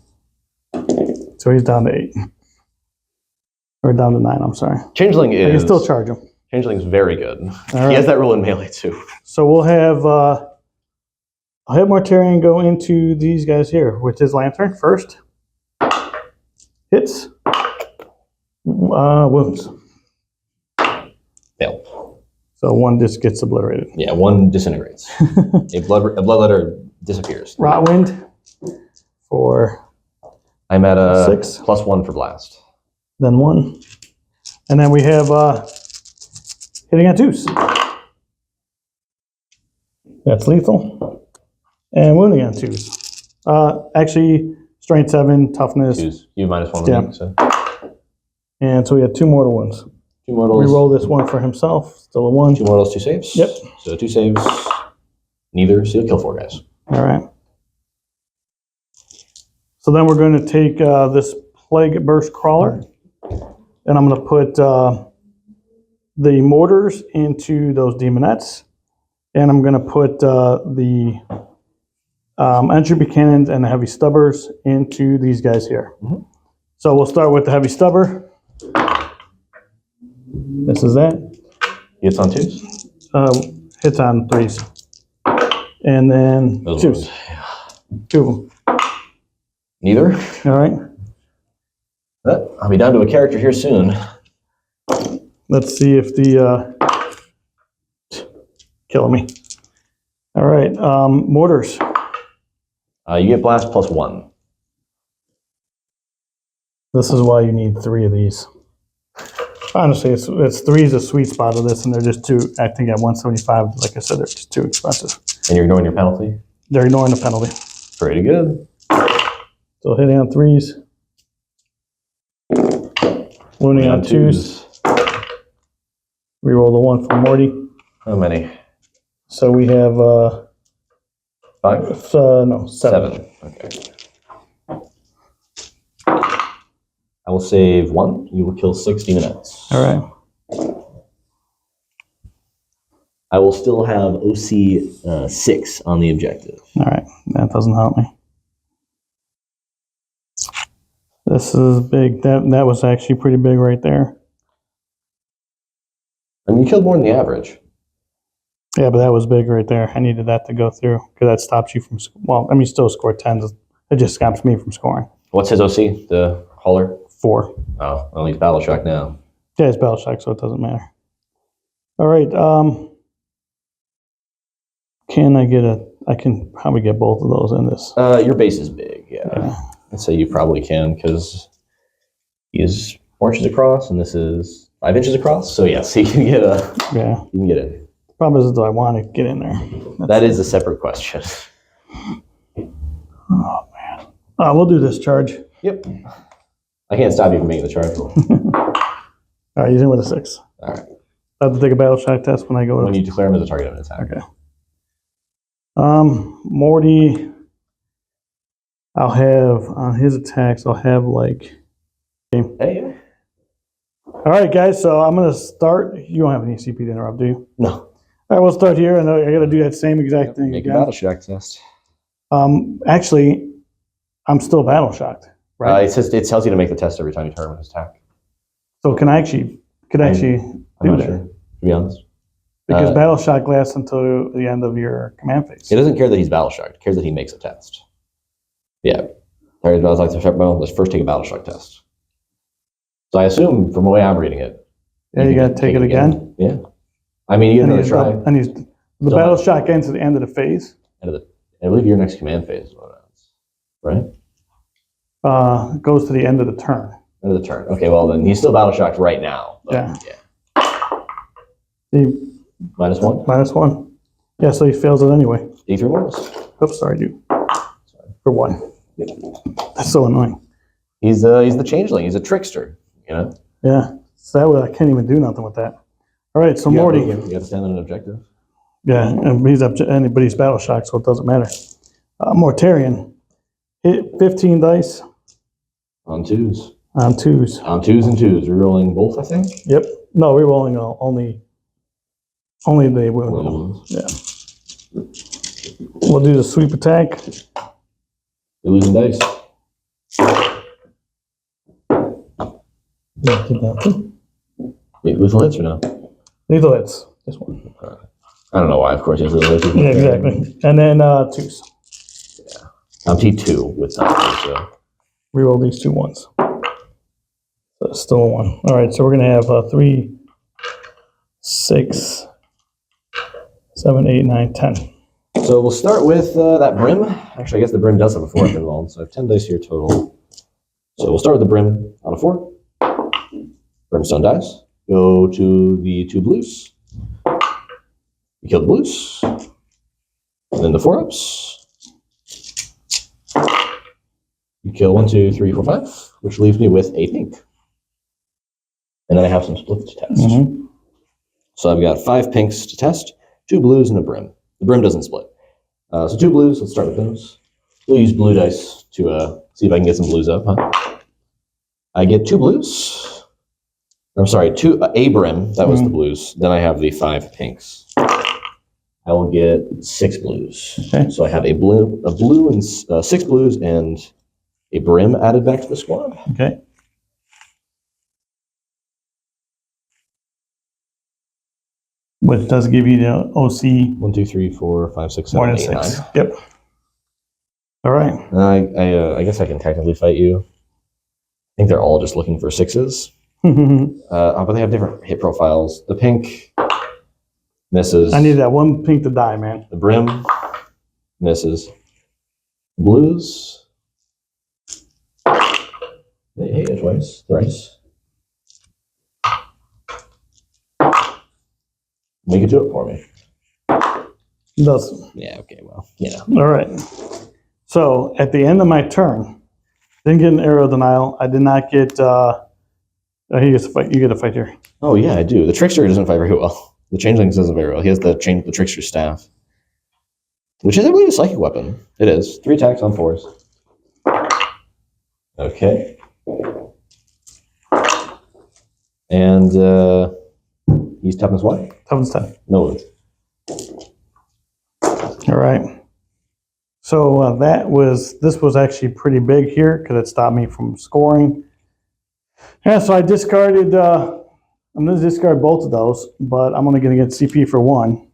So he's down to 8. Or down to 9, I'm sorry. Changeling I is... can still charge him. Changeling is very good. All He has that rule in melee, too. So we'll have... I'll have Mortarion go into these guys here with his lantern first. Hits. Wounds. Fail. So 1 just gets obliterated. Yeah, 1 disintegrates. a bloodletter disappears. Rotwind for I'm at a 6. +1 for blast. Then 1. And then we have hitting on 2s. That's lethal. And wounding on 2s. Actually, strength 7, toughness. 2s. You -1 Yeah. me, so. And so we have 2 mortal wounds. 2 mortals. Reroll this one for himself. Still a 1. 2 mortals, 2 saves. Yep. So 2 saves. Neither. So you'll kill 4 guys. All right. So then we're going to take this Plague Burst Crawler, and I'm going to put the mortars into those Demonettes, and I'm going to put the entropy cannons and the heavy stubbers into these guys here. Mm-hmm. So we'll start with the heavy stubber. This is that. Hits on 2s. Hits on 3s. And then Those 2s. 2 of them. Neither. All right. I'll be down to a character here soon. Let's see if the killing me. All right, mortars. You get blast +1. This is why you need 3 of these. Honestly, it's 3 is a sweet spot of this, and they're just too. I think at 175, like I said, they're just too expensive. And you're ignoring your penalty? They're ignoring the penalty. Pretty good. So hitting on 3s, wounding on 2s. Reroll the 1 for Morty. How many? So we have 5? No, 7. 7. Okay. I will save 1. You will kill 6 demonites. All right. I will still have OC 6 on the objective. All right. That doesn't help me. This is big. That was actually pretty big right there. I mean, you killed more than the average. Yeah, but that was big right there. I needed that to go through because that stops you from. Well, I mean, you still score 10s. It just stops me from scoring. What's his OC? The hauler? 4. Oh, well, he's battle shock now. Yeah, it's battle shock, so it doesn't matter. All right. Can I get a? I can probably get both of those in this. Your base is big, yeah. I'd say you probably can because he is 4 inches across, and this is 5 inches across. So yes, he can get a. Yeah. You can get it. Problem is, do I want to get in there? That is a separate question. Oh man. We'll do this charge. Yep. I can't stop you from making the charge. All right, he's in with a 6. All right. I have to take a battle shock test when I go. When you declare him as a target of an attack. Okay. Morty. I'll have on his attacks. I'll have like. Hey. All right, guys. So I'm gonna start. You don't have any CP to interrupt, do you? No. All right, we'll start here, and I got to do that same exact thing Make again. a battle shock test. Actually, I'm still battle shocked. Right. It tells you to make the test every time you turn his attack. So can I actually I'm do not that? sure, to be honest. Because battle shock lasts until the end of your command phase. It doesn't care that he's battle shocked. It cares that he makes a test. Yeah. Target battle shock. Let's first take a battle shock test. So I assume, from the way I'm reading it. Yeah, you got to take it again. Yeah. I mean, you get another try. And the battle shock ends at the end of the phase. I believe your next command phase is what ends, right? It goes to the end of the turn. End of the turn. Okay, well then he's still battle shocked right now. Yeah. -1. -1. Yeah, so he fails it anyway. D3 rolls. Oops, sorry, dude. For 1. Yep. That's so annoying. He's the changeling. He's a trickster. You know. Yeah. So that way I can't even do nothing with that. All right, so Morty. You got to stand on an objective. Yeah, and he's battle shocked, so it doesn't matter. Mortarian. Hit 15 dice. On 2s. On 2s. On 2s and 2s. Rerolling both, I think. Yep. No, we're rolling only the wound. Yeah. We'll do the sweep attack. You're losing dice. Lethal hits or no? Lethal hits. This one. I don't know why. Of course, it's lethal hits. Yeah, exactly. And then 2s. Yeah. I'm T2 with something, so. Reroll these 2 ones. So it's still a 1. All right, so we're going to have 3, 6, 7, 8, 9, 10. So we'll start with that brim. Actually, I guess the brim does have a 4 involved, so I have 10 dice here total. So we'll start with the brim on a 4. Brimstone dice. Go to the 2 blues. You kill the blues. And then the 4-ups. You kill 1, 2, 3, 4, 5, which leaves me with a pink. And then I have some splits to test. Mm-hmm. So I've got 5 pinks to test, 2 blues, and a brim. The brim doesn't split. So 2 blues, let's start with those. We'll use blue dice to see if I can get some blues up. Huh? I get 2 blues. I'm sorry, a brim, that was the blues. Then I have the 5 pinks. I will get 6 blues. Okay. So I have a blue and 6 blues and a brim added back to the squad. Okay. Which does give you the OC 1, 2, 3, 4, 5, 6, more 7, than 8, 6. 9. Yep. All right. I guess I can technically fight you. I think they're all just looking for 6s. But they have different hit profiles. The pink misses. I need that 1 pink to die, man. The brim misses. Blues Hey, twice, thrice. Make it do it for me. It does. Yeah, okay, well, you know. All right. So at the end of my turn, didn't get an arrow denial. I did not get. He gets to fight. You get to fight here. Oh yeah, I do. The trickster doesn't fight very well. The changeling doesn't very well. He has the trickster staff, which is, I believe, a psychic weapon. It is 3 attacks on 4s. Okay. And he's toughness what? Toughness 10. No. All right. So this was actually pretty big here because it stopped me from scoring. Yeah, so I discarded, I'm going to discard both of those, but I'm only going to get CP for 1.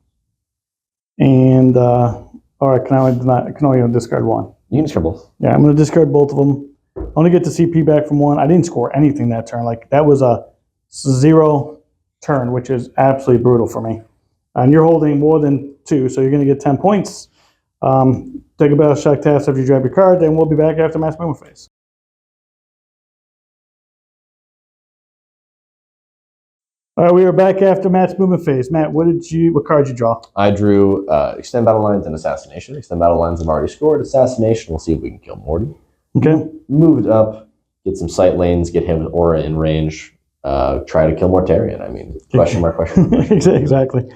And, or I can only discard 1. You can discard both. Yeah, I'm going to discard both of them. I only get the CP back from 1. I didn't score anything that turn. Like, that was a 0 turn, which is absolutely brutal for me. And you're holding more than 2, so you're going to get 10 points. Take a battle shock test after you drop your card, then we'll be back after mass movement phase. All right, we are back after mass movement phase. Matt, what card did you draw? I drew Extend Battle Lines and Assassination. Extend Battle Lines I've already scored. Assassination, we'll see if we can kill Morty. Okay. Moved up, get some sight lanes, get him with Aura in range, try to kill Mortarion. I mean, question mark, question mark. Exactly.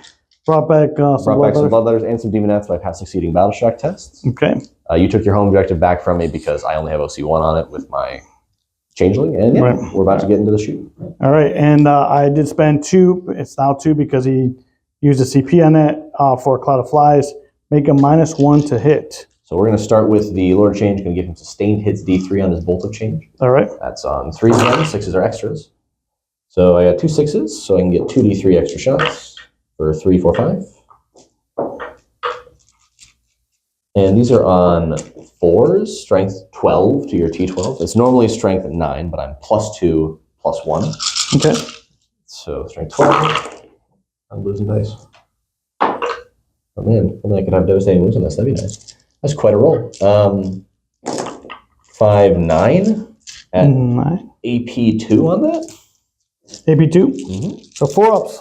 Brought back some bloodletters and some demonettes by past succeeding battle shock tests. Okay. You took your home objective back from me because I only have OC1 on it with my changeling, and yeah, right. We're about to get into the shoot. All right, and I did spend 2. It's now 2 because he used a CP on that for a Cloud of Flies. Make a -1 to hit. So we're going to start with the Lord of Change. Going to give him sustained hits D3 on his Bolt of Change. All right. That's on 3s again. 6s are extras. So I got 2 6s, so I can get 2 D3 extra shots for 3, 4, 5. And these are on 4s, strength 12 to your T12. It's normally strength 9, but I'm +2, +1. Okay. So strength 12. I'm losing dice. Oh man, only I could have devastating wounds on this. That'd be nice. That's quite a roll. 5, 9 at 9. AP2 on that. AP2. Mm-hmm. So 4 ups.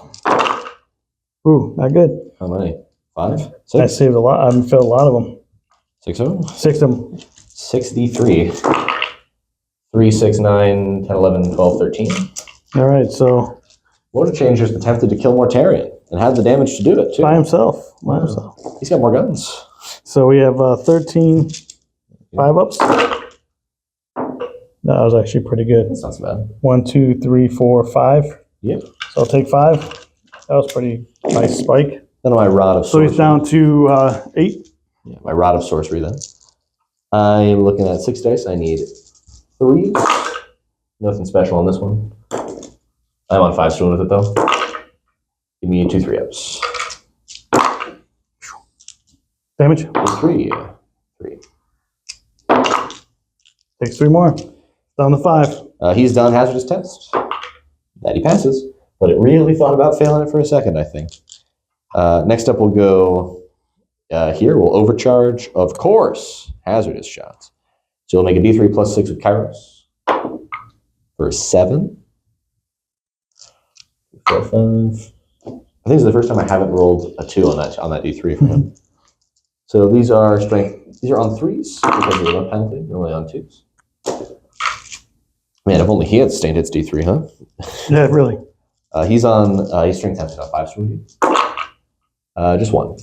Ooh, not good. How many? 5, 6. I saved a lot. I filled a lot of them. 6 of them. 6 of them. 6d3. 3, 6, 9, 10, 11, 12, 13. All right, so Lord of Change just attempted to kill Mortarion and had the damage to do it too. By himself. He's got more guns. So we have 13 5-ups. That was actually pretty good. That's not so bad. 1, 2, 3, 4, 5. Yep. So I'll take 5. That was pretty nice spike. Then my Rod of Sorcery. So he's down to 8. Yeah, my Rod of Sorcery then. I'm looking at 6 dice. I need 3. Nothing special on this one. I'm on 5 stone with it though. Give me 2 3-ups. Damage? 3. 3. Takes 3 more. Down to 5. He's done hazardous test. That he passes, but it really thought about failing it for a second, I think. Next up, we'll go here. We'll overcharge, of course, hazardous shots. So we'll make a D3 +6 with Kairos for 7. 4, 5. I think this is the first time I haven't rolled a 2 on that D3 for him. So these are strength. These are on 3s because of the one penalty. Normally on 2s. Man, if only he had sustained hits D3, huh? Yeah, really. He's strength 10, so 5 swoon. Just 1.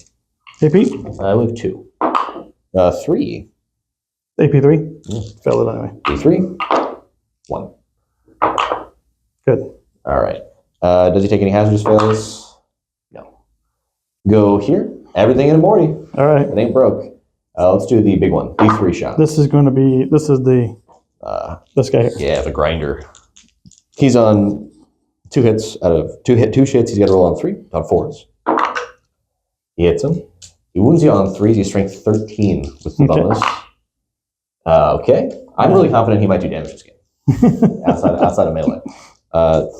AP? I believe 2. 3. AP3? Yeah. Failed it anyway. D3. 1. Good. All right. Does he take any hazardous fails? No. Go here. Everything in a Morty. All right. It ain't broke. Let's do the big one. D3 shot. This is the this guy here. Yeah, the grinder. He's on 2 hits out of 2 shits. He's got to roll on 3, on 4s. He hits him. He wounds you on 3s. He's strength 13 with the bonus. Okay. I'm really confident he might do damage this game. outside of melee.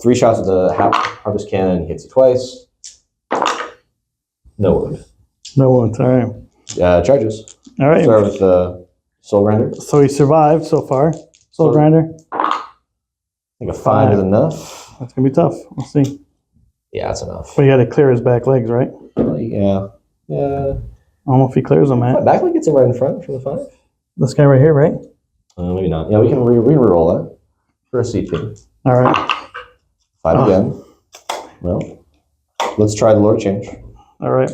3 shots with the Harvest Cannon. He hits you twice. No wound. No wounds. All right. Charges. All right. Start with the Soul Grinder. So he survived so far. Soul Grinder. think a 5 is enough. That's gonna be tough. Let's see. Yeah, that's enough. But you got to clear his back legs, right? Yeah. Yeah. I don't know if he clears them, man. Back leg gets him right in front for the 5. This guy right here, right? Maybe not. Yeah, we can re-roll that for a CP. All right. 5 again. Well, let's try the Lord of Change. All right.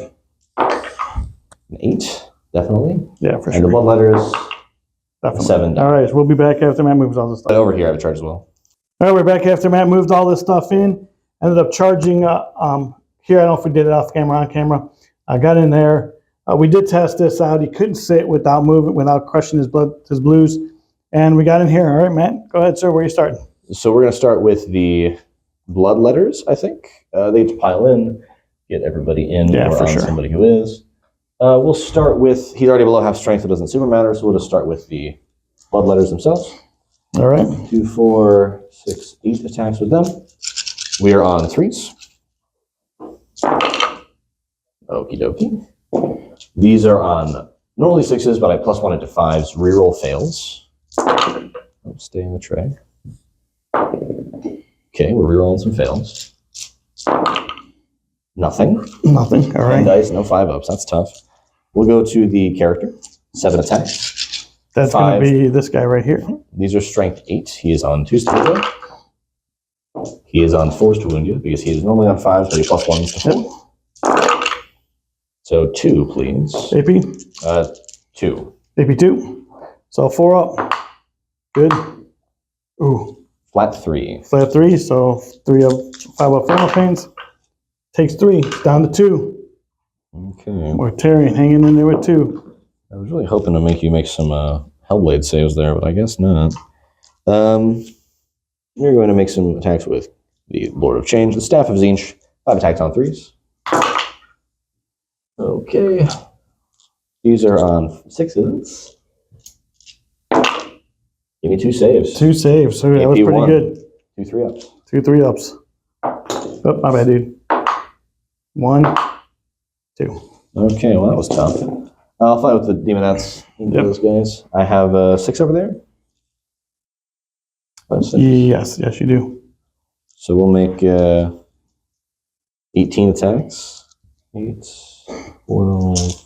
An 8, definitely. Yeah, for And the sure. blood letters, Definitely. 7. All right, so we'll be back after Matt moves all this stuff. But over here, I have a charge as well. All right, we're back after Matt moved all this stuff in. Ended up charging here. I don't know if we did it off camera, on camera. I got in there. We did test this out. He couldn't sit without moving, without crushing his blues. And we got in here. All right, Matt, go ahead, sir. Where are you starting? So we're going to start with the blood letters, I think. They just pile in, get everybody in Yeah, or for on sure. somebody who is. We'll start with, he's already below half strength, so it doesn't super matter, so we'll just start with the blood letters themselves. All right. 2, 4, 6, 8 attacks with them. We are on 3s. Okie dokie. These are on normally 6s, but I +1 into 5s. Reroll fails. I'll stay in the tray. Okay, we're rerolling some fails. Nothing. Nothing. All 10 right. dice, no 5-ups. That's tough. We'll go to the character. 7 attacks. That's going 5. to be this guy right here. These are strength 8. He is on 2s to wound you. He is on 4s to wound you because he is normally on 5s, but he +1s to 4. So 2, please. AP? 2. AP 2. So 4 up. Good. Ooh. Flat 3. Flat 3. So 5 up thermal pains. Takes 3. Down to 2. Okay. We're Tyrion hanging in there with 2. I was really hoping to make you make some Hellblade saves there, but I guess not. We're going to make some attacks with the Lord of Change, the Staff of Tzeentch. 5 attacks on 3s. Okay. These are on 6s. Give me 2 saves. 2 saves. So that was AP pretty 1. good. 2 3-ups. 2 3-ups. Oh, my bad, dude. 1, 2. Okay, well, that was tough. I'll fight with the Demonettes into Yep. those guys. I have 6 over there. 5, 6. Yes, you do. So we'll make 18 attacks. 8, 12,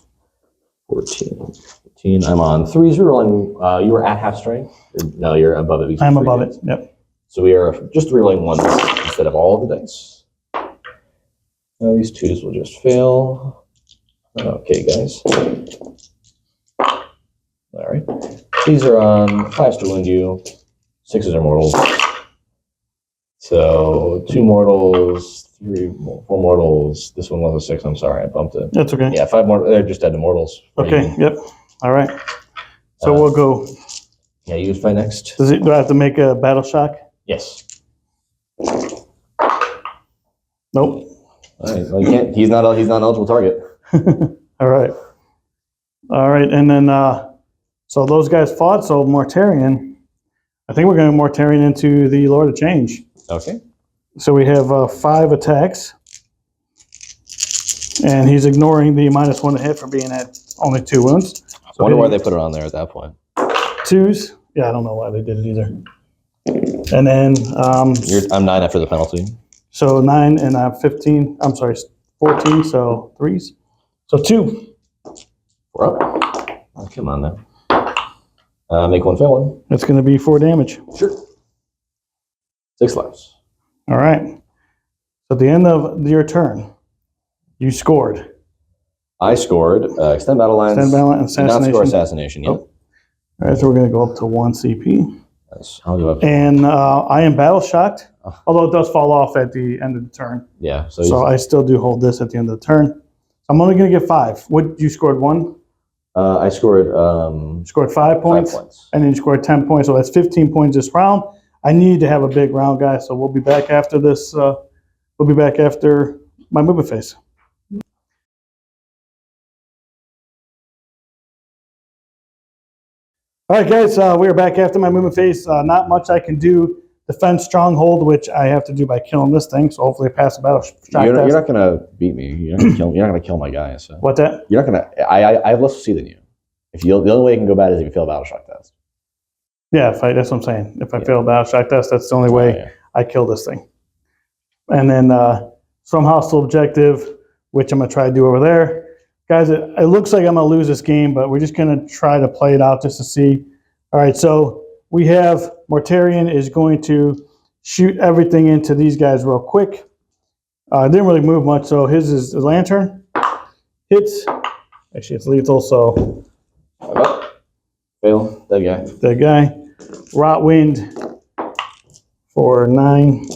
14, 15. I'm on 3s. You're rolling. You were at half strength? No, you're above it. I'm above it. Yep. So we are just rerolling 1s instead of all of the dice. Now these 2s will just fail. Okay, guys. All right. These are on 5s to wound you. 6s are mortals. So 2 mortals, 4 mortals. This one was a 6. I'm sorry, I bumped it. That's okay. Yeah, 5 more. They're just dead to mortals. Okay, yep. All right. So we'll go. Yeah, you fight next. Do I have to make a battle shock? Yes. Nope. All right. Well, you can't. He's not an eligible target. All right. All right. And then, so those guys fought. So Mortarion, I think we're going to Mortarion into the Lord of Change. Okay. So we have 5 attacks. And he's ignoring the -1 to hit for being at only 2 wounds. I wonder why they put it on there at that point. 2s. Yeah, I don't know why they did it either. And then, I'm 9 after the penalty. so 9 and 15. I'm sorry, 14. So 3s. So 2. We're up. Oh, come on now. Make 1 fail one. That's going to be 4 damage. Sure. 6 lives. All right. So at the end of your turn, you scored. I scored extend battle lines. Extend battle line, Did not assassination. score assassination yet. Nope. All right, so we're going to go up to 1 CP. Yes, I'll go up. And I am battle shocked, Oh. although it does fall off at the end of the turn. Yeah. So I still do hold this at the end of the turn. I'm only going to get 5. What you scored 1? I scored Scored 5 points. 5 points. And then you scored 10 points. So that's 15 points this round. I need to have a big round, guys. So we'll be back after this. We'll be back after my movement phase. All right, guys, we are back after my movement phase. Not much I can do. Defend stronghold, which I have to do by killing this thing. So hopefully I pass the battle shock You're test. not gonna beat me. You're not gonna kill. You're not gonna kill my guy. So What that? you're not gonna. I have less to see than you. The only way you can go bad is if you fail a battle shock test. Yeah, that's what I'm saying. If I fail a battle shock test, that's the only way I kill this thing. And then some hostile objective, which I'm going to try to do over there. Guys, it looks like I'm going to lose this game, but we're just going to try to play it out just to see. All right, so we have Mortarion is going to shoot everything into these guys real quick. Didn't really move much, so his is a lantern. Hits. Actually, it's lethal, so. Fail. Dead guy. Dead guy. Rot Wind for 9.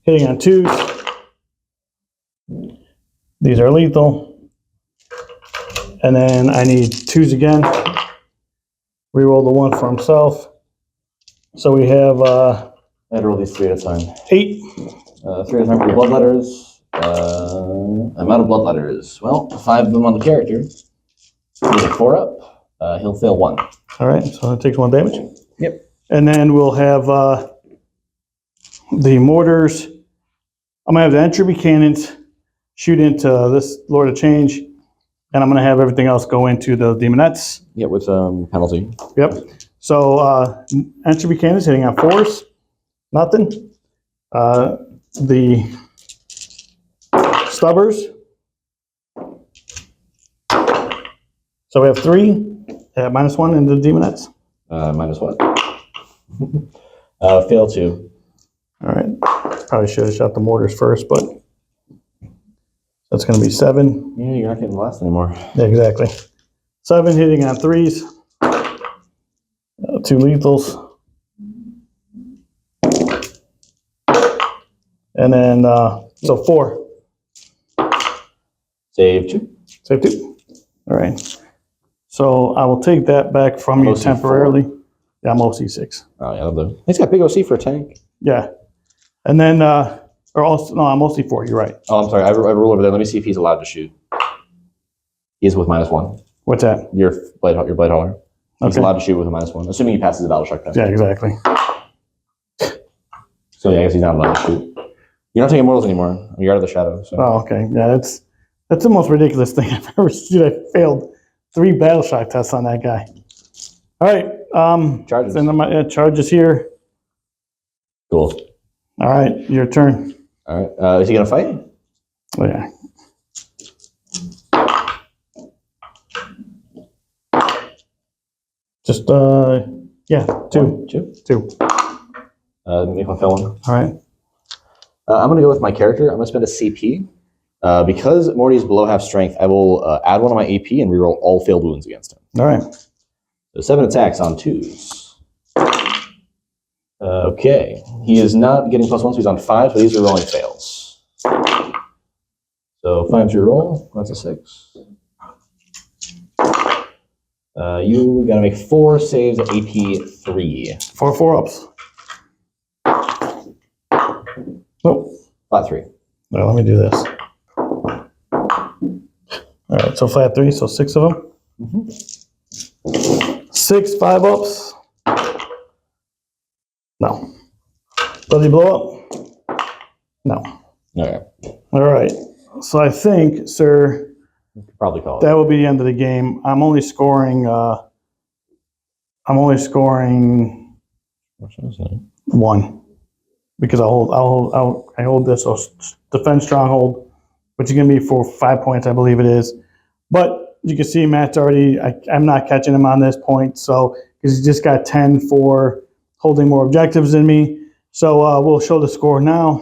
Hitting on 2s. These are lethal. And then I need 2s again. Reroll the 1 for himself. So we have I had to roll these 3 at a time. 8. 3 at a time for the blood letters. I'm out of blood letters. Well, 5 of them on the character. He's a 4 up. He'll fail 1. All right, so it takes 1 damage. Yep. And then we'll have the mortars. I'm going to have the entropy cannons shoot into this Lord of Change. And I'm going to have everything else go into the Demonettes. Yeah, with penalty. Yep. So entropy cannons hitting on 4s. Nothing. The stubbers. So we have 3 at -1 in the Demonettes. Minus what? Fail 2. All right. Probably should have shot the mortars first, but that's going to be 7. Yeah, you're not getting the last anymore. Yeah, exactly. 7 hitting on 3s. 2 lethals. And then, so 4. Save 2. Save 2. All right. So I will take that back from you OC4. temporarily. Yeah, I'm OC6. Oh, yeah, he's got big OC for a tank. Yeah. And then, or also, no, I'm OC4. You're right. Oh, I'm sorry. I roll over there. Let me see if he's allowed to shoot. He is with -1. What's that? Your blade hauler. He's Okay. allowed to shoot with a -1, assuming he passes the battle shock test. Yeah, exactly. So yeah, I guess he's not allowed to shoot. You're not taking mortals anymore. You're out of the shadow. So. Oh, okay. Yeah, that's the most ridiculous thing I've ever seen. I failed 3 battle shock tests on that guy. All right. Charges. Then my charges here. Cool. All right, your turn. All right. Is he gonna fight? Oh, yeah. Just yeah, 2. 2. Make one fail 1. All right. I'm gonna go with my character. I'm gonna spend a CP. Because Morty is below half strength, I will add 1 on my AP and reroll all failed wounds against him. All right. So 7 attacks on 2s. Okay. He is not getting +1, so he's on 5, so these are rolling fails. So 5's your roll. That's a 6. You gotta make 4 saves at AP 3. 4 ups. Nope. Flat 3. Well, let me do this. All right, so flat 3, so 6 of them. Mm-hmm. 6 5 ups. No. Does he blow up? No. Okay. All right. So I think, sir, You could probably call it. that will be the end of the game. I'm only scoring. What's that? 1 because I hold this. So defend stronghold, which is going to be for 5 points, I believe it is. But you can see Matt's already. I'm not catching him on this point, so because he just got 10 for holding more objectives than me. So we'll show the score now.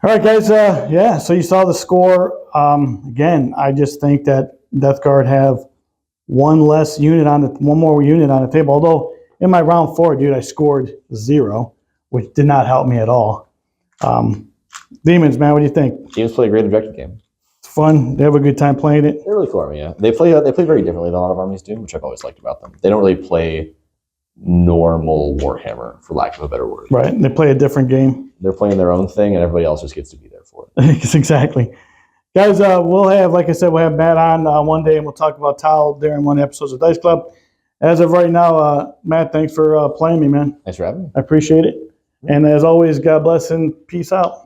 All right, guys. Yeah, so you saw the score. Again, I just think that Death Guard have one more unit on the table. Although in my round 4, dude, I scored 0, which did not help me at all. Demons, man, what do you think? Teams play a great objective game. It's fun. They have a good time playing it. They're really cool, yeah. They play very differently than a lot of armies do, which I've always liked about them. They don't really play normal Warhammer, for lack of a better word. Right. They play a different game. They're playing their own thing, and everybody else just gets to be there for it. Exactly. Guys, we'll have, like I said, we'll have Matt on one day, and we'll talk about Tau during one episode of Dice Club. As of right now, Matt, thanks for playing me, man. Thanks for having me. I appreciate it. And as always, God bless and peace out.